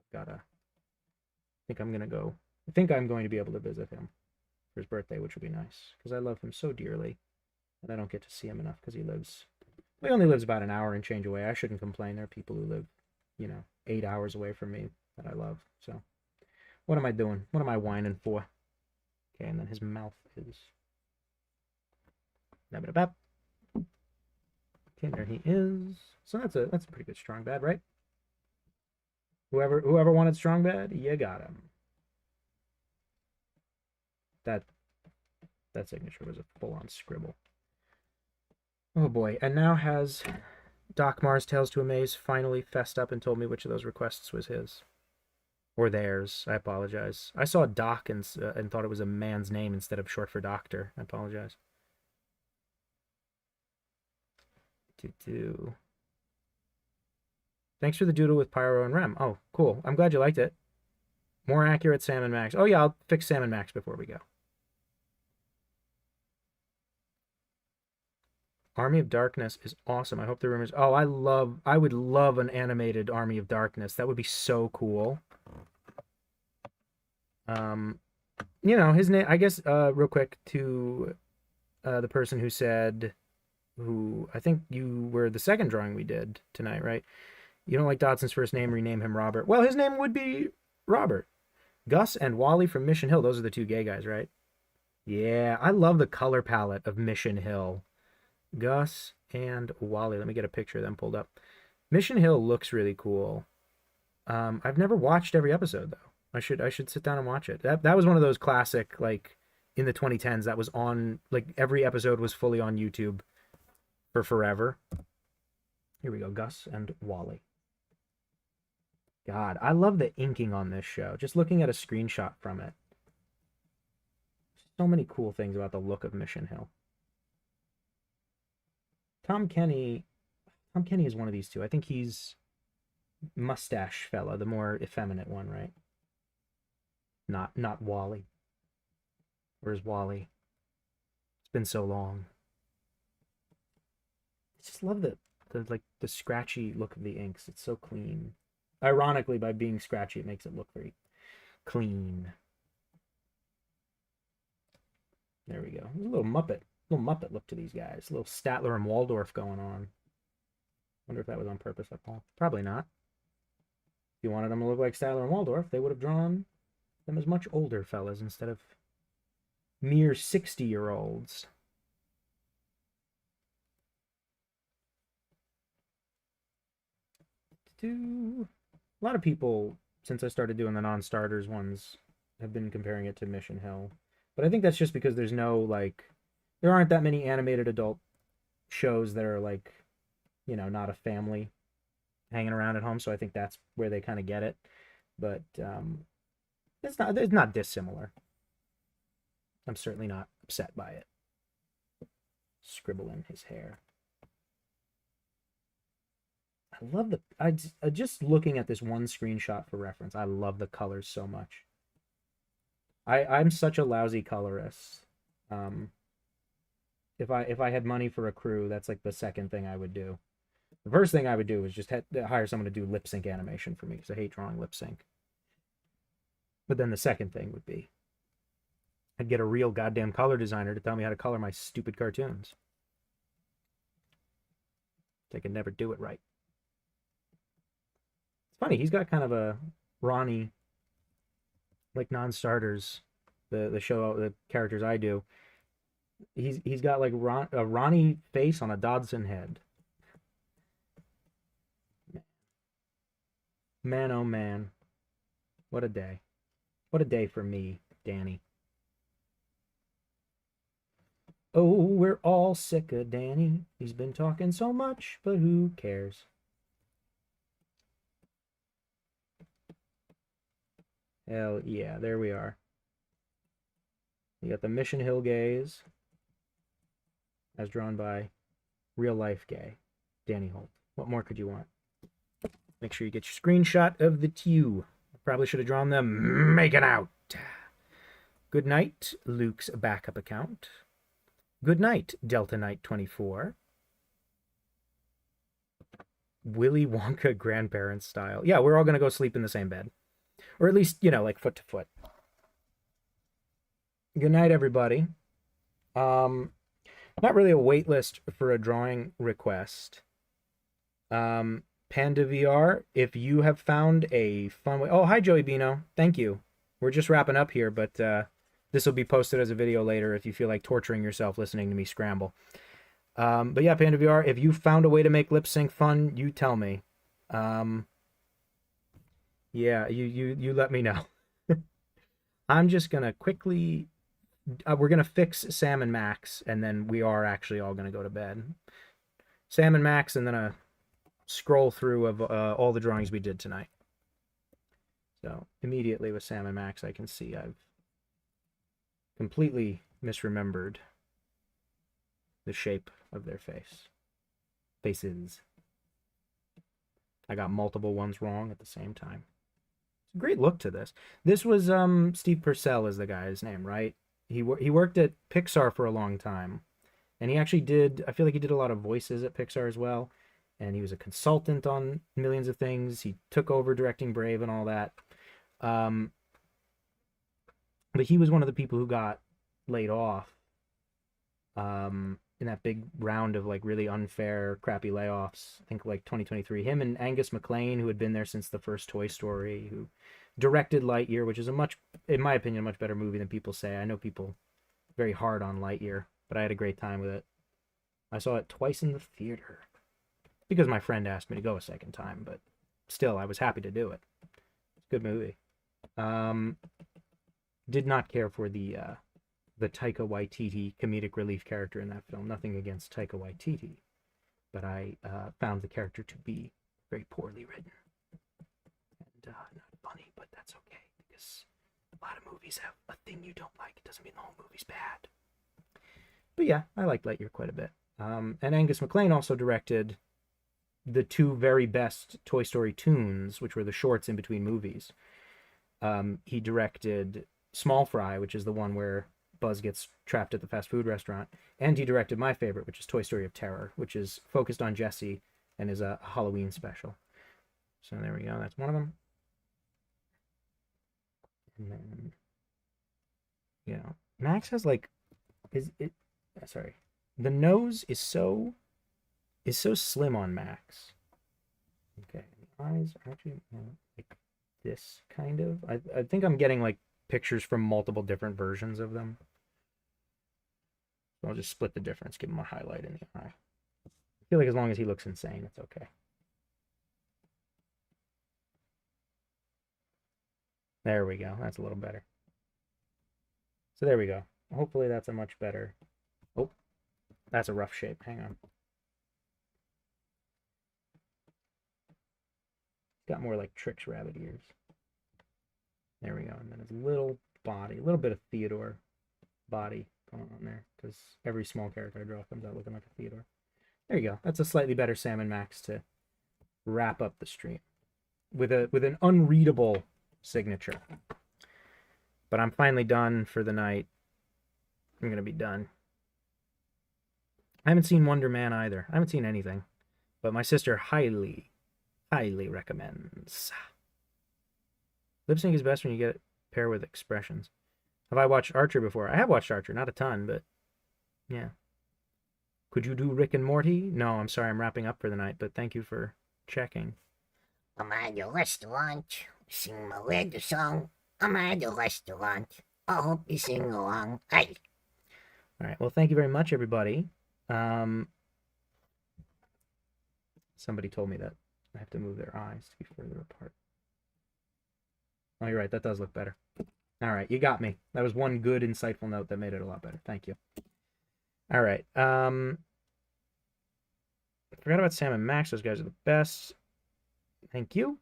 think I'm going to be able to visit him for his birthday, which will be nice because I love him so dearly and I don't get to see him enough because he only lives about an hour and change away. I shouldn't complain. There are people who live 8 hours away from me that I love. So what am I doing? What am I whining for? Okay, and then his mouth is... Okay, there he is. So that's a pretty good strong bad, right? Whoever wanted strong bad, you got him. That signature was a full-on scribble. Oh boy, and now has Doc Mars Tales to Amaze finally fessed up and told me which of those requests was his. Or theirs. I apologize. I saw Doc and thought it was a man's name instead of short for doctor. I apologize. Thanks for the doodle with Pyro and Rem. Oh, cool. I'm glad you liked it. More accurate Sam and Max. Oh yeah, I'll fix Sam and Max before we go. Army of Darkness is awesome. I hope the rumors... Oh, I would love an animated Army of Darkness. That would be so cool. His name, I guess, real quick to the person who said... I think you were the second drawing we did tonight, right? You don't like Dodson's first name, rename him Robert. Well, his name would be Robert. Gus and Wally from Mission Hill. Those are the two gay guys, right? Yeah, I love the color palette of Mission Hill. Gus and Wally. Let me get a picture of them pulled up. Mission Hill looks really cool. I've never watched every episode, though. I should sit down and watch it. That was one of those classic, like, in the 2010s that was on, like, every episode was fully on YouTube for forever. Here we go, Gus and Wally. God, I love the inking on this show. Just looking at a screenshot from it. So many cool things about the look of Mission Hill. Tom Kenny is one of these two. I think he's mustache fella, the more effeminate one, right? Not Wally. Where's Wally? It's been so long. I just love the scratchy look of the inks. It's so clean. Ironically, by being scratchy, it makes it look very clean. There we go. There's a little Muppet look to these guys. A little Statler and Waldorf going on. Wonder if that was on purpose at all. Probably not. If you wanted them to look like Statler and Waldorf, they would have drawn them as much older fellas instead of mere 60-year-olds. A lot of people, since I started doing the non-starters ones, have been comparing it to Mission Hill. But I think that's just because there's no, like, there aren't that many animated adult shows that are, like, you know, not a family hanging around at home. So I think that's where they kind of get it. But it's not dissimilar. I'm certainly not upset by it. Scribble in his hair. I love just looking at this one screenshot for reference. I love the colors so much. I'm such a lousy colorist. If I had money for a crew, that's like the second thing I would do. The first thing I would do is just hire someone to do lip sync animation for me because I hate drawing lip sync. But then the second thing would be I'd get a real goddamn color designer to tell me how to color my stupid cartoons. They could never do it right. It's funny, he's got kind of a Ronnie, like non-starters, the show, the characters I do. He's got like a Ronnie face on a Dodson head. Man, oh man. What a day. What a day for me, Danny. Oh, we're all sick of Danny. He's been talking so much, but who cares? Hell yeah, there we are. You got the Mission Hill gays, as drawn by real life gay, Danny Holt. What more could you want? Make sure you get your screenshot of the two. Probably should have drawn them making out. Good night, Luke's backup account. Good night, Delta Knight 24. Willy Wonka grandparents style. Yeah, we're all going to go sleep in the same bed. Or at least, you know, like foot to foot. Good night, everybody. Not really a wait list for a drawing request. Panda VR, if you have found a fun way... Oh, hi, Joey Bino. Thank you. We're just wrapping up here, but this will be posted as a video later if you feel like torturing yourself listening to me scramble. But yeah, Panda VR, if you found a way to make lip sync fun, you tell me. Yeah, you let me know. I'm just going to quickly... we're going to fix Sam and Max, and then we are actually all going to go to bed. Sam and Max, and then a scroll through of all the drawings we did tonight. So immediately with Sam and Max, I can see I've completely misremembered the shape of their faces. I got multiple ones wrong at the same time. It's a great look to this. This was Steve Purcell is the guy's name, right? He worked at Pixar for a long time, and he actually did. I feel like he did a lot of voices at Pixar as well. And he was a consultant on millions of things. He took over directing Brave and all that. But he was one of the people who got laid off in that big round of like really unfair, crappy layoffs. I think like 2023. Him and Angus MacLane, who had been there since the first Toy Story, who directed Lightyear, which is a much, in my opinion, a much better movie than people say. I know people very hard on Lightyear, but I had a great time with it. I saw it twice in the theater. Because my friend asked me to go a second time, but still, I was happy to do it. It's a good movie. Did not care for the Taika Waititi comedic relief character in that film. Nothing against Taika Waititi, but I found the character to be very poorly written and not funny. But that's okay because a lot of movies have a thing you don't like. It doesn't mean the whole movie's bad. But yeah, I liked Lightyear quite a bit. And Angus MacLane also directed the two very best Toy Story tunes, which were the shorts in between movies. He directed Small Fry, which is the one where Buzz gets trapped at the fast food restaurant, and he directed my favorite, which is Toy Story of Terror, which is focused on Jessie and is a Halloween special. So there we go. That's one of them. And then, you know, Max has like, sorry, the nose is so slim on Max. Okay, the eyes are actually more like this kind of. I think I'm getting like pictures from multiple different versions of them. So I'll just split the difference, give him a highlight in the eye. I feel like as long as he looks insane, it's okay. There we go. That's a little better. So there we go. Hopefully that's a much better. Oh, that's a rough shape. Hang on. Got more like Trix rabbit ears. There we go. And then his little body, a little bit of Theodore body going on there, because every small character I draw comes out looking like a Theodore. There you go. That's a slightly better Sam & Max to wrap up the stream with an unreadable signature. But I'm finally done for the night. I'm gonna be done. I haven't seen Wonder Man either. I haven't seen anything, but my sister highly recommends. Lip sync is best when you get it paired with expressions. Have I watched Archer before? I have watched Archer, not a ton, but yeah. Could you do Rick and Morty? No, I'm sorry, I'm wrapping up for the night, but thank you for checking. I'm at the restaurant, sing my radio song. I'm at the restaurant. I hope you sing along. Hey. All right, well, thank you very much, everybody. Somebody told me that I have to move their eyes to be further apart. Oh, you're right, that does look better. All right, you got me. That was one good, insightful note that made it a lot better. Thank you. All right. I forgot about Sam & Max. Those guys are the best. Thank you.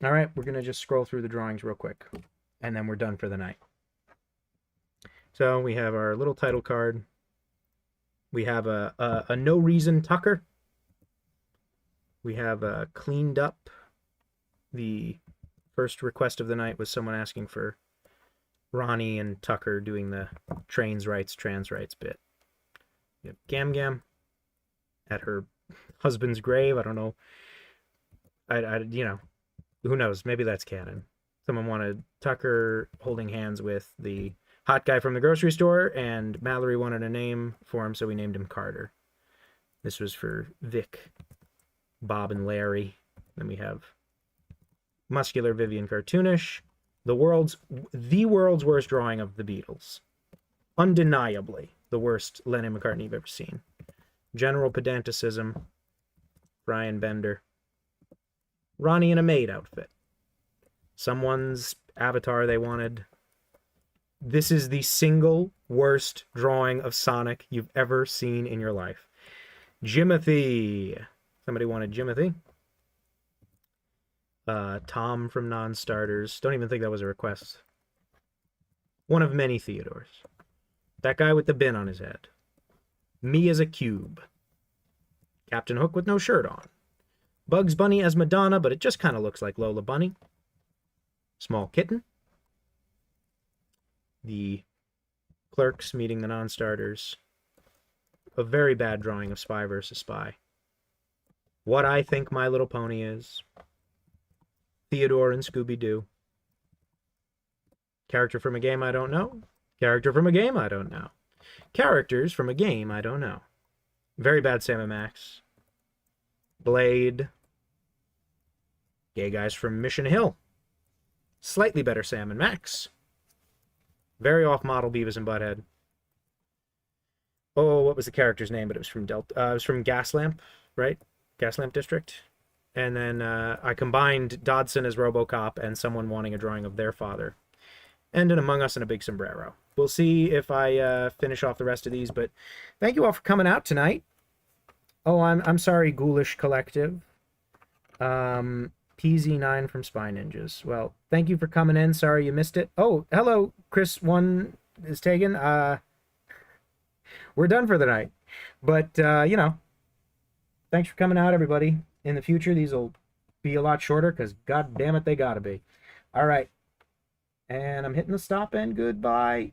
All right, we're going to just scroll through the drawings real quick, and then we're done for the night. So we have our little title card. We have a no reason Tucker. We have a cleaned up. The first request of the night was someone asking for Ronnie and Tucker doing the trans rights bit. We have Gam Gam at her husband's grave. I don't know. You know, who knows? Maybe that's canon. Someone wanted Tucker holding hands with the hot guy from the grocery store, and Mallory wanted a name for him, so we named him Carter. This was for Vic, Bob, and Larry. Then we have muscular Vivian Cartoonish, the world's worst drawing of the Beatles. Undeniably the worst Lennon McCartney you've ever seen. General pedanticism, Brian Bender. Ronnie in a maid outfit. Someone's avatar they wanted. This is the single worst drawing of Sonic you've ever seen in your life. Jimothy. Somebody wanted Jimothy. Tom from Non-Starters. Don't even think that was a request. One of many Theodores. That guy with the bin on his head. Me as a cube. Captain Hook with no shirt on. Bugs Bunny as Madonna, but it just kind of looks like Lola Bunny. Small Kitten. The clerks meeting the non-starters. A very bad drawing of Spy vs. Spy. What I Think My Little Pony Is. Theodore and Scooby-Doo. Character from a game I don't know. Character from a game I don't know. Characters from a game I don't know. Very bad Sam & Max. Blade. Gay guys from Mission Hill. Slightly better Sam & Max. Very off-model Beavis and Butthead. Oh, what was the character's name? But it was from it was from Gaslamp, right? Gaslamp District. And then I combined Dodson as RoboCop and someone wanting a drawing of their father. And an Among Us and a big sombrero. We'll see if I finish off the rest of these, but thank you all for coming out tonight. Oh, I'm sorry, Ghoulish Collective. PZ9 from Spy Ninjas. Well, thank you for coming in. Sorry you missed it. Oh, hello, Chris. One is taken. We're done for the night. But, you know, thanks for coming out, everybody. In the future, these will be a lot shorter because, god damn it, they gotta be. All right. And I'm hitting the stop and goodbye.